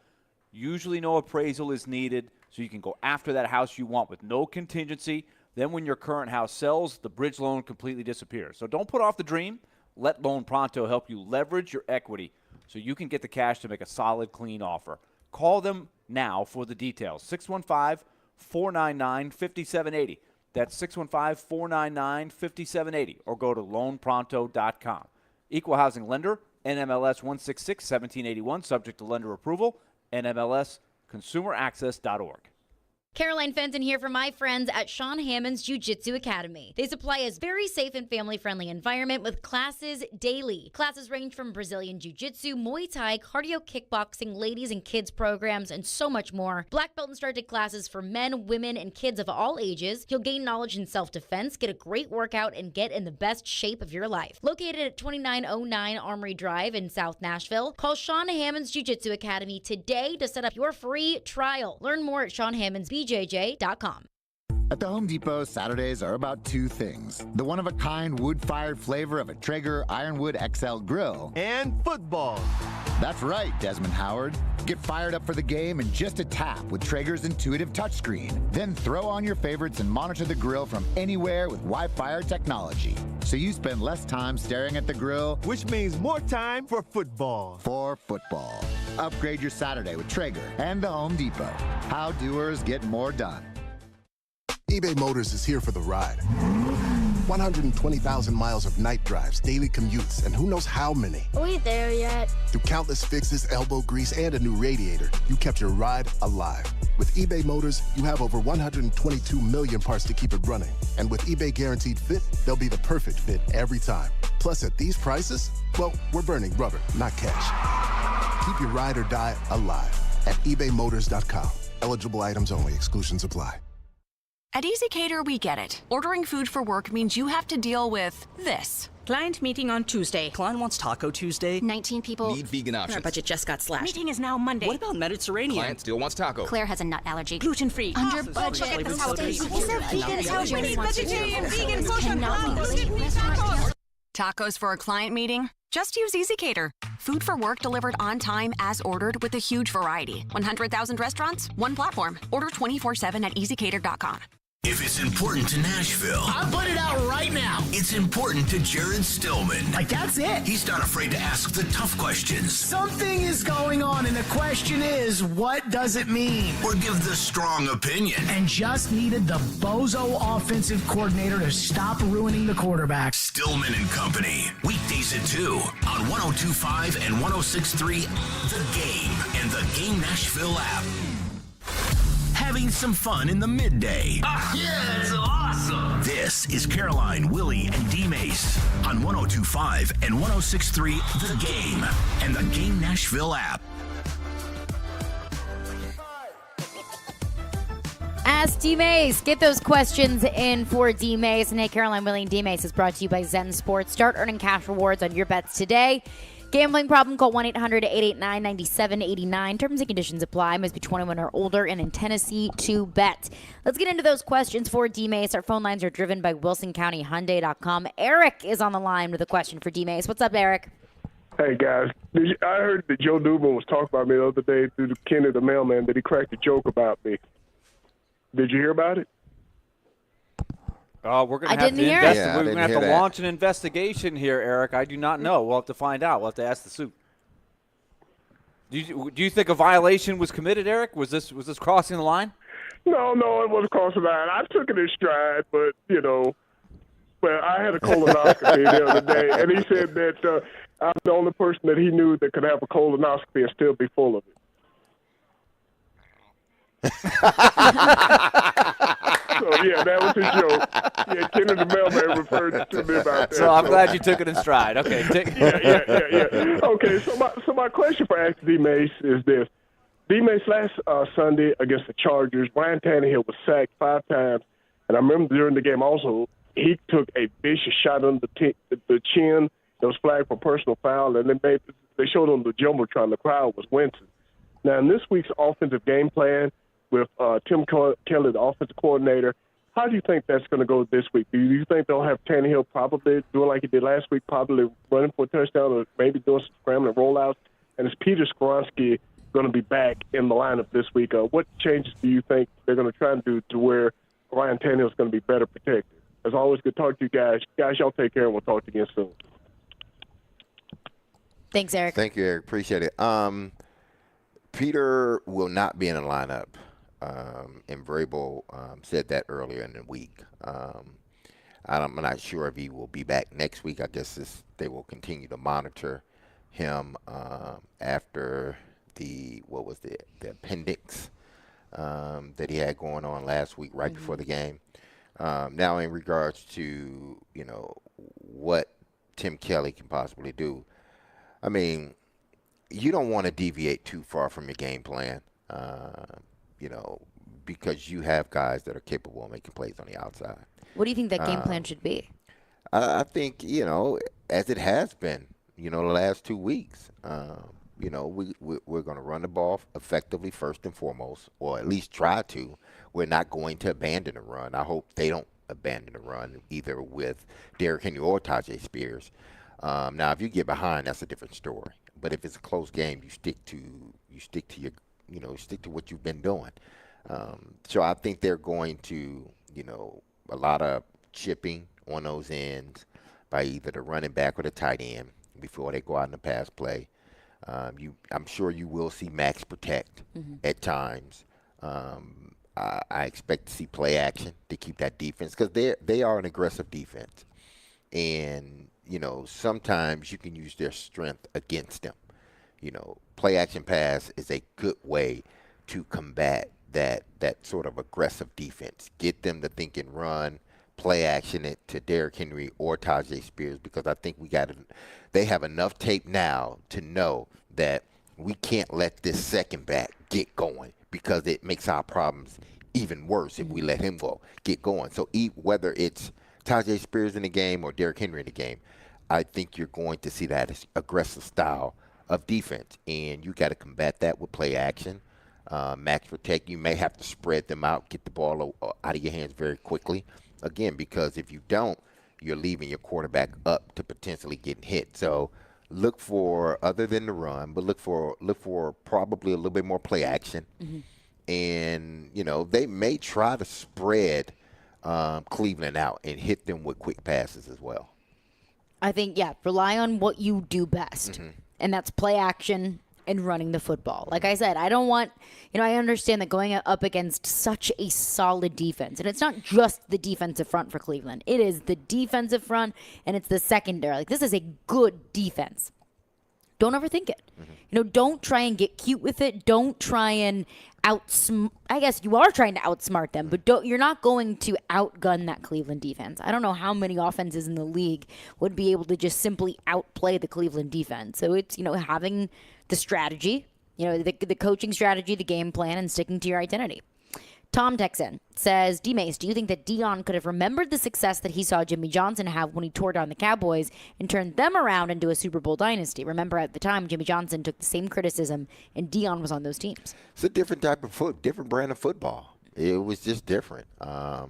usually no appraisal is needed, so you can go after that house you want with no contingency. Then when your current house sells, the bridge loan completely disappears. So don't put off the dream. Let Loan Pronto help you leverage your equity so you can get the cash to make a solid, clean offer. Call them now for the details. 615-499-5780. That's 615-499-5780. Or go to loanpronto.com. Equal housing lender, NMLS 166-1781, subject to lender approval, NMLS consumeraccess.org. Caroline Fenton here for my friends at Sean Hammond's Jiu-Jitsu Academy. They supply a very safe and family-friendly environment with classes daily. Classes range from Brazilian Jiu-Jitsu, Muay Thai, cardio kickboxing, ladies and kids programs, and so much more. Black belt instructed classes for men, women, and kids of all ages. You'll gain knowledge in self-defense, get a great workout, and get in the best shape of your life. Located at 2909 Armory Drive in South Nashville, call Sean Hammond's Jiu-Jitsu Academy today to set up your free trial. Learn more at SeanHammondsBJJ.com. At the Home Depot, Saturdays are about two things. The one-of-a-kind wood-fired flavor of a Traeger Ironwood XL grill. And football. That's right, Desmond Howard. Get fired up for the game in just a tap with Traeger's intuitive touchscreen. Then throw on your favorites and monitor the grill from anywhere with Wi-Fi technology. So you spend less time staring at the grill, which means more time for football. For football. Upgrade your Saturday with Traeger and the Home Depot. How doers get more done. eBay Motors is here for the ride. 120,000 miles of night drives, daily commutes, and who knows how many. Are we there yet? Through countless fixes, elbow grease, and a new radiator, you kept your ride alive. With eBay Motors, you have over 122 million parts to keep it running. And with eBay Guaranteed Fit, they'll be the perfect fit every time. Plus, at these prices, well, we're burning rubber, not cash. Keep your ride or die alive at ebaymotors.com. Eligible items only. Exclusions apply. At EasyCater, we get it. Ordering food for work means you have to deal with this. Client meeting on Tuesday. Client wants Taco Tuesday. 19 people. Need vegan options. Our budget just got slashed. Meeting is now Monday. What about Mediterranean? Client still wants taco. Claire has a nut allergy. Gluten-free. Under budget. Is there vegan? Vegetarian, vegan, kosher, tacos. Tacos for a client meeting? Just use EasyCater. Food for work delivered on time as ordered with a huge variety. 100,000 restaurants, one platform. Order 24/7 at easycater.com. If it's important to Nashville, I'll put it out right now. It's important to Jared Stillman. Like, that's it. He's not afraid to ask the tough questions. Something is going on, and the question is, what does it mean? Or give the strong opinion. And just needed the bozo offensive coordinator to stop ruining the quarterback. Stillman and Company. Weekdays at 2 on 102.5 and 106.3 The Game and the Game Nashville app. Having some fun in the midday. Yeah, it's awesome. This is Caroline, Willy, and D-Mase on 102.5 and 106.3 The Game and the Game Nashville app. Ask D-Mase. Get those questions in for D-Mase. And hey, Caroline, Willy, and D-Mase is brought to you by Zen Sports. Start earning cash rewards on your bets today. Gambling problem? Call 1-800-889-9789. Terms and conditions apply. Must be 21 or older and in Tennessee to bet. Let's get into those questions for D-Mase. Our phone lines are driven by WilsonCountyHyundai.com. Eric is on the line with a question for D-Mase. What's up, Eric? Hey, guys. I heard that Joe Newman was talking about me the other day through the Kenny the mailman, that he cracked a joke about me. Did you hear about it? We're going to have to launch an investigation here, Eric. I do not know. We'll have to find out. We'll have to ask the suit. Do you think a violation was committed, Eric? Was this crossing the line? No, it wasn't crossing the line. I took it in stride, but I had a colonoscopy the other day, and he said that I'm the only person that he knew that could have a colonoscopy and still be full of it. So, yeah, that was his joke. Yeah, Kenny the mailman referred to me about that. So I'm glad you took it in stride. Okay. Yeah. Okay, so my question for Ask D-Mase is this. D-Mase last Sunday against the Chargers, Ryan Tannehill was sacked 5 times, and I remember during the game also, he took a vicious shot on the chin that was flagged for personal foul, and then they showed on the Jumbotron the crowd was wincing. Now, in this week's offensive game plan, with Tim Kelly, the offensive coordinator, how do you think that's going to go this week? Do you think they'll have Tannehill probably doing like he did last week, probably running for a touchdown or maybe doing some scrambling rollouts? And is Peter Skoronski going to be back in the lineup this week? What changes do you think they're going to try and do to where Ryan Tannehill is going to be better protected? As always, good to talk to you guys. Guys, y'all take care, and we'll talk to you again soon. Thanks, Eric. Thank you, Eric. Appreciate it. Peter will not be in the lineup. And Vrabel said that earlier in the week. I'm not sure if he will be back next week. I guess they will continue to monitor him after the appendix that he had going on last week right before the game. Now, in regards to, what Tim Kelly can possibly do, I mean, you don't want to deviate too far from your game plan, because you have guys that are capable of making plays on the outside. What do you think that game plan should be? I think, as it has been, the last 2 weeks, we're going to run the ball effectively first and foremost, or at least try to. We're not going to abandon the run. I hope they don't abandon the run either with Derrick Henry or Tajay Spears. Now, if you get behind, that's a different story. But if it's a close game, you stick to what you've been doing. So I think they're going to, a lot of chipping on those ends by either the running back or the tight end before they go out in the pass play. I'm sure you will see max protect at times. I expect to see play action to keep that defense because they are an aggressive defense. And, sometimes you can use their strength against them. Play action pass is a good way to combat that sort of aggressive defense. Get them to think and run, play action it to Derrick Henry or Tajay Spears because I think they have enough tape now to know that we can't let this second back get going because it makes our problems even worse if we let him get going. So whether it's Tajay Spears in the game or Derrick Henry in the game, I think you're going to see that aggressive style of defense, and you got to combat that with play action. Max protect, you may have to spread them out, get the ball out of your hands very quickly. Again, because if you don't, you're leaving your quarterback up to potentially getting hit. So look for, other than the run, but look for probably a little bit more play action. And, they may try to spread Cleveland out and hit them with quick passes as well. I think, rely on what you do best, and that's play action and running the football. Like I said, I don't want, I understand that going up against such a solid defense, and it's not just the defensive front for Cleveland. It is the defensive front, and it's the secondary. Like, this is a good defense. Don't overthink it. Don't try and get cute with it. Don't try and I guess you are trying to outsmart them, but you're not going to outgun that Cleveland defense. I don't know how many offenses in the league would be able to just simply outplay the Cleveland defense. So it's, having the strategy, the coaching strategy, the game plan, and sticking to your identity. Tom Texan says, D-Mase, do you think that Dion could have remembered the success that he saw Jimmy Johnson have when he tore down the Cowboys and turned them around into a Super Bowl dynasty? Remember, at the time, Jimmy Johnson took the same criticism, and Dion was on those teams. It's a different type of different brand of football. It was just different. That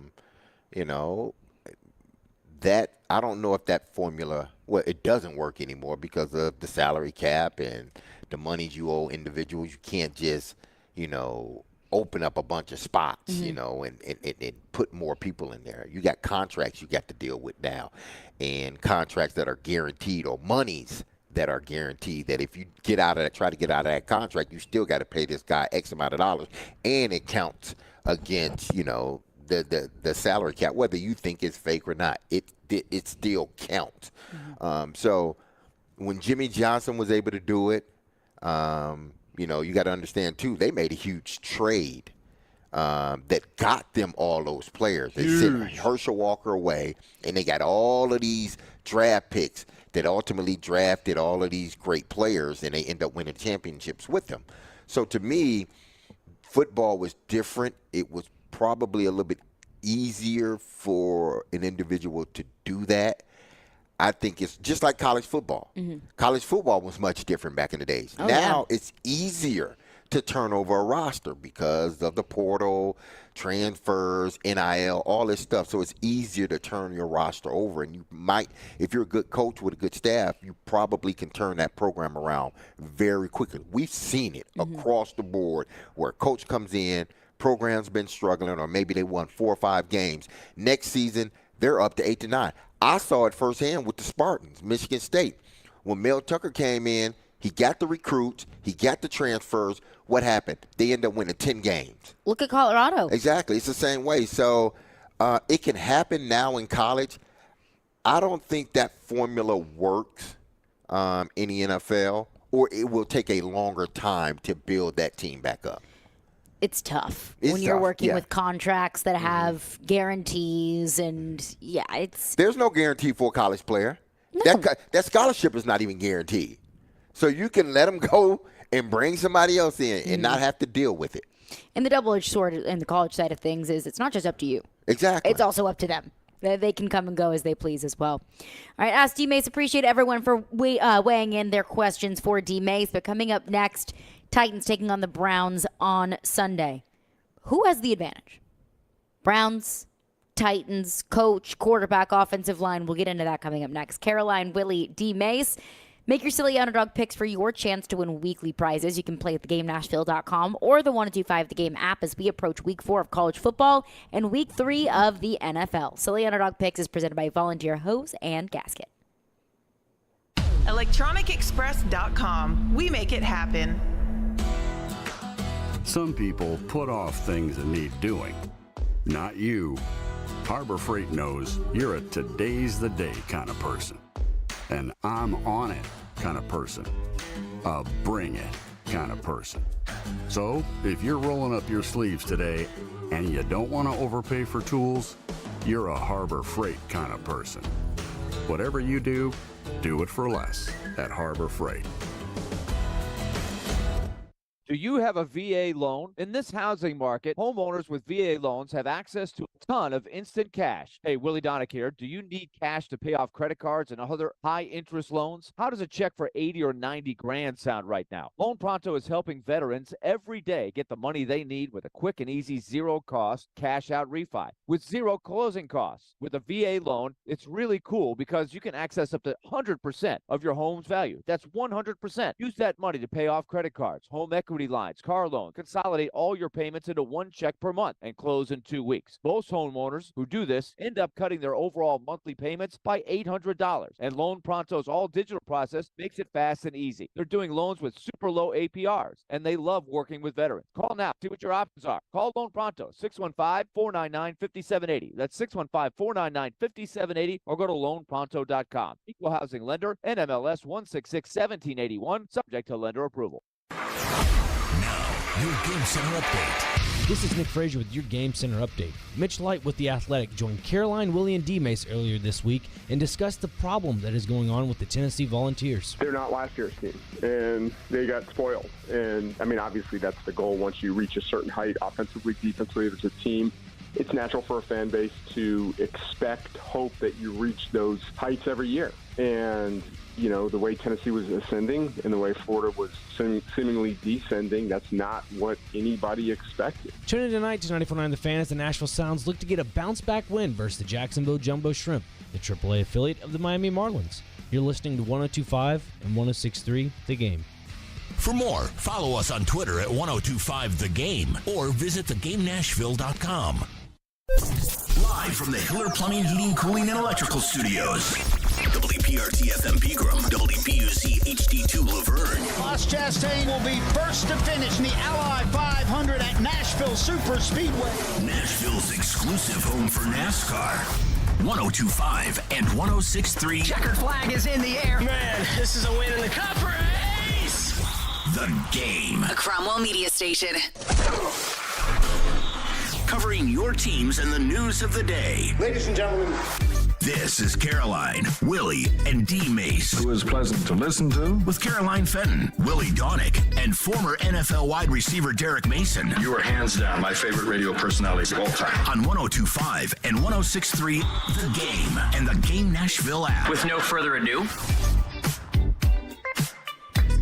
I don't know if that formula, it doesn't work anymore because of the salary cap and the money you owe individuals. You can't just, open up a bunch of spots, and put more people in there. You got contracts you got to deal with now, and contracts that are guaranteed or monies that are guaranteed that if you try to get out of that contract, you still got to pay this guy X amount of dollars, and it counts against, the salary cap, whether you think it's fake or not. It still counts. So when Jimmy Johnson was able to do it, you got to understand, too, they made a huge trade that got them all those players. They sent Herschel Walker away, and they got all of these draft picks that ultimately drafted all of these great players, and they end up winning championships with them. So to me, football was different. It was probably a little bit easier for an individual to do that. I think it's just like college football. College football was much different back in the days. Now it's easier to turn over a roster because of the portal, transfers, NIL, all this stuff. So it's easier to turn your roster over. And you might, if you're a good coach with a good staff, you probably can turn that program around very quickly. We've seen it across the board where a coach comes in, program's been struggling, or maybe they won 4 or 5 games. Next season, they're up to 8 to 9. I saw it firsthand with the Spartans, Michigan State. When Mel Tucker came in, he got the recruits, he got the transfers. What happened? They ended up winning 10 games. Look at Colorado. Exactly. It's the same way. So it can happen now in college. I don't think that formula works in the NFL, or it will take a longer time to build that team back up. It's tough when you're working with contracts that have guarantees, and There's no guarantee for a college player. No. That scholarship is not even guaranteed. So you can let them go and bring somebody else in and not have to deal with it. And the double-edged sword in the college side of things is it's not just up to you. Exactly. It's also up to them. They can come and go as they please as well. All right, Ask D-Mase. Appreciate everyone for weighing in their questions for D-Mase. But coming up next, Titans taking on the Browns on Sunday. Who has the advantage? Browns, Titans, coach, quarterback, offensive line. We'll get into that coming up next. Caroline, Willy, D-Mase. Make your silly underdog picks for your chance to win weekly prizes. You can play at thegamenashville.com or the 1025 The Game app as we approach Week 4 of college football and Week 3 of the NFL. Silly Underdog Picks is presented by Volunteer Hose and Gasket. ElectronicExpress.com. We make it happen. Some people put off things that need doing. Not you. Harbor Freight knows you're a today's the day kind of person. An I'm on it kind of person. A bring it kind of person. So, if you're rolling up your sleeves today and you don't want to overpay for tools, you're a Harbor Freight kind of person. Whatever you do it for less at Harbor Freight. Do you have a VA loan? In this housing market, homeowners with VA loans have access to a ton of instant cash. Hey, Willy Donick here. Do you need cash to pay off credit cards and other high-interest loans? How does a check for 80 or 90 grand sound right now? Loan Pronto is helping veterans every day get the money they need with a quick and easy zero-cost cash-out refi with zero closing costs. With a VA loan, it's really cool because you can access up to 100% of your home's value. That's 100%. Use that money to pay off credit cards, home equity lines, car loan. Consolidate all your payments into one check per month and close in 2 weeks. Most homeowners who do this end up cutting their overall monthly payments by $800. And Loan Pronto's all-digital process makes it fast and easy. They're doing loans with super low APRs, and they love working with veterans. Call now. See what your options are. Call Loan Pronto, 615-499-5780. That's 615-499-5780, or go to loanpronto.com. Equal housing lender, NMLS 1661781, subject to lender approval. Your Game Center Update. This is Nick Frazier with your Game Center Update. Mitch Light with The Athletic joined Caroline, Willy, and D-Mase earlier this week and discussed the problem that is going on with the Tennessee Volunteers. They're not last year's team, and they got spoiled. And, I mean, obviously that's the goal. Once you reach a certain height, offensively, defensively, as a team, it's natural for a fan base to expect, hope that you reach those heights every year. And, you know, the way Tennessee was ascending and the way Florida was seemingly descending, that's not what anybody expected. Tune in tonight to 94.9 The Fan as the Nashville Sounds look to get a bounce-back win versus the Jacksonville Jumbo Shrimp, the AAA affiliate of the Miami Marlins. You're listening to 102.5 and 106.3 The Game. For more, follow us on Twitter at 1025 The Game or visit thegamenashville.com. Live from the Hiller Plumbing, Heating, Cooling, and Electrical Studios. WPRT FM Pegram, WPUC HD2 Laverne. Ross Chastain will be first to finish in the Ally 500 at Nashville Super Speedway. Nashville's exclusive home for NASCAR. 1025 and 1063. Checkered flag is in the air. Man, this is a win in the cup race. The Game. A Cromwell media station. Covering your teams and the news of the day. Ladies and gentlemen, this is Caroline, Willy, and D-Mase. Who is pleasant to listen to. With Caroline Fenton, Willy Donick, and former NFL wide receiver Derek Mason. You are hands down my favorite radio personality of all time. On 1025 and 1063, The Game, and the Game Nashville app. With no further ado,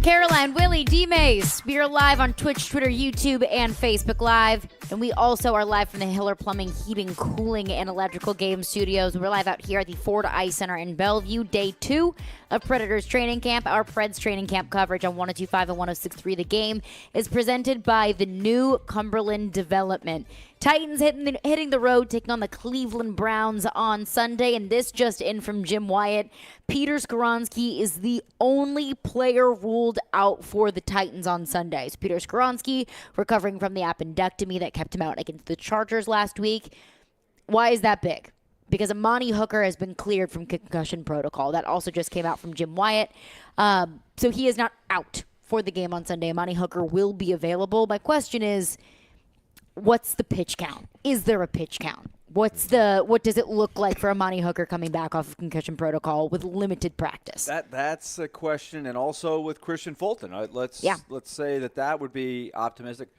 Caroline, Willy, D-Mase. We are live on Twitch, Twitter, YouTube, and Facebook Live. And we also are live from the Hiller Plumbing, Heating, Cooling, and Electrical Game Studios. We're live out here at the Ford Ice Center in Bellevue, day 2 of Predators Training Camp. Our Preds Training Camp coverage on 1025 and 1063 The Game is presented by the new Cumberland Development. Titans hitting the road, taking on the Cleveland Browns on Sunday. And this just in from Jim Wyatt. Peter Skoronski is the only player ruled out for the Titans on Sundays. Peter Skoronski recovering from the appendectomy that kept him out against the Chargers last week. Why is that big? Because Amani Hooker has been cleared from concussion protocol. That also just came out from Jim Wyatt. So he is not out for the game on Sunday. Amani Hooker will be available. My question is what's the pitch count? Is there a pitch count? What does it look like for Amani Hooker coming back off of concussion protocol with limited practice? That's a question, and also with Christian Fulton. Let's say that would be optimistic.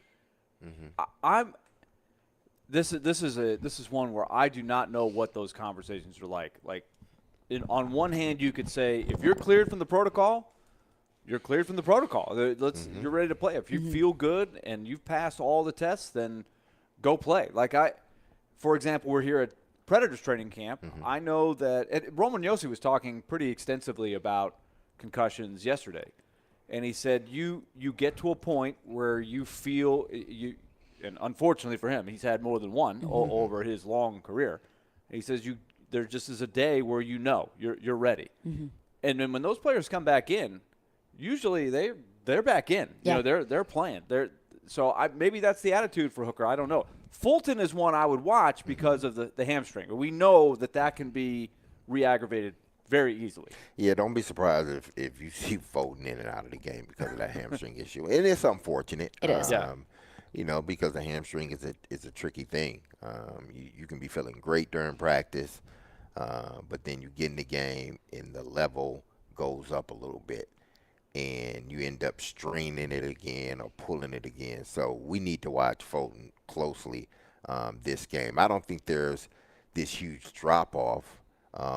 This is one where I do not know what those conversations are like. Like, on one hand, you could say if you're cleared from the protocol, you're cleared from the protocol. You're ready to play. If you feel good and you've passed all the tests, then go play. For example, we're here at Predators training camp. I know that Roman Josi was talking pretty extensively about concussions yesterday, and he said you get to a point where you feel you. And unfortunately for him, he's had more than one over his long career. He says there just is a day where you're ready. And then when those players come back in, usually they're back in. Yeah. They're playing. Maybe that's the attitude for Hooker. I don't know. Fulton is one I would watch because of the hamstring. We know that can be re-aggravated very easily. Yeah, don't be surprised if you see Fulton in and out of the game because of that hamstring issue. And it's unfortunate. It is. Because the hamstring is a tricky thing. You can be feeling great during practice, but then you get in the game and the level goes up a little bit, and you end up straining it again or pulling it again. So we need to watch Fulton closely this game. I don't think there's this huge drop-off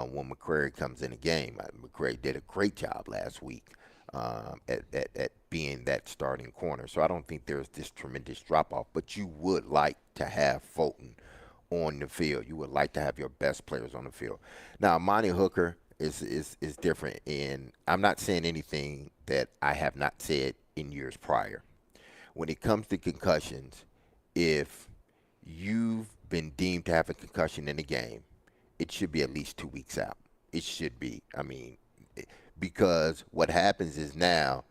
when McCrary comes in the game. McCrary did a great job last week at being that starting corner. So I don't think there's this tremendous drop-off, but you would like to have Fulton on the field. You would like to have your best players on the field. Now, Amani Hooker is different, and I'm not saying anything that I have not said in years prior. When it comes to concussions, if you've been deemed to have a concussion in a game, it should be at least 2 weeks out. It should be. Because what happens is now,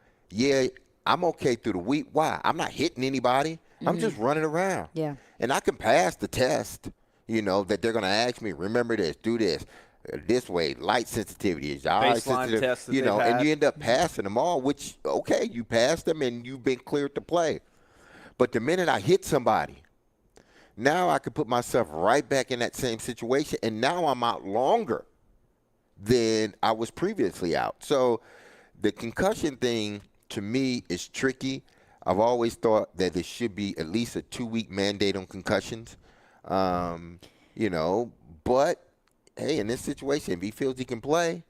I'm okay through the week. Why? I'm not hitting anybody. I'm just running around. Yeah. And I can pass the test, that they're going to ask me, remember this, do this way, light sensitivity is baseline tests that and you end up passing them all, which, okay, you passed them and you've been cleared to play. But the minute I hit somebody, now I can put myself right back in that same situation, and now I'm out longer than I was previously out. So the concussion thing, to me, is tricky. I've always thought that there should be at least a 2-week mandate on concussions. But, hey, in this situation, if he feels he can play,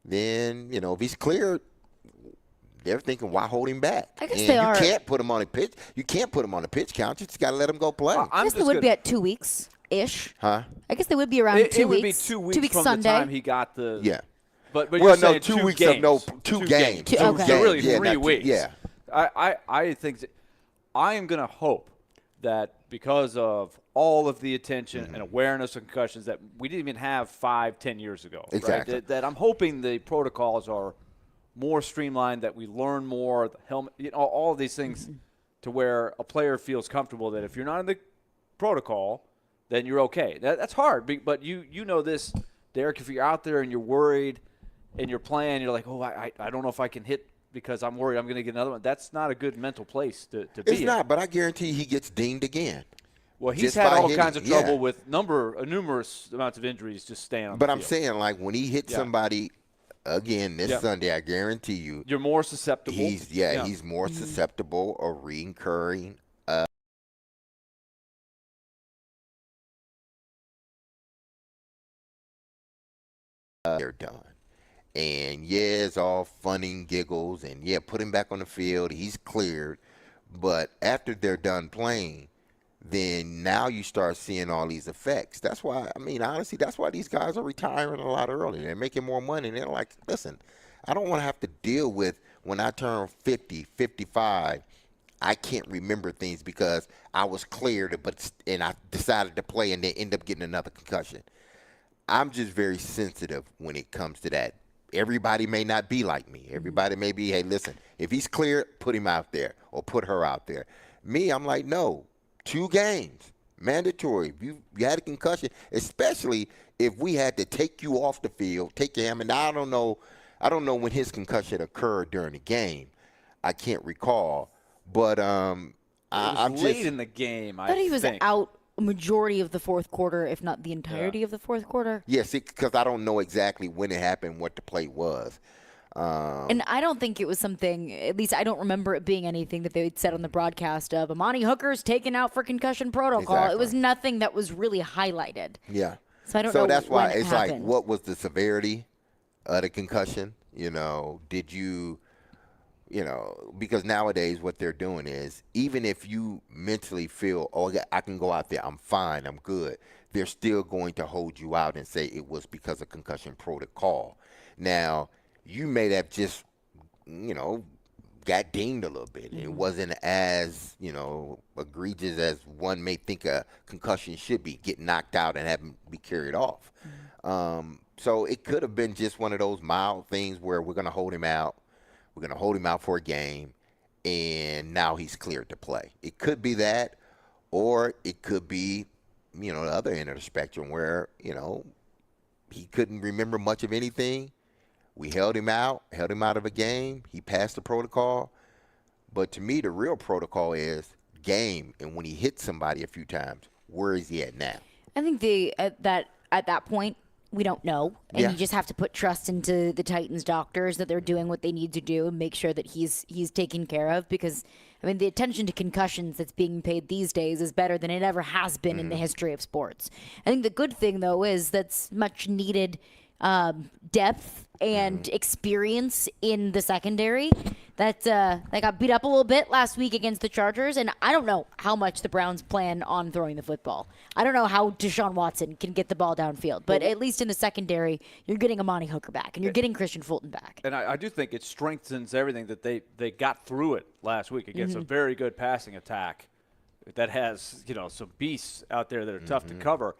then, if he's cleared, they're thinking, why hold him back? I guess they are. You can't put him on a pitch. You can't put him on a pitch count. You just got to let him go play. I guess they would be at 2 weeks. Ish. Huh? I guess they would be around 2 weeks. It would be 2 weeks 2 weeks from Sunday. the time he got the. Yeah. But you're saying 2 2 weeks games. Two games. Okay. So really 3 not weeks. Yeah. I think I am going to hope that because of all of the attention and awareness of concussions that we didn't even have 5-10 years ago. Exactly. Right? That I'm hoping the protocols are more streamlined, that we learn more, the helmet, all of these things to where a player feels comfortable that if you're not in the protocol, then you're okay. That's hard, but you know this, Derek, if you're out there and you're worried and you're playing, you're like, I don't know if I can hit because I'm worried I'm going to get another one. That's not a good mental place to be in. It's not, but I guarantee he gets dinged again. Well, he's had all kinds of trouble with numerous amounts of injuries just staying on the field. But I'm saying, like, when he hits somebody again this Sunday, I guarantee you. You're more susceptible. He's more susceptible of recurring. They're done. And, it's all fun and giggles. And, put him back on the field. He's cleared. But after they're done playing, then now you start seeing all these effects. That's why, honestly, that's why these guys are retiring a lot earlier. They're making more money. And they're like, listen, I don't want to have to deal with when I turn 50, 55, I can't remember things because I was cleared and I decided to play and then end up getting another concussion. I'm just very sensitive when it comes to that. Everybody may not be like me. Everybody may be, hey, listen, if he's cleared, put him out there or put her out there. Me, I'm like, no, 2 games, mandatory. You had a concussion, especially if we had to take you off the field, take your hammer. Now, I don't know when his concussion occurred during the game. I can't recall. But was late in the game, I thought he was think. out a majority of the fourth quarter, if not the entirety of the fourth quarter. Yes, because I don't know exactly when it happened, what the play was. And I don't think it was something, at least I don't remember it being anything that they had said on the broadcast of Amani Hooker's taken out for concussion protocol. Exactly. It was nothing that was really highlighted. Yeah. So I don't know. So that's why when it's happened. like, what was the severity of the concussion? Did you, because nowadays what they're doing is, even if you mentally feel, I can go out there, I'm fine, I'm good, they're still going to hold you out and say it was because of concussion protocol. Now, you may have just, got dinged a little bit. It wasn't as, egregious as one may think a concussion should be, get knocked out and have him be carried off. So it could have been just one of those mild things where we're going to hold him out. We're going to hold him out for a game, and now he's cleared to play. It could be that, or it could be, the other end of the spectrum where, he couldn't remember much of anything. We held him out of a game. He passed the protocol. But to me, the real protocol is game. And when he hits somebody a few times, where is he at now? I think at that point, we don't know. And you just have to put trust into the Titans doctors that they're doing what they need to do and make sure that he's taken care of. Because, the attention to concussions that's being paid these days is better than it ever has been in the history of sports. I think the good thing, though, is that's much needed depth and experience in the secondary. That they got beat up a little bit last week against the Chargers, and I don't know how much the Browns plan on throwing the football. I don't know how Deshaun Watson can get the ball downfield, but at least in the secondary, you're getting Amani Hooker back, and you're getting Christian Fulton back. And I do think it strengthens everything that they got through it last week against a very good passing attack that has some beasts out there that are tough to cover.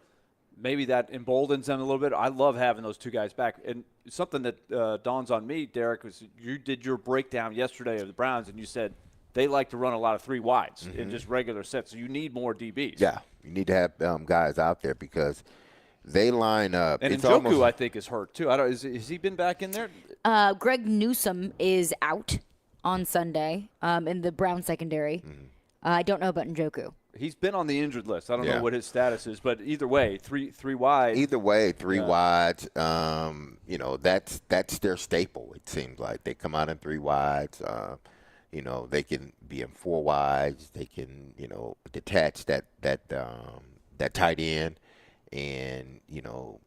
Maybe that emboldens them a little bit. I love having those two guys back. And something that dawns on me, Derek, was you did your breakdown yesterday of the Browns, and you said they like to run a lot of three wides in just regular sets. So you need more DBs. Yeah, you need to have guys out there because they line up. And Njoku, I think, is hurt too. Has he been back in there? Greg Newsome is out on Sunday in the Browns secondary. I don't know about Njoku. He's been on the injured list. I don't know what his status is, but either way, three wide. Either way, three wides. That's their staple. It seems like they come out in three wides. They can be in four wides. They can detach that tight end and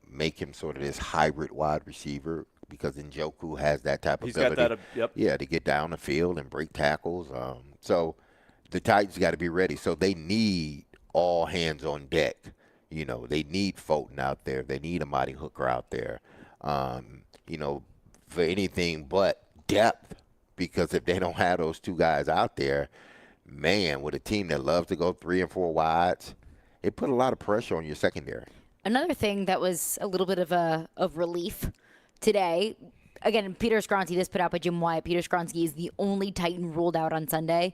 make him sort of this hybrid wide receiver because Njoku has that type of ability. Got that. To get down the field and break tackles. So. The Titans got to be ready. So they need all hands on deck. They need Fulton out there. They need Amani Hooker out there, for anything but depth. Because if they don't have those two guys out there, man, with a team that loves to go 3 and 4 wides, it put a lot of pressure on your secondary. Another thing that was a little bit of relief today, again, Peter Skronsky, this put out by Jim Wyatt. Peter Skronsky is the only Titan ruled out on Sunday.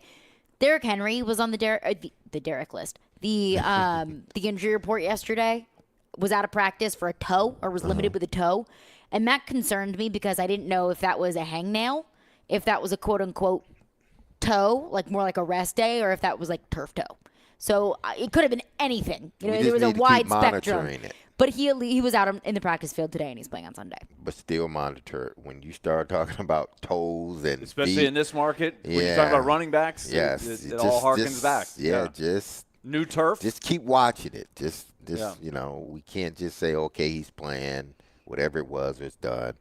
Derrick Henry was on the Derrick list. The injury report yesterday was out of practice for a toe or was limited with a toe. And that concerned me because I didn't know if that was a hangnail, if that was a quote-unquote toe, like more like a rest day, or if that was like turf toe. So it could have been anything. There was a wide spectrum. But he was out in the practice field today, and he's playing on Sunday. But still monitor when you start talking about toes and especially feet, in this market, when you're talking about running backs, it all harkens back. Just new turf. Just keep watching it. Just we can't just say, okay, he's playing, whatever it was, it's done.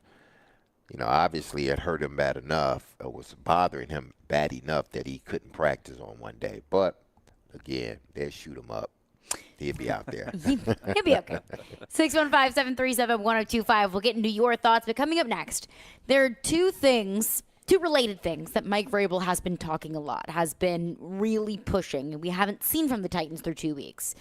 Obviously it hurt him bad enough. It was bothering him bad enough that he couldn't practice on one day. But, again, they'll shoot him up. He'll be out there. He'll be okay. 615-737-1025. We'll get into your thoughts. But coming up next, there are two related things that Mike Vrabel has been talking a lot, has been really pushing, and we haven't seen from the Titans through 2 weeks.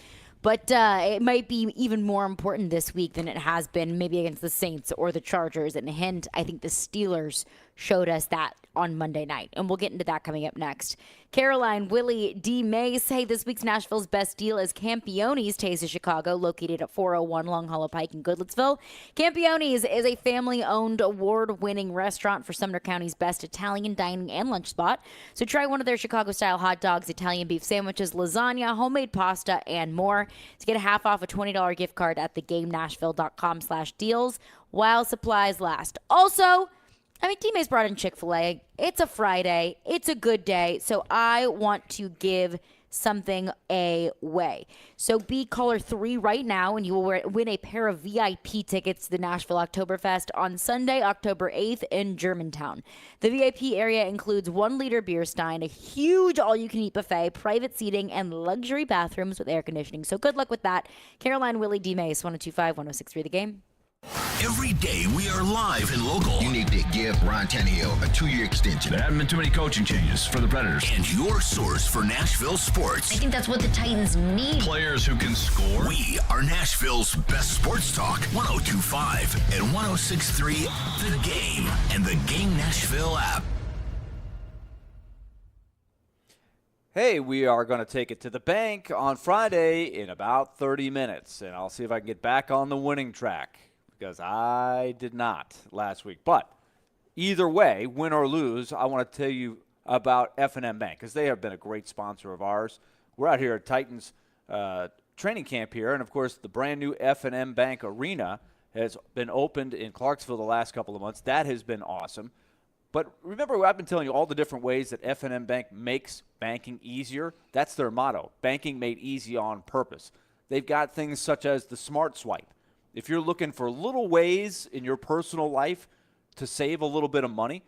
But it might be even more important this week than it has been maybe against the Saints or the Chargers. And hint, I think the Steelers showed us that on Monday night, and we'll get into that coming up next. Caroline, Willy, D-Mase. Hey, this week's Nashville's best deal is Campione's Taste of Chicago, located at 401 Long Hollow Pike in Goodlettsville. Campione's is a family-owned, award-winning restaurant for Sumner County's best Italian dining and lunch spot. So try one of their Chicago-style hot dogs, Italian beef sandwiches, lasagna, homemade pasta, and more. To get a half off a $20 gift card at thegamenashville.com/deals while supplies last. Also, D-Mase brought in Chick-fil-A. It's a Friday. It's a good day. So I want to give something away. So be caller 3 right now, and you will win a pair of VIP tickets to the Nashville Oktoberfest on Sunday, October 8th in Germantown. The VIP area includes 1-liter beer stein, a huge all-you-can-eat buffet, private seating, and luxury bathrooms with air conditioning. So good luck with that. Caroline, Willy, D-Mase, 102.5-106.3 The Game. Every day we are live and local. You need to give Ron Tannehill a 2-year extension. There haven't been too many coaching changes for the Predators. And your source for Nashville sports. I think that's what the Titans need. Players who can score. We are Nashville's best sports talk. 102.5 and 106.3 The Game and the Game Nashville app. Hey, we are going to take it to the bank on Friday in about 30 minutes, and I'll see if I can get back on the winning track, because I did not last week. But either way, win or lose, I want to tell you about F&M Bank, because they have been a great sponsor of ours. We're out here at Titans training camp here, and, of course, the brand-new F&M Bank Arena has been opened in Clarksville the last couple of months. That has been awesome. But remember, I've been telling you all the different ways that F&M Bank makes banking easier. That's their motto, banking made easy on purpose. They've got things such as the Smart Swipe. If you're looking for little ways in your personal life to save a little bit of money,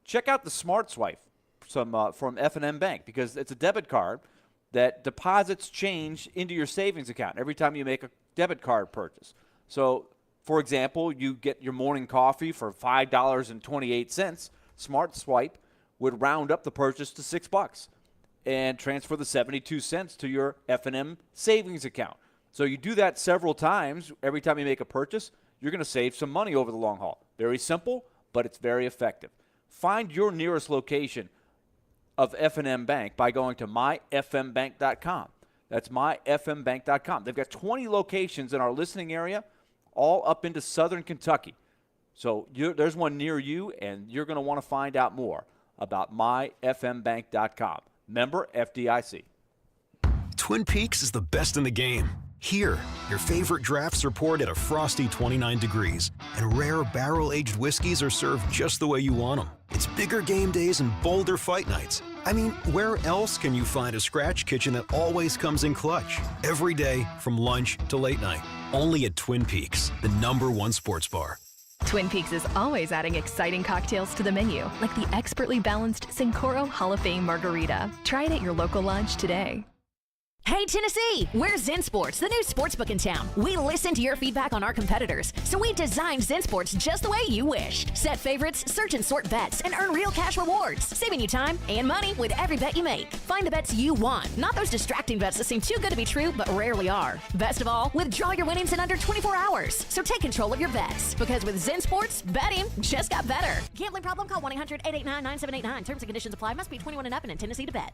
check out the Smart Swipe from F&M Bank, because it's a debit card that deposits change into your savings account every time you make a debit card purchase. So, for example, you get your morning coffee for $5.28. Smart Swipe would round up the purchase to $6 and transfer the 72 cents to your F&M savings account. So you do that several times. Every time you make a purchase, you're going to save some money over the long haul. Very simple, but it's very effective. Find your nearest location of F&M Bank by going to myfmbank.com. That's myfmbank.com. They've got 20 locations in our listening area, all up into southern Kentucky. So there's one near you, and you're going to want to find out more about myfmbank.com. Member FDIC. Twin Peaks is the best in the game. Here, your favorite drafts are poured at a frosty 29 degrees, and rare barrel-aged whiskeys are served just the way you want them. It's bigger game days and bolder fight nights. I mean, where else can you find a scratch kitchen that always comes in clutch? Every day, from lunch to late night. Only at Twin Peaks, the #1 sports bar. Twin Peaks is always adding exciting cocktails to the menu, like the expertly balanced Sincoro Hall of Fame Margarita. Try it at your local lodge today. Hey, Tennessee! We're Zen Sports, the new sportsbook in town. We listen to your feedback on our competitors, so we designed Zen Sports just the way you wished. Set favorites, search and sort bets, and earn real cash rewards, saving you time and money with every bet you make. Find the bets you want, not those distracting bets that seem too good to be true but rarely are. Best of all, withdraw your winnings in under 24 hours. So take control of your bets, because with Zen Sports, betting just got better. Gambling problem? Call 1-800-889-9789. Terms and conditions apply. Must be 21 and up and in Tennessee to bet.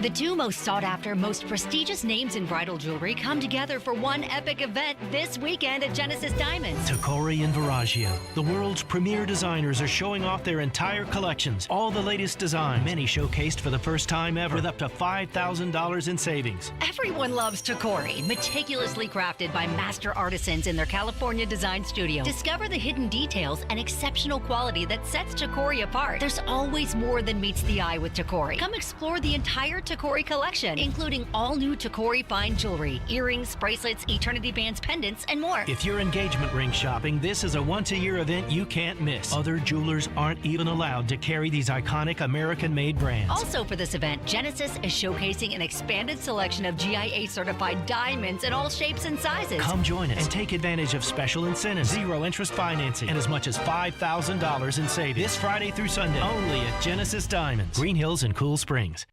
The two most sought-after, most prestigious names in bridal jewelry come together for one epic event this weekend at Genesis Diamonds. Tacori and Veragio, the world's premier designers, are showing off their entire collections. All the latest designs, many showcased for the first time ever, with up to $5,000 in savings. Everyone loves Tacori, meticulously crafted by master artisans in their California design studio. Discover the hidden details and exceptional quality that sets Tacori apart. There's always more than meets the eye with Tacori. Come explore the entire Tacori collection, including all new Tacori fine jewelry, earrings, bracelets, eternity bands, pendants, and more. If you're engagement ring shopping, this is a once-a-year event you can't miss. Other jewelers aren't even allowed to carry these iconic American-made brands. Also for this event, Genesis is showcasing an expanded selection of GIA-certified diamonds in all shapes and sizes. Come join us and take advantage of special incentives, zero-interest financing, and as much as $5,000 in savings. This Friday through Sunday, only at Genesis Diamonds, Green Hills and Cool Springs.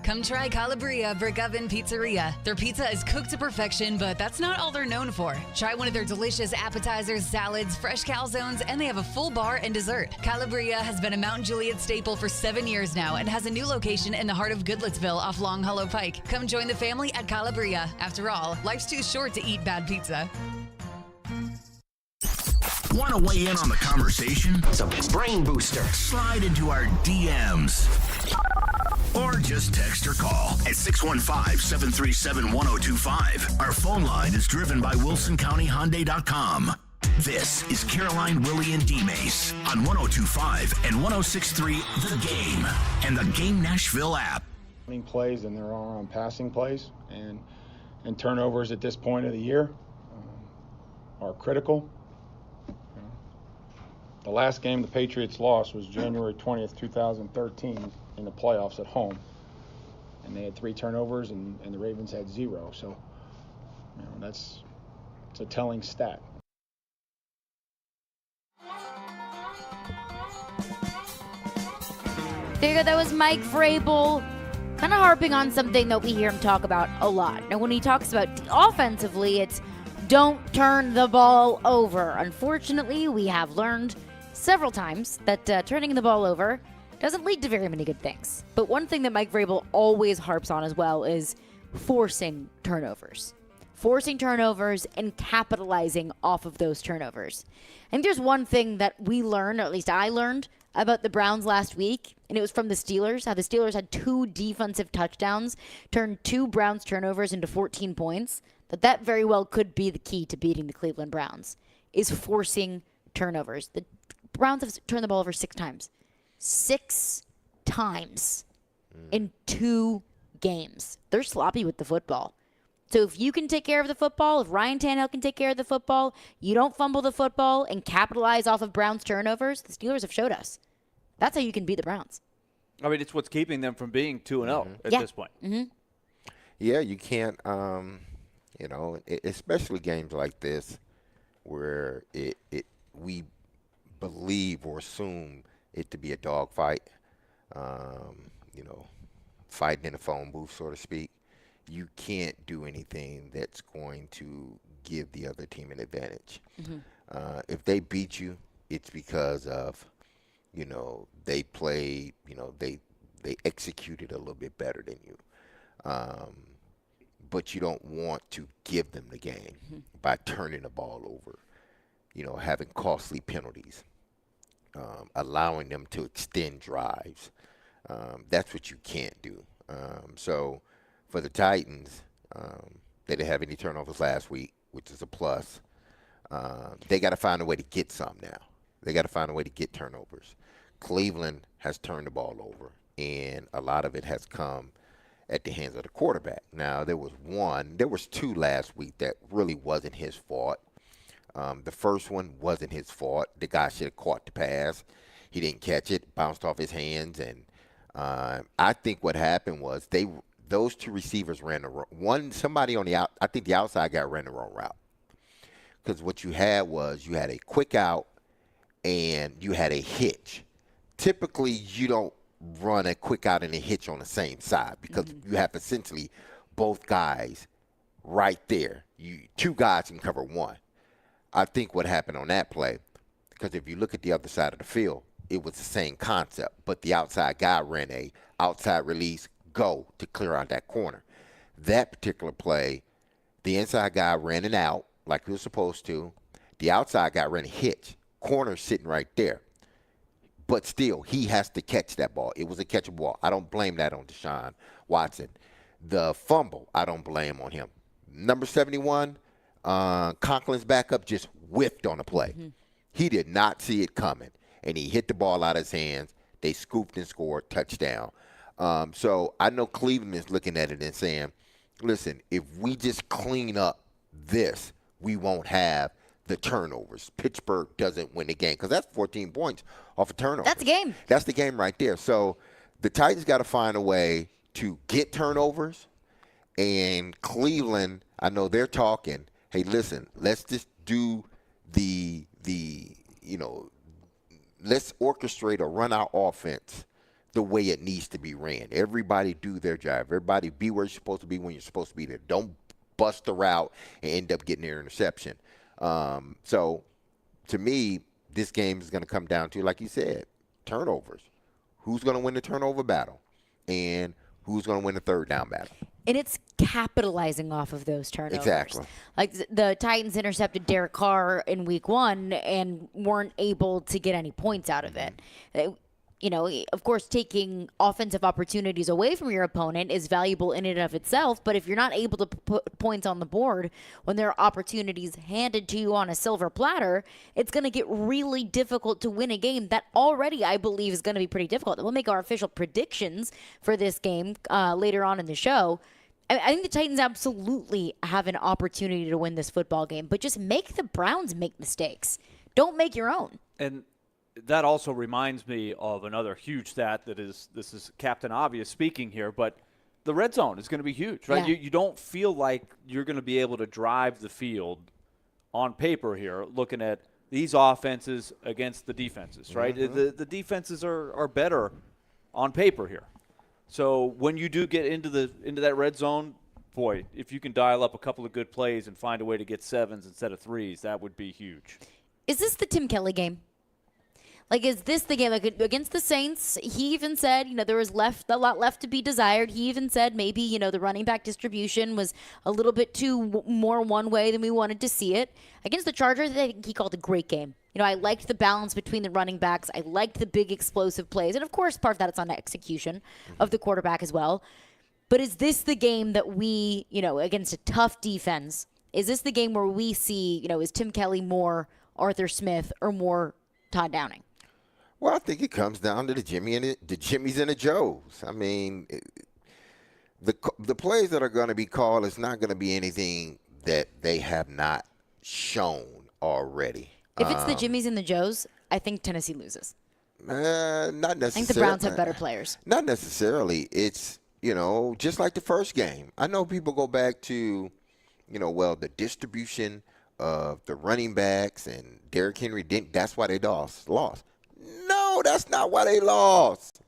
Come try Calabria Brick Oven Pizzeria. Their pizza is cooked to perfection, but that's not all they're known for. Try one of their delicious appetizers, salads, fresh calzones, and they have a full bar and dessert. Calabria has been a Mount Juliet staple for 7 years now and has a new location in the heart of Goodlettsville off Long Hollow Pike. Come join the family at Calabria. After all, life's too short to eat bad pizza. Want to weigh in on the conversation? It's a brain booster. Slide into our DMs. Or just text or call at 615-737-1025. Our phone line is driven by WilsonCountyHyundai.com. This is Caroline, Willy, and D-Mase on 102.5 and 106.3 The Game and the Game Nashville app. Plays than there are on passing plays, and turnovers at this point of the year are critical. The last game the Patriots lost was January 20th, 2013 in the playoffs at home. And they had 3 turnovers and the Ravens had 0. So, it's a telling stat. There you go. That was Mike Vrabel kind of harping on something that we hear him talk about a lot. Now, when he talks about offensively, it's don't turn the ball over. Unfortunately, we have learned several times that turning the ball over doesn't lead to very many good things. But one thing that Mike Vrabel always harps on as well is forcing turnovers. Forcing turnovers and capitalizing off of those turnovers. I think there's one thing that we learned, or at least I learned, about the Browns last week, and it was from the Steelers, how the Steelers had 2 defensive touchdowns, turned 2 Browns turnovers into 14 points, that very well could be the key to beating the Cleveland Browns, is forcing turnovers. The Browns have turned the ball over 6 times. 6 times in 2 games. They're sloppy with the football. So if you can take care of the football, if Ryan Tannehill can take care of the football, you don't fumble the football and capitalize off of Browns turnovers, the Steelers have showed us. That's how you can beat the Browns. I mean, it's what's keeping them from being 2-0 at this point. Mm-hmm. Yeah, you can't, especially games like this where we believe or assume it to be a dogfight, fighting in a phone booth, so to speak. You can't do anything that's going to give the other team an advantage. Mm-hmm. If they beat you, it's because of, they played, they executed a little bit better than you. But you don't want to give them the game by turning the ball over, having costly penalties, allowing them to extend drives. That's what you can't do. So for the Titans, they didn't have any turnovers last week, which is a plus. They got to find a way to get some now. They got to find a way to get turnovers. Cleveland has turned the ball over, and a lot of it has come at the hands of the quarterback. Now, there was 2 last week that really wasn't his fault. The first one wasn't his fault. The guy should have caught the pass. He didn't catch it, bounced off his hands, and I think what happened was those 2 receivers ran the wrong. Somebody on the out, I think the outside guy ran the wrong route. Because what you had was you had a quick out and you had a hitch. Typically, you don't run a quick out and a hitch on the same side because you have essentially both guys right there. 2 guys can cover 1. I think what happened on that play, because if you look at the other side of the field, it was the same concept, but the outside guy ran a outside release go to clear out that corner. That particular play, the inside guy ran it out like he was supposed to. The outside guy ran a hitch. Corner sitting right there. But still, he has to catch that ball. It was a catchable ball. I don't blame that on Deshaun Watson. The fumble, I don't blame on him. Number 71, Conklin's backup just whiffed on the play. Mm-hmm. He did not see it coming, and he hit the ball out of his hands. They scooped and scored, touchdown. So I know Cleveland is looking at it and saying, listen, if we just clean up this, we won't have the turnovers. Pittsburgh doesn't win the game because that's 14 points off a turnover. That's a game. That's the game right there. So the Titans got to find a way to get turnovers. And Cleveland, I know they're talking, hey, listen, let's just do let's orchestrate or run our offense the way it needs to be ran. Everybody do their job. Everybody be where you're supposed to be when you're supposed to be there. Don't bust the route and end up getting an interception. So, to me, this game is going to come down to, like you said, turnovers. Who's going to win the turnover battle? And who's going to win the third down battle? And it's capitalizing off of those turnovers. Exactly. Like the Titans intercepted Derek Carr in week 1 and weren't able to get any points out of it. You know, of course, taking offensive opportunities away from your opponent is valuable in and of itself. But if you're not able to put points on the board when there are opportunities handed to you on a silver platter, it's going to get really difficult to win a game that already, I believe, is going to be pretty difficult. We'll make our official predictions for this game later on in the show. I think the Titans absolutely have an opportunity to win this football game, but just make the Browns make mistakes. Don't make your own. And that also reminds me of another huge stat this is Captain Obvious speaking here, but the red zone is going to be huge, right? Yeah. You don't feel like you're going to be able to drive the field on paper here, looking at these offenses against the defenses, right? Mm-hmm. The defenses are better on paper here. So when you do get into that red zone, boy, if you can dial up a couple of good plays and find a way to get 7s instead of 3s, that would be huge. Is this the Tim Kelly game? Like, is this the game? Like, against the Saints, he even said, there was a lot left to be desired. He even said maybe, the running back distribution was a little bit too more one way than we wanted to see it. Against the Chargers, I think he called a great game. I liked the balance between the running backs. I liked the big explosive plays. And, of course, part of that is on the execution of the quarterback as well. But is this the game that we, against a tough defense, is this the game where we see, is Tim Kelly more Arthur Smith or more Todd Downing? Well, I think it comes down to the Jimmies and the Joes. I mean, the plays that are going to be called is not going to be anything that they have not shown already. If it's the Jimmies and the Joes, I think Tennessee loses. Not necessarily. I think the Browns have better players. Not necessarily. It's, just like the first game. I know people go back to, the distribution of the running backs and Derrick Henry didn't. That's why they lost. No, that's not why they lost.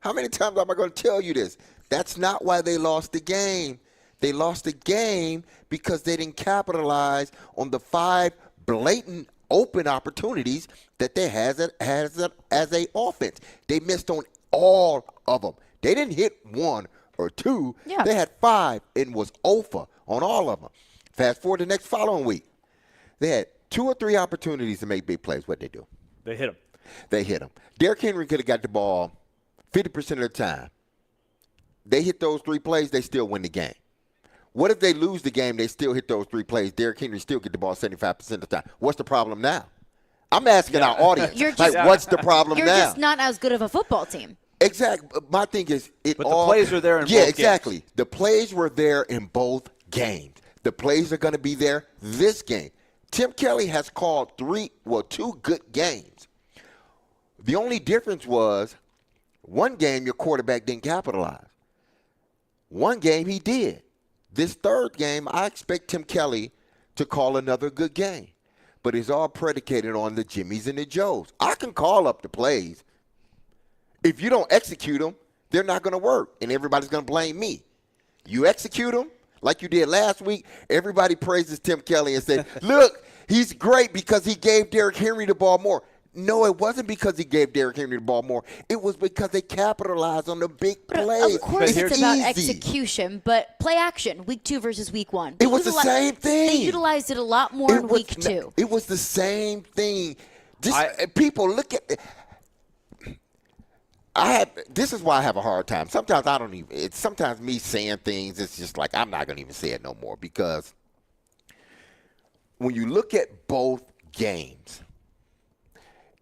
How many times am I going to tell you this? That's not why they lost the game. They lost the game because they didn't capitalize on the 5 blatant open opportunities that they had as a offense. They missed on all of them. They didn't hit 1 or 2. Yeah. They had 5 and was over on all of them. Fast forward to the next following week. They had 2 or 3 opportunities to make big plays. What'd they do? They hit them. They hit him. Derrick Henry could have got the ball 50% of the time. They hit those 3 plays, they still win the game. What if they lose the game, they still hit those 3 plays, Derrick Henry still get the ball 75% of the time? What's the problem now? I'm asking our audience, what's the problem now? You're just not as good of a football team. Exactly. My thing is, the plays are there in both games. games. Exactly. The plays were there in both games. The plays are going to be there this game. Tim Kelly has called 2 good games. The only difference was one game your quarterback didn't capitalize. One game he did. This third game, I expect Tim Kelly to call another good game. But it's all predicated on the Jimmies and the Joes. I can call up the plays. If you don't execute them, they're not going to work, and everybody's going to blame me. You execute them like you did last week, everybody praises Tim Kelly and said, look, he's great because he gave Derrick Henry the ball more. No, it wasn't because he gave Derrick Henry the ball more. It was because they capitalized on the big plays. Of course it's about execution, but play action, week 2 versus week 1. It was the same thing. They utilized it a lot more in week 2. It was the same thing. People look at it. This is why I have a hard time. Sometimes I don't even. Sometimes me saying things, it's just like I'm not going to even say it no more because when you look at both games,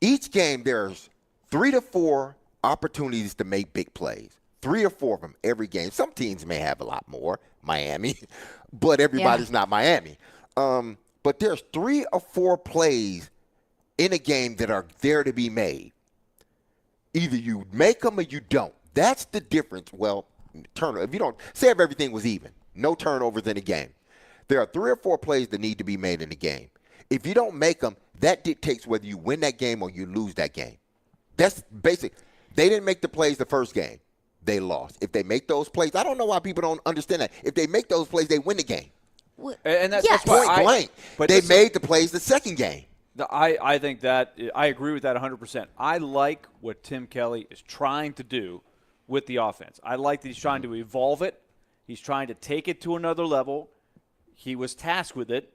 each game there's 3 to 4 opportunities to make big plays. 3 or 4 of them every game. Some teams may have a lot more, Miami, but everybody's not Miami. But there's 3 or 4 plays in a game that are there to be made. Either you make them or you don't. That's the difference. Well, turnover. If you don't say if everything was even, no turnovers in a game. There are 3 or 4 plays that need to be made in the game. If you don't make them, that dictates whether you win that game or you lose that game. That's basic. They didn't make the plays the first game. They lost. If they make those plays, I don't know why people don't understand that. If they make those plays, they win the game. And that's point blank. But they made the plays the second game. I think that I agree with that 100%. I like what Tim Kelly is trying to do with the offense. I like that he's trying to evolve it. He's trying to take it to another level. He was tasked with it.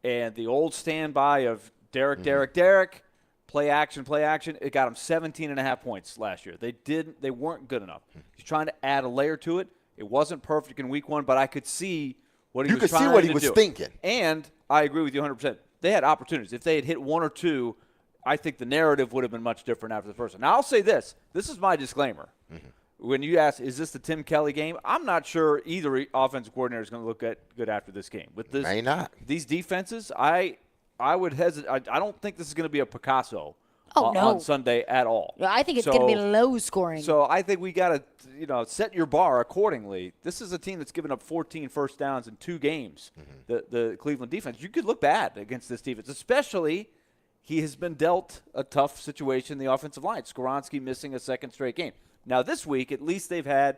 And the old standby of Derek, play action, it got him 17.5 points last year. They weren't good enough. He's trying to add a layer to it. It wasn't perfect in week 1, but I could see what he was trying to do. You could see what he was thinking. And I agree with you 100%. They had opportunities. If they had hit 1 or 2, I think the narrative would have been much different after the first one. Now, I'll say this. This is my disclaimer. When you ask, is this the Tim Kelly game? I'm not sure either offensive coordinator is going to look good after this game. With this, may not. These defenses, I would hesitate. I don't think this is going to be a Picasso no. on Sunday at all. I think it's going to be low scoring. So I think we got to set your bar accordingly. This is a team that's given up 14 first downs in 2 games, the Cleveland defense. You could look bad against this defense, especially he has been dealt a tough situation in the offensive line. Skoronski missing a second straight game. Now this week, at least they've had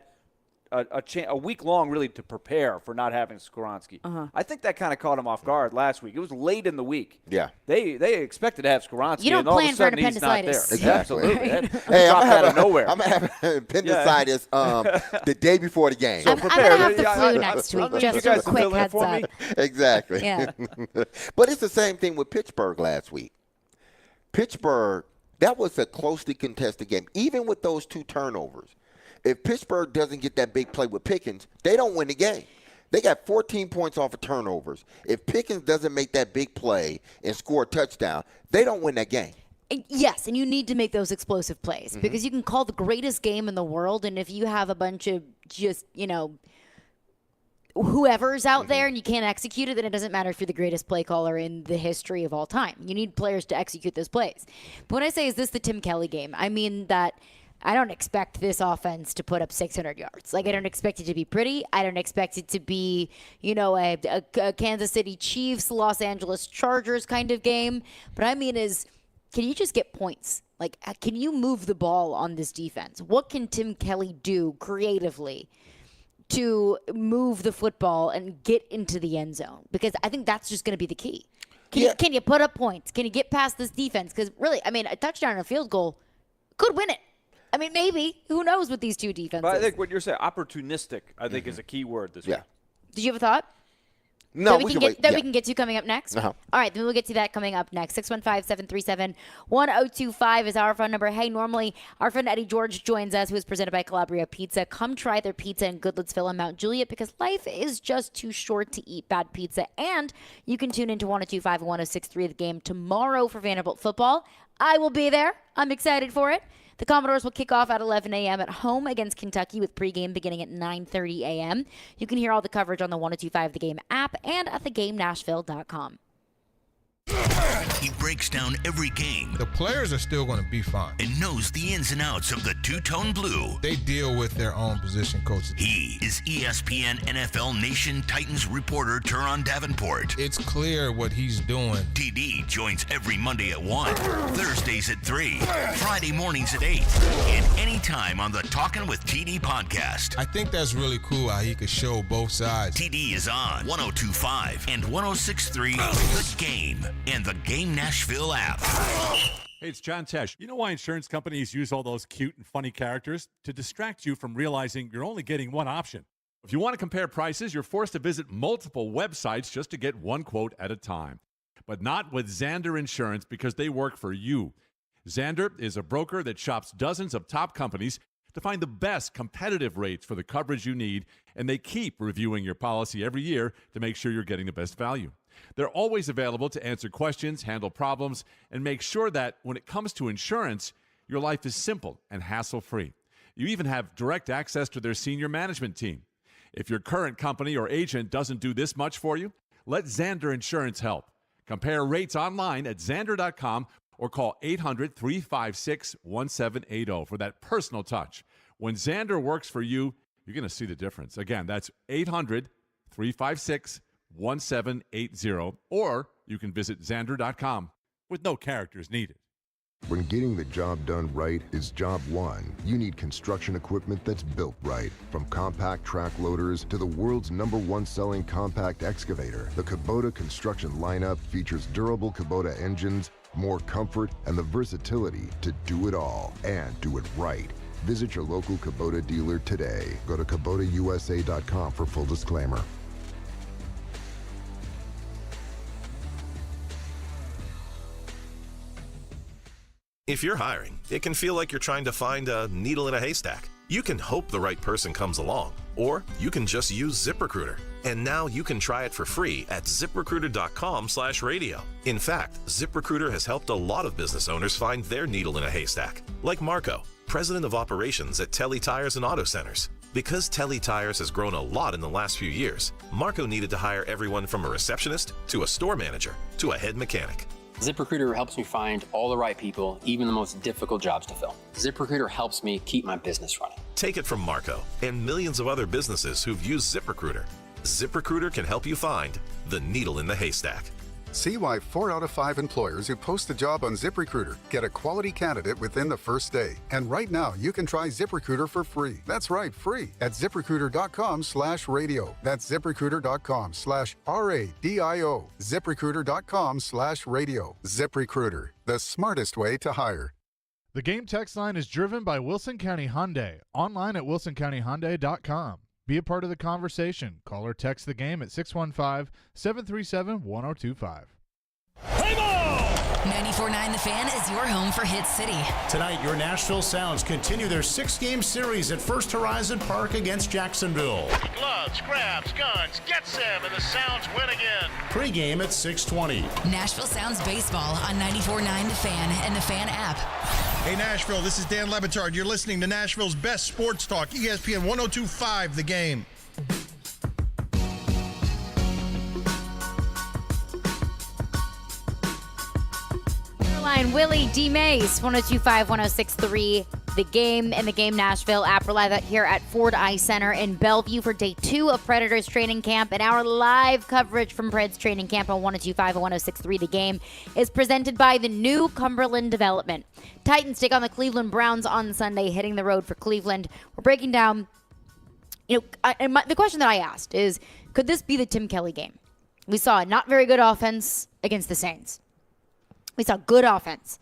a week long really to prepare for not having Skoronski. I think that kind of caught him off guard last week. It was late in the week. Yeah. They expected to have Skoronski, You don't and all of a plan for sudden he's not there. appendicitis. Absolutely. Hey, I'm out of nowhere. I'm having appendicitis the day before the game. I'm going to have the flu next week, just a quick heads up. Exactly. Yeah. But it's the same thing with Pittsburgh last week. Pittsburgh, that was a closely contested game, even with those 2 turnovers. If Pittsburgh doesn't get that big play with Pickens, they don't win the game. They got 14 points off of turnovers. If Pickens doesn't make that big play and score a touchdown, they don't win that game. Yes, and you need to make those explosive plays because you can call the greatest game in the world, and if you have a bunch of just, whoever's out there and you can't execute it, then it doesn't matter if you're the greatest play caller in the history of all time. You need players to execute those plays. But when I say, is this the Tim Kelly game, I mean that I don't expect this offense to put up 600 yards. Like, I don't expect it to be pretty. I don't expect it to be, a Kansas City Chiefs, Los Angeles Chargers kind of game. But I mean can you just get points? Like, can you move the ball on this defense? What can Tim Kelly do creatively to move the football and get into the end zone? Because I think that's just going to be the key. Can you put up points? Can you get past this defense? Because really, a touchdown and a field goal could win it. Maybe. Who knows with these 2 defenses? But I think what you're saying, opportunistic, I think is a key word this week. Did you have a thought? No, we can get to coming up next? All right, then we'll get to that coming up next. 615-737-1025 is our phone number. Hey, normally our friend Eddie George joins us, who is presented by Calabria Pizza. Come try their pizza in Goodlettsville and Mount Juliet because life is just too short to eat bad pizza. And you can tune into 102.5 and 106.3 The Game tomorrow for Vanderbilt football. I will be there. I'm excited for it. The Commodores will kick off at 11 a.m. at home against Kentucky with pregame beginning at 9:30 a.m. You can hear all the coverage on the 102.5 The Game app and at thegamenashville.com. He breaks down every game. The players are still going to be fine. And knows the ins and outs of the two-tone blue. They deal with their own position coaches. He is ESPN NFL Nation Titans reporter Teron Davenport. It's clear what he's doing. TD joins every Monday at 1, Thursdays at 3, Friday mornings at 8, and anytime on the Talkin' with TD podcast. I think that's really cool how he could show both sides. TD is on 102.5 and 106.3 The Game and the Game Nashville app. Hey, it's John Tesh. You know why insurance companies use all those cute and funny characters? To distract you from realizing you're only getting one option. If you want to compare prices, you're forced to visit multiple websites just to get one quote at a time. But not with Xander Insurance because they work for you. Xander is a broker that shops dozens of top companies to find the best competitive rates for the coverage you need, and they keep reviewing your policy every year to make sure you're getting the best value. They're always available to answer questions, handle problems, and make sure that when it comes to insurance, your life is simple and hassle-free. You even have direct access to their senior management team. If your current company or agent doesn't do this much for you, let Xander Insurance help. Compare rates online at Xander.com or call 800-356-1780 for that personal touch. When Xander works for you, you're going to see the difference. Again, that's 800-356-1780, or you can visit Xander.com with no characters needed. When getting the job done right is job one, you need construction equipment that's built right. From compact track loaders to the world's #1 selling compact excavator, the Kubota construction lineup features durable Kubota engines, more comfort, and the versatility to do it all and do it right. Visit your local Kubota dealer today. Go to KubotaUSA.com for full disclaimer. If you're hiring, it can feel like you're trying to find a needle in a haystack. You can hope the right person comes along, or you can just use ZipRecruiter. And now you can try it for free at ZipRecruiter.com/radio. In fact, ZipRecruiter has helped a lot of business owners find their needle in a haystack, like Marco, president of operations at Telly Tires and Auto Centers. Because Telly Tires has grown a lot in the last few years, Marco needed to hire everyone from a receptionist to a store manager to a head mechanic. ZipRecruiter helps me find all the right people, even the most difficult jobs to fill. ZipRecruiter helps me keep my business running. Take it from Marco and millions of other businesses who've used ZipRecruiter. ZipRecruiter can help you find the needle in the haystack. See why 4 out of 5 employers who post a job on ZipRecruiter get a quality candidate within the first day. And right now, you can try ZipRecruiter for free. That's right, free at ZipRecruiter.com/radio. That's ZipRecruiter.com/RADIO. ZipRecruiter.com/radio. ZipRecruiter, the smartest way to hire. The Game text line is driven by Wilson County Hyundai. Online at wilsoncountyhyundai.com. Be a part of the conversation. Call or text the Game at 615-737-1025. 94.9 The Fan is your home for Hit City. Tonight, your Nashville Sounds continue their 6-game series at First Horizon Park against Jacksonville. Gloves, grabs, guns, gets them, and the Sounds win again. Pre-game at 6:20. Nashville Sounds baseball on 94.9 The Fan and the Fan app. Hey, Nashville, this is Dan Lebitard. You're listening to Nashville's best sports talk, ESPN 102.5 The Game. Willy, D-Mase, 102.5, 106.3, The Game and the Game Nashville app. We're live out here at Ford Ice Center in Bellevue for day 2 of Predators training camp. And our live coverage from Preds training camp on 102.5 and 106.3, The Game, is presented by the new Cumberland Development. Titans take on the Cleveland Browns on Sunday, hitting the road for Cleveland. We're breaking down, the question that I asked is, could this be the Tim Kelly game? We saw a not very good offense against the Saints. We saw good offense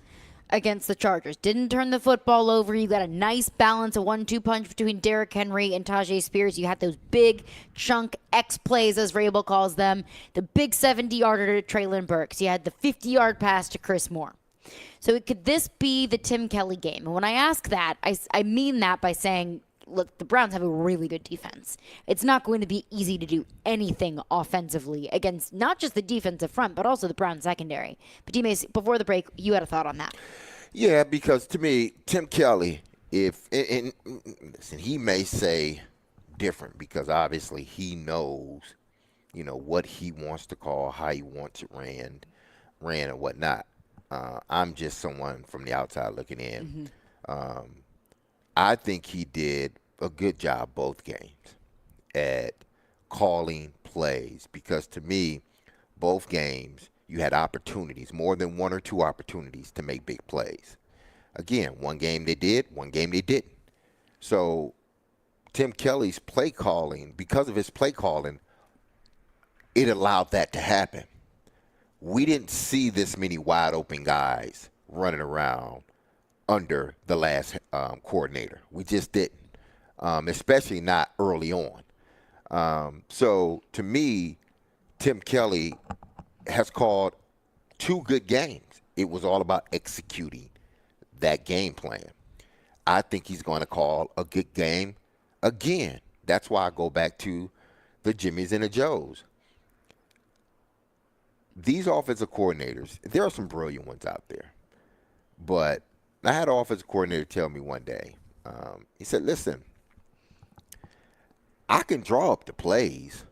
against the Chargers. Didn't turn the football over. You got a nice balance, a 1-2 punch between Derrick Henry and Tajay Spears. You had those big chunk X plays, as Vrabel calls them. The big 70-yarder to Treylon Burks. You had the 50-yard pass to Chris Moore. So could this be the Tim Kelly game? And when I ask that, I mean that by saying, look, the Browns have a really good defense. It's not going to be easy to do anything offensively against not just the defensive front, but also the Browns secondary. But D-Mase, before the break, you had a thought on that. Yeah, because to me, Tim Kelly, listen, he may say different because obviously he knows, what he wants to call, how he wants it ran and whatnot. I'm just someone from the outside looking in. Mm-hmm. I think he did a good job both games at calling plays because to me, both games, you had opportunities, more than 1 or 2 opportunities to make big plays. Again, one game they did, one game they didn't. So Tim Kelly's play calling, because of his play calling, it allowed that to happen. We didn't see this many wide open guys running around under the last coordinator. We just didn't, especially not early on. So to me, Tim Kelly has called 2 good games. It was all about executing that game plan. I think he's going to call a good game again. That's why I go back to the Jimmies and the Joes. These offensive coordinators, there are some brilliant ones out there, but I had an offensive coordinator tell me one day, he said, listen, I can draw up the plays.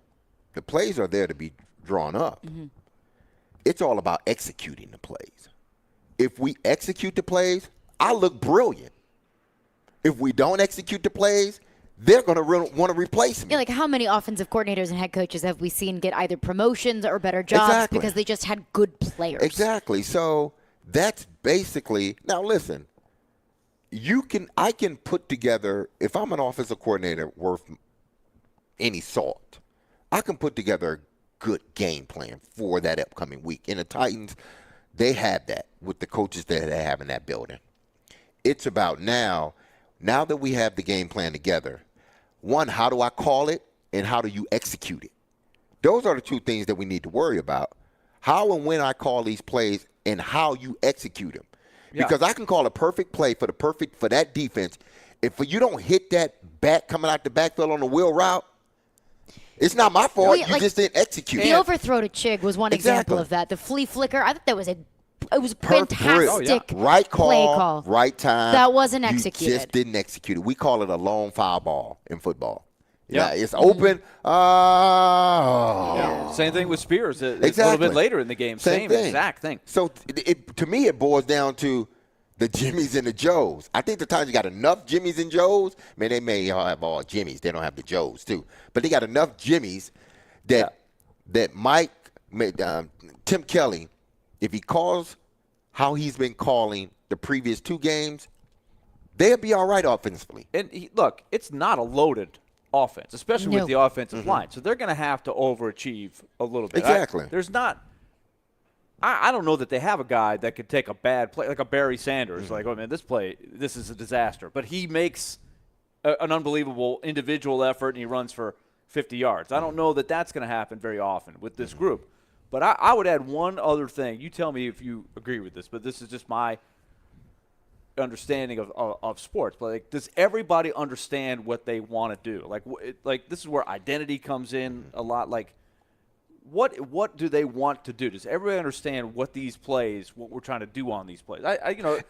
The plays are there to be drawn up. Mm-hmm. It's all about executing the plays. If we execute the plays, I look brilliant. If we don't execute the plays, they're going to want to replace me. Yeah, like how many offensive coordinators and head coaches have we seen get either promotions or better jobs because they just had good players? Exactly. So That's basically – now, listen, I can put together – if I'm an offensive coordinator worth any salt, I can put together a good game plan for that upcoming week. And the Titans, they have that with the coaches that they have in that building. It's about now that we have the game plan together, one, how do I call it and how do you execute it? Those are the two things that we need to worry about. How and when I call these plays and how you execute them. Yeah. Because I can call a perfect play for that defense. If you don't hit that back coming out the backfield on the wheel route, it's not my fault. You just didn't execute. The overthrow to Chig was one example of that. The flea flicker, I thought that was a fantastic right call, play call. Right time. That wasn't executed. You just didn't execute it. We call it a long foul ball in football. Yeah, it's open. Same thing with Spears. Exactly. A little bit later in the game. Same exact thing. So to me, it boils down to the Jimmies and the Joes. I think the Titans got enough Jimmies and Joes. Man, they may have all Jimmies. They don't have the Joes too, but they got enough Jimmies that Mike, Tim Kelly, if he calls how he's been calling the previous two games, they'll be all right offensively. And look, it's not a loaded offense, especially with the offensive line. So they're going to have to overachieve a little bit. Exactly. There's not – I don't know that they have a guy that could take a bad play, like a Barry Sanders. Like, oh, man, this is a disaster. But he makes an unbelievable individual effort, and he runs for 50 yards. I don't know that that's going to happen very often with this group. But I would add one other thing. You tell me if you agree with this, but this is just my – understanding of sports, but like, does everybody understand what they want to do? Like this is where identity comes in a lot. Like, what do they want to do? Does everybody understand what we're trying to do on these plays?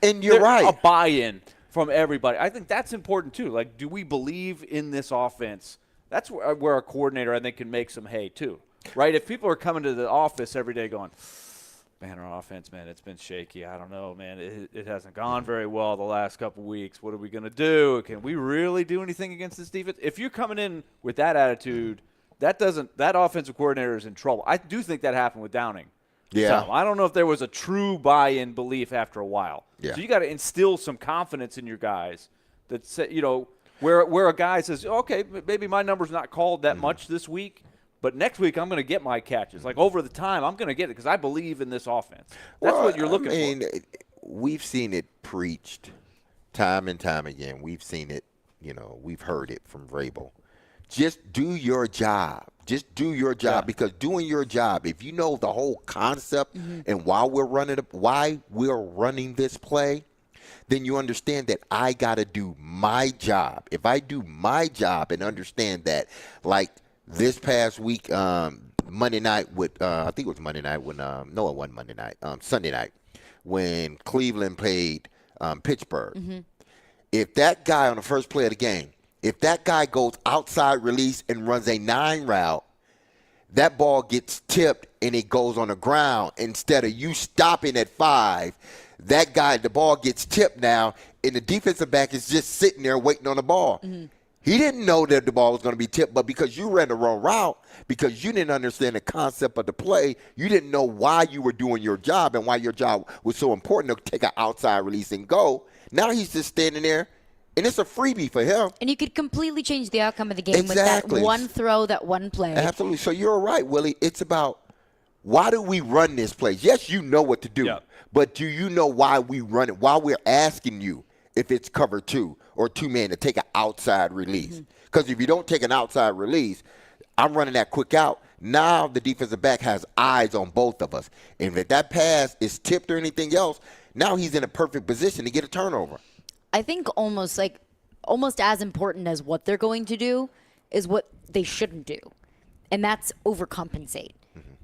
And you're right. A buy-in from everybody. I think that's important too. Like, do we believe in this offense? That's where a coordinator, I think, can make some hay too, right? If people are coming to the office every day going, man, our offense, man, it's been shaky. I don't know, man. It hasn't gone very well the last couple weeks. What are we going to do? Can we really do anything against this defense? If you're coming in with that attitude, that offensive coordinator is in trouble. I do think that happened with Downing. Yeah. So I don't know if there was a true buy-in belief after a while. Yeah. So you got to instill some confidence in your guys that say, where a guy says, okay, maybe my number's not called that much this week, but next week I'm going to get my catches. Like, over the time, I'm going to get it because I believe in this offense. That's what you're looking for. We've seen it preached time and time again. We've seen it, we've heard it from Vrabel. Just do your job. Just do your job, because doing your job, if you know the whole concept and why we're running this play, then you understand that I got to do my job. If I do my job and understand that, like – this past week, Monday night I think it was Monday night when no, it wasn't Monday night. Sunday night when Cleveland played Pittsburgh. If that guy on the first play of the game, if that guy goes outside release and runs a 9 route, that ball gets tipped and it goes on the ground. Instead of you stopping at 5, the ball gets tipped now, and the defensive back is just sitting there waiting on the ball. He didn't know that the ball was going to be tipped, but because you ran the wrong route, because you didn't understand the concept of the play, you didn't know why you were doing your job and why your job was so important to take an outside release and go. Now he's just standing there, and it's a freebie for him. And you could completely change the outcome of the game with that one throw, that one play. Absolutely. So you're right, Willie. It's about, why do we run this play? Yes, you know what to do, but do you know why we run it? Why we're asking you if it's cover 2 or 2-man to take an outside release. Because if you don't take an outside release, I'm running that quick out. Now the defensive back has eyes on both of us. And if that pass is tipped or anything else, now he's in a perfect position to get a turnover. I think almost as important as what they're going to do is what they shouldn't do. And that's overcompensate.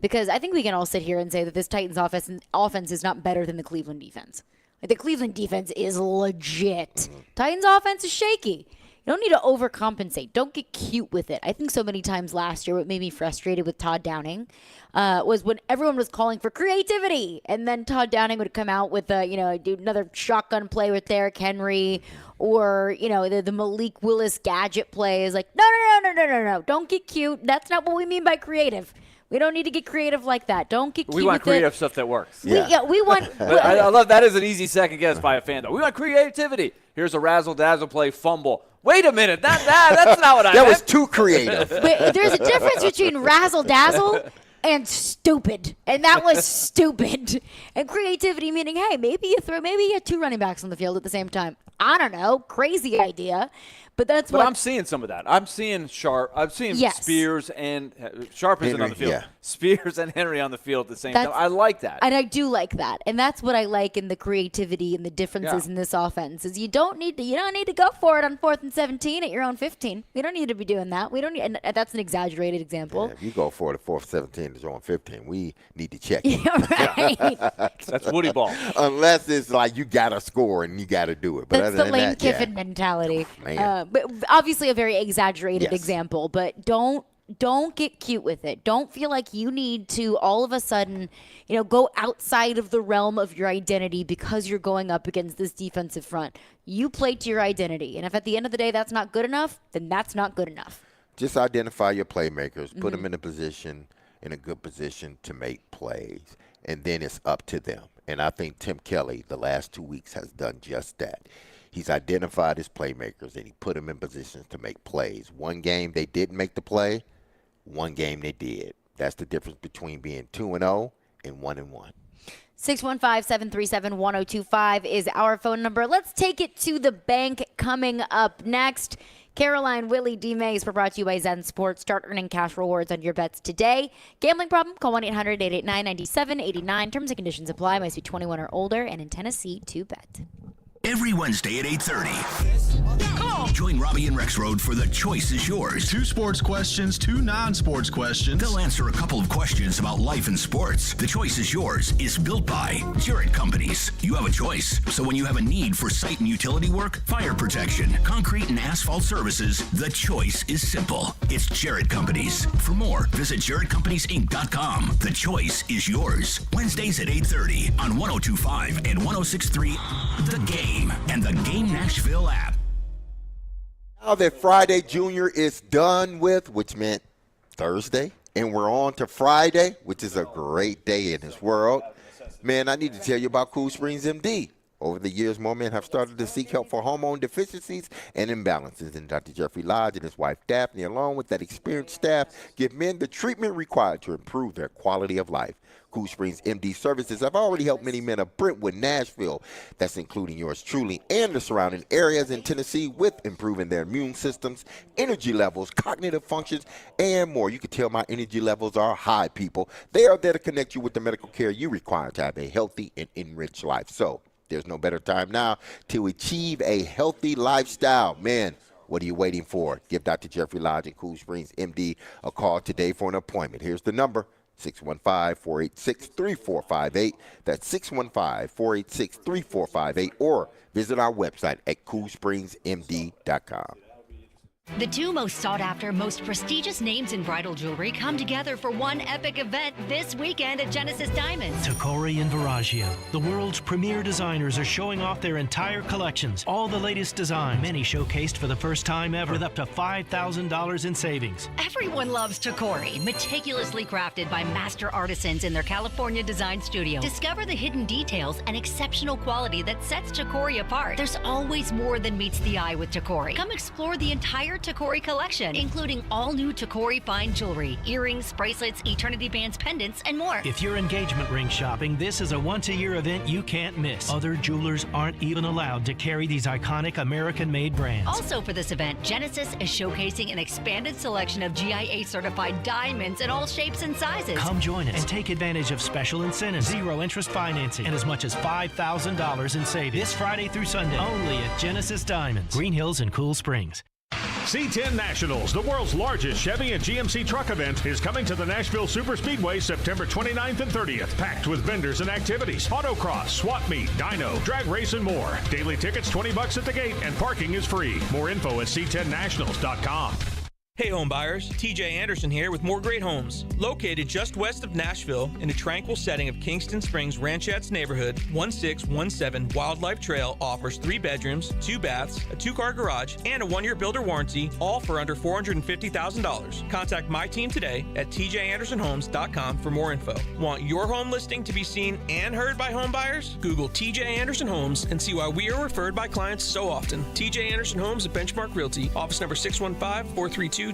Because I think we can all sit here and say that this Titans offense is not better than the Cleveland defense. Like, the Cleveland defense is legit. Titans offense is shaky. You don't need to overcompensate. Don't get cute with it. I think so many times last year what made me frustrated with Todd Downing was when everyone was calling for creativity. And then Todd Downing would come out with, do another shotgun play with Derrick Henry, or, the Malik Willis gadget play is like, no. Don't get cute. That's not what we mean by creative. We don't need to get creative like that. Don't get cute. We want creative stuff that works. We want. I love that is an easy second guess by a fan, though. We want creativity. Here's a razzle-dazzle play fumble. Wait a minute. That's not what I meant. That was too creative. But there's a difference between razzle-dazzle and stupid. And that was stupid. And creativity meaning, hey, maybe you have 2 running backs on the field at the same time. I don't know. Crazy idea. But I'm seeing some of that. I'm seeing Sharp. I'm seeing Spears and Sharp isn't on the field. Yeah. Spears and Henry on the field at the same time. I like that. And I do like that. And that's what I like in the creativity and the differences in this offense is you don't need to go for it on 4th and 17 at your own 15. We don't need to be doing that. We don't need, and that's an exaggerated example. Yeah, if you go for it at 4th 17 at your own 15, we need to check. Right. That's Woody ball. Unless it's like you got to score and you got to do it. But that's the Lane Kiffin mentality. But obviously a very exaggerated example, but don't get cute with it. Don't feel like you need to all of a sudden, go outside of the realm of your identity because you're going up against this defensive front. You play to your identity. And if at the end of the day that's not good enough, then that's not good enough. Just identify your playmakers, put them in a good position to make plays, and then it's up to them. And I think Tim Kelly the last 2 weeks has done just that. He's identified his playmakers, and he put them in positions to make plays. One game they didn't make the play. One game they did. That's the difference between being 2-0 and 1-1. 615-737-1025 is our phone number. Let's take it to the bank coming up next. Caroline, Willy, D-Mase, we're brought to you by Zen Sports. Start earning cash rewards on your bets today. Gambling problem? Call 1-800-889-9789. Terms and conditions apply. Must be 21 or older and in Tennessee to bet. Every Wednesday at 8:30. Come on. Join Robbie and Rexroad for The Choice is Yours. 2 sports questions, 2 non-sports questions. They'll answer a couple of questions about life and sports. The Choice is Yours is built by Jarrett Companies. You have a choice. So when you have a need for site and utility work, fire protection, concrete and asphalt services, the choice is simple. It's Jarrett Companies. For more, visit JarrettCompaniesInc.com. The Choice is Yours. Wednesdays at 8:30 on 102.5 and 106.3 The Game and the Game Nashville app. Now that Friday Junior is done with, which meant Thursday, and we're on to Friday, which is a great day in this world. Man, I need to tell you about Cool Springs MD. Over the years, more men have started to seek help for hormone deficiencies and imbalances. And Dr. Jeffrey Lodge and his wife, Daphne, along with that experienced staff, give men the treatment required to improve their quality of life. Cool Springs MD services have already helped many men of Brentwood, Nashville, that's including yours truly, and the surrounding areas in Tennessee with improving their immune systems, energy levels, cognitive functions, and more. You can tell my energy levels are high, people. They are there to connect you with the medical care you require to have a healthy and enriched life. So there's no better time now to achieve a healthy lifestyle. Man, what are you waiting for? Give Dr. Jeffrey Lodge and Cool Springs MD a call today for an appointment. Here's the number. 615-486-3458. That's 615-486-3458. Or visit our website at coolspringsmd.com. The 2 most sought-after, most prestigious names in bridal jewelry come together for one epic event this weekend at Genesis Diamonds. Tacori and Viraggio, the world's premier designers, are showing off their entire collections. All the latest designs, many showcased for the first time ever, with up to $5,000 in savings. Everyone loves Tacori, meticulously crafted by master artisans in their California design studio. Discover the hidden details and exceptional quality that sets Tacori apart. There's always more than meets the eye with Tacori. Come explore the entire Tacori collection, including all new Tacori fine jewelry, earrings, bracelets, eternity bands, pendants, and more. If you're engagement ring shopping, this is a once-a-year event you can't miss. Other jewelers aren't even allowed to carry these iconic American-made brands. Also for this event, Genesis is showcasing an expanded selection of GIA-certified diamonds in all shapes and sizes. Come join us and take advantage of special incentives, zero-interest financing, and as much as $5,000 in savings. This Friday through Sunday, only at Genesis Diamonds, Green Hills and Cool Springs. C10 Nationals, the world's largest Chevy and GMC truck event, is coming to the Nashville Superspeedway September 29th and 30th. Packed with vendors and activities, autocross, swap meet, dyno, drag race, and more. Daily tickets $20 at the gate, and parking is free. More info at c10nationals.com. Hey home buyers, TJ Anderson here with More Great Homes. Located just west of Nashville in a tranquil setting of Kingston Springs Ranchettes neighborhood, 1617 Wildlife Trail offers 3 bedrooms, 2 baths, a 2-car garage, and a 1-year builder warranty, all for under $450,000. Contact my team today at tjandersonhomes.com for more info. Want your home listing to be seen and heard by home buyers? Google TJ Anderson Homes and see why we are referred by clients so often. TJ Anderson Homes at Benchmark Realty, office number 615-432-2919.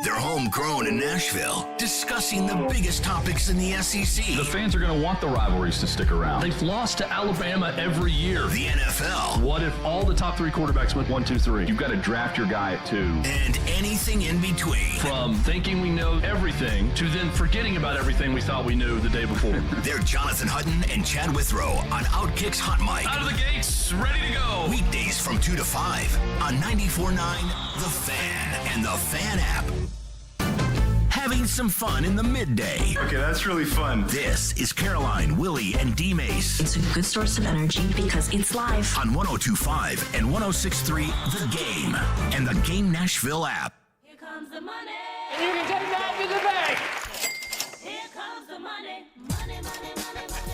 They're homegrown in Nashville, discussing the biggest topics in the SEC. The fans are going to want the rivalries to stick around. They've lost to Alabama every year. The NFL. What if all the top 3 quarterbacks went 1, 2, 3? You've got to draft your guy at 2. And anything in between. From thinking we know everything to then forgetting about everything we thought we knew the day before. They're Jonathan Hutton and Chad Withrow on Outkick's Hot Mic. Out of the gates, ready to go. Weekdays from 2 to 5 on 94.9 The Fan and The Fan app. Having some fun in the midday. Okay, that's really fun. This is Caroline, Willy, and D-Mase. It's a good source of energy because it's live. On 102.5 and 106.3 The Game and the Game Nashville app. Here comes the money. And you can take that to the bank. Here comes the money. Money, money, money, money, money, money,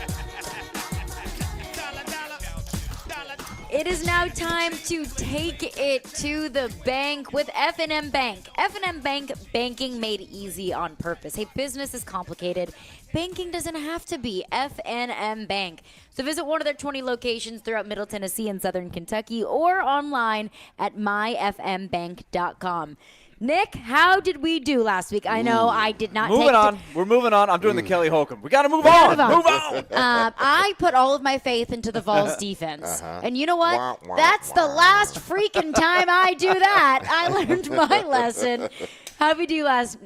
It is now time to take it to the bank with F&M Bank. F&M Bank, banking made easy on purpose. Hey, business is complicated. Banking doesn't have to be. F&M Bank. So visit one of their 20 locations throughout Middle Tennessee and Southern Kentucky or online at myfmbank.com. Nick, how did we do last week? I know I did not Moving on. We're moving on. I'm doing the Kelly Holcomb. We got to move on. Move on. I put all of my faith into the Vols defense. And you know what? That's the last freaking time I do that. I learned my lesson. How did we do last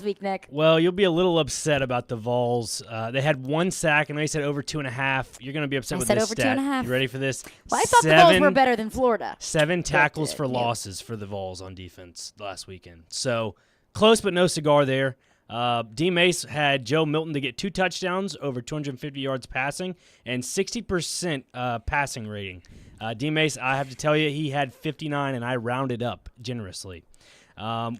week, Nick? Well, you'll be a little upset about the Vols. They had 1 sack, and I said over 2.5. You're going to be upset with this stat. over 2.5. You ready for this? Well, I thought the Vols were better than Florida. 7 tackles for losses for the Vols on defense last weekend. So close, but no cigar there. D-Mase had Joe Milton to get 2 touchdowns, over 250 yards passing, and 60% passing rating. D-Mase, I have to tell you, he had 59, and I rounded up generously.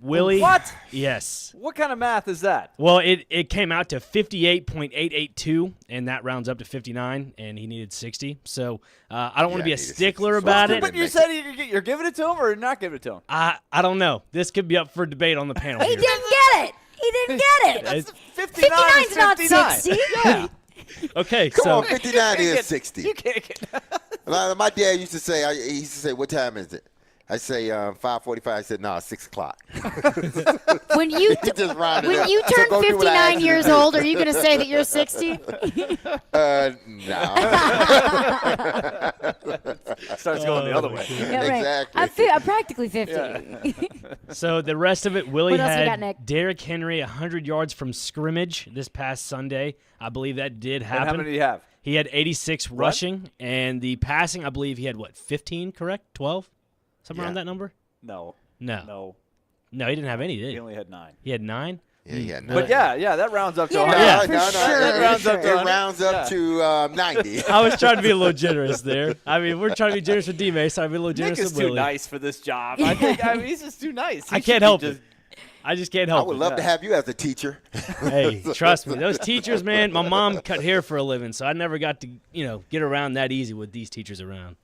Willy. What? Yes. What kind of math is that? Well, it came out to 58.882, and that rounds up to 59, and he needed 60. So I don't want to be a stickler about it. But you said you're giving it to him or you're not giving it to him? I don't know. This could be up for debate on the panel. He didn't get it. He didn't get it. That's 59 59's not 60. Yeah. Okay, Come so on, 59 is 60. You can't get My dad used to say, what time is it? I say 5:45. I said, no, 6 o'clock. When you just rounded when up. you So turn go do what I 59 asked you years to do. old, are you going to say that you're 60? No. Starts going the other way. Yeah, right. Exactly. I'm practically 50. So the rest of it, Willy What else we got, had Nick? Derrick Henry 100 yards from scrimmage this past Sunday. I believe that did happen. And how many do you have? He had 86 rushing, and the passing, I believe he had, 15, correct? 12? Somewhere around that number? No. No, he didn't have any, did he? He only had 9. He had 9? Yeah, he had 9. But yeah, that rounds up to 100. That rounds up to 100. It rounds up to 90. I was trying to be a little generous there. I mean, we're trying to be generous with D-Mase, so I'll be a little generous Nick is with Willy. too nice for this job. I mean, he's just too nice. I can't help it. I just can't help it. I would love to have you as a teacher. Hey, trust me. Those teachers, man, my mom cut hair for a living, so I never got to, get around that easy with these teachers around.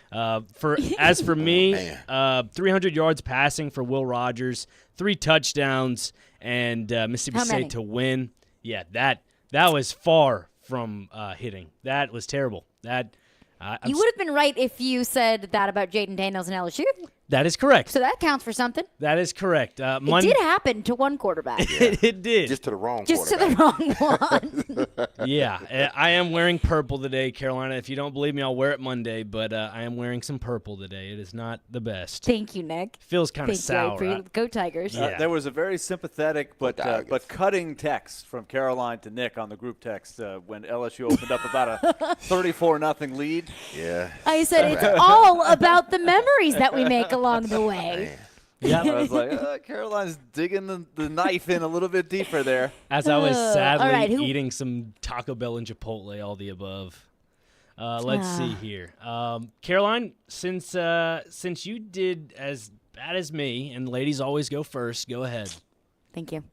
As for me, 300 yards passing for Will Rogers, 3 touchdowns, and Mississippi State to win. Yeah, that was far from hitting. That was terrible. You would have been right if you said that about Jaden Daniels and LSU. That is correct. So that counts for something. That is correct. It did happen to one quarterback. It did. Just to the wrong Just to the wrong one. Yeah, I am wearing purple today, Carolina. If you don't believe me, I'll wear it Monday, but I am wearing some purple today. It is not the best. Thank you, Nick. Feels kind of sour. Go Tigers. There was a very sympathetic but cutting text from Caroline to Nick on the group text when LSU opened up about a 34-0 lead. Yeah. I said it's all about the memories that we make along the way. Yeah, I was like, Caroline's digging the knife in a little bit deeper there. As I was sadly all right, eating some Taco Bell and Chipotle, all the above. Let's see here. Caroline, since you did as bad as me, and ladies always go first, go ahead. Thank you.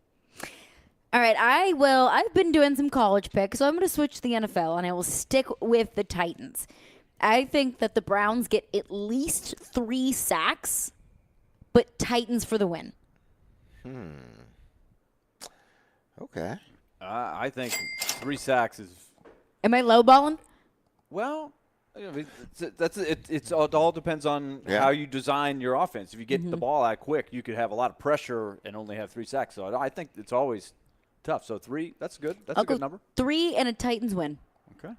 All right, I've been doing some college picks, so I'm going to switch to the NFL, and I will stick with the Titans. I think that the Browns get at least 3 sacks, but Titans for the win. Okay. I think 3 sacks is. Am I lowballing? Well, it all depends on how you design your offense. If you get the ball out quick, you could have a lot of pressure and only have 3 sacks. So I think it's always tough. So 3, that's good. That's a good number. 3 and a Titans win. Okay.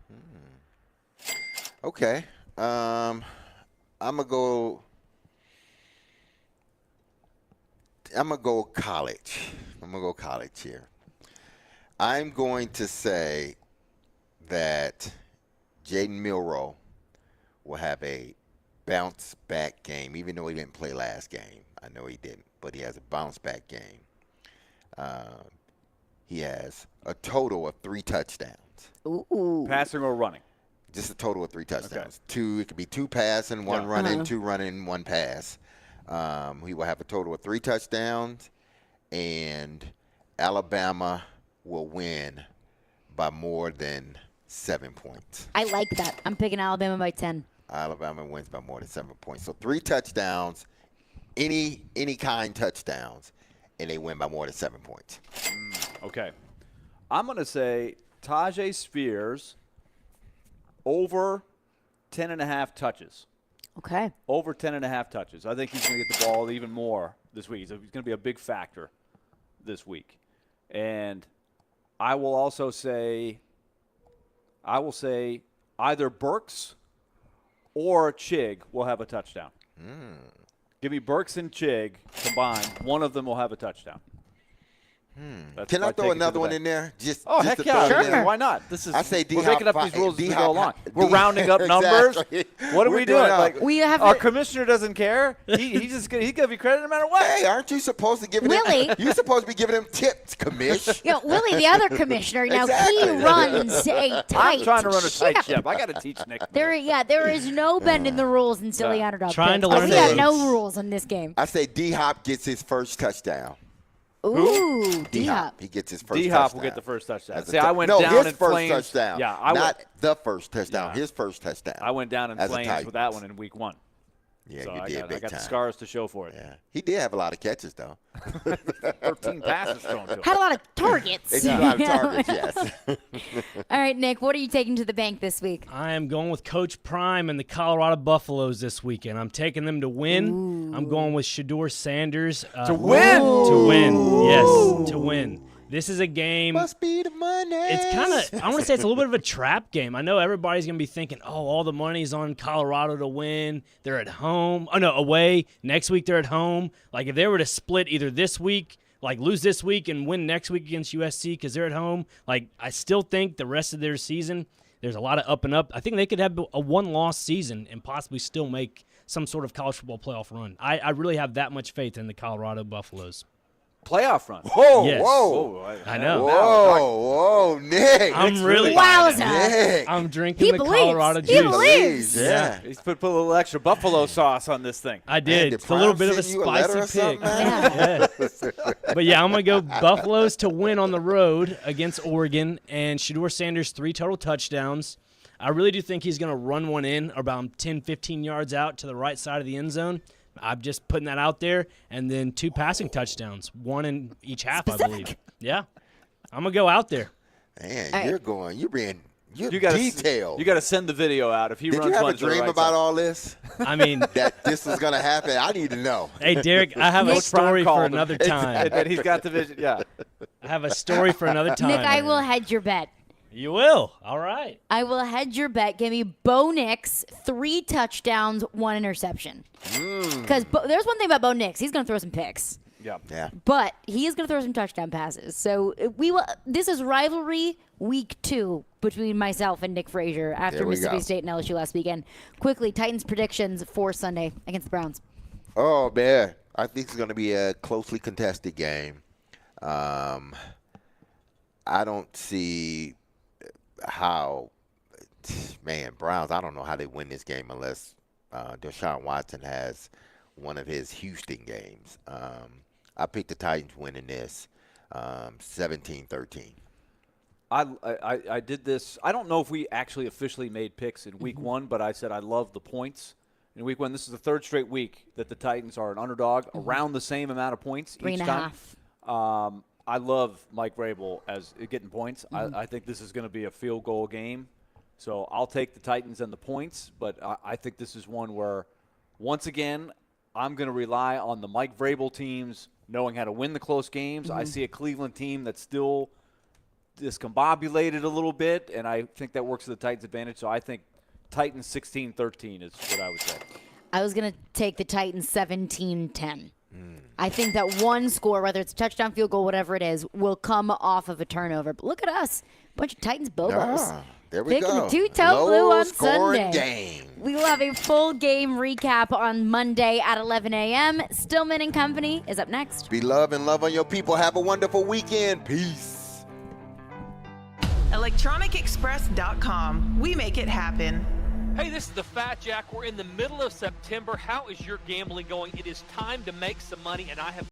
Okay. I'm gonna go college. I'm gonna go college here. I'm going to say that Jaden Milroe will have a bounce back game, even though he didn't play last game. I know he didn't, but he has a bounce back game. He has a total of 3 touchdowns. Ooh. Passing or running? Just a total of 3 touchdowns. Okay. It could be 2 passing, 1 running, 2 running, 1 pass. He will have a total of 3 touchdowns, and Alabama will win by more than 7 points. I like that. I'm picking Alabama by 10. Alabama wins by more than 7 points. So 3 touchdowns, any kind touchdowns, and they win by more than 7 points. Okay. I'm going to say Tajay Spears over 10.5 touches. Okay. Over 10.5 touches. I think he's going to get the ball even more this week. He's going to be a big factor this week. And I will also say either Burks or Chig will have a touchdown. Give me Burks and Chig combined. One of them will have a touchdown. Can I throw another one in there? Heck yeah. Sure. Why not? I say we're making up these rules as we go along. We're rounding up numbers. What are we doing? Like, our commissioner doesn't care. He's going to give you credit no matter what. Hey, aren't you supposed to give him Willy. You're supposed to be giving him tips, commish. Willie, the other commissioner, now he runs a tight I'm trying to run a tight ship. ship. I got to teach Nick. There is no bend in the rules in silly underdog. Trying to picks. learn We have things. no rules in this game. I say D-Hop gets his first touchdown. Ooh, D-Hop. He gets his first touchdown. D-Hop will get the first touchdown. See, I went down his in first flames. touchdown. Yeah, not the first touchdown. His first touchdown. I went down in as a flames Titan. with that one in week 1. Yeah, so you I did got big the time. scars to show for it. Yeah. He did have a lot of catches, though. 13 passes thrown to him. Had a lot of targets. He had a lot of targets, yes. All right, Nick, what are you taking to the bank this week? I am going with Coach Prime and the Colorado Buffaloes this weekend. I'm taking them to win. I'm going with Shedeur Sanders. To win? To win, yes, to win. This is a game. Must be the money. It's kind of, I want to say it's a little bit of a trap game. I know everybody's going to be thinking, all the money's on Colorado to win. They're at home. Oh, no, away. Next week they're at home. Like, if they were to split either this week, like lose this week and win next week against USC because they're at home, like, I still think the rest of their season, there's a lot of up and up. I think they could have a one-loss season and possibly still make some sort of college football playoff run. I really have that much faith in the Colorado Buffaloes. Playoff run. Whoa, Yes. whoa. I know. Whoa, Nick. I'm really Wowza. I'm drinking He the believes. Colorado He juice. believes. Yeah. He's put a little extra buffalo sauce on this thing. I did. Did It's a little Prime bit of a send you a letter or spicy something, pick. man? Yeah. But yeah, I'm going to go Buffaloes to win on the road against Oregon, and Shedeur Sanders 3 total touchdowns. I really do think he's going to run one in about 10, 15 yards out to the right side of the end zone. I'm just putting that out there. And then 2 passing touchdowns, 1 in each half, I believe. Yeah. I'm going to go out there. Man, you're being You gotta detailed. You got to send the video out if he Did runs you have a one to the dream right about side. all this? I mean, that this was going to happen? I need to know. Hey, Derek, I have a story for another time. And he's got the vision. Yeah. I have a story for another time. Nick, I will hedge your bet. You will. All right. I will hedge your bet. Give me Bo Nix 3 touchdowns, 1 interception. Because there's one thing about Bo Nix. He's going to throw some picks. Yeah. But he is going to throw some touchdown passes. So we will. This is rivalry week 2 between myself and Nick Frazier after There we Mississippi go. State and LSU last weekend. Quickly, Titans predictions for Sunday against the Browns. Oh, man. I think it's going to be a closely contested game. I don't see how man, Browns, I don't know how they win this game unless Deshaun Watson has one of his Houston games. I picked the Titans winning this 17-13. I did this. I don't know if we actually officially made picks in week one, but I said I love the points in week one. This is the third straight week that the Titans are an underdog, around the same amount of points each time. 3.5. I love Mike Vrabel as getting points. I think this is going to be a field goal game. So I'll take the Titans and the points, but I think this is one where, once again, I'm going to rely on the Mike Vrabel teams knowing how to win the close games. I see a Cleveland team that's still discombobulated a little bit, and I think that works to the Titans' advantage. So I think Titans 16-13 is what I would say. I was going to take the Titans 17-10. I think that one score, whether it's a touchdown, field goal, whatever it is, will come off of a turnover. But look at us, a bunch of Titans Bobos. There we Picking go. the two-toe blue on Sunday. Game. We will have a full game recap on Monday at 11 a.m. Stillman and Company is up next. Be love and love on your people. Have a wonderful weekend. Peace. ElectronicExpress.com. We make it happen. Hey, this is the Fat Jack. We're in the middle of September. How is your gambling going? It is time to make some money, and I have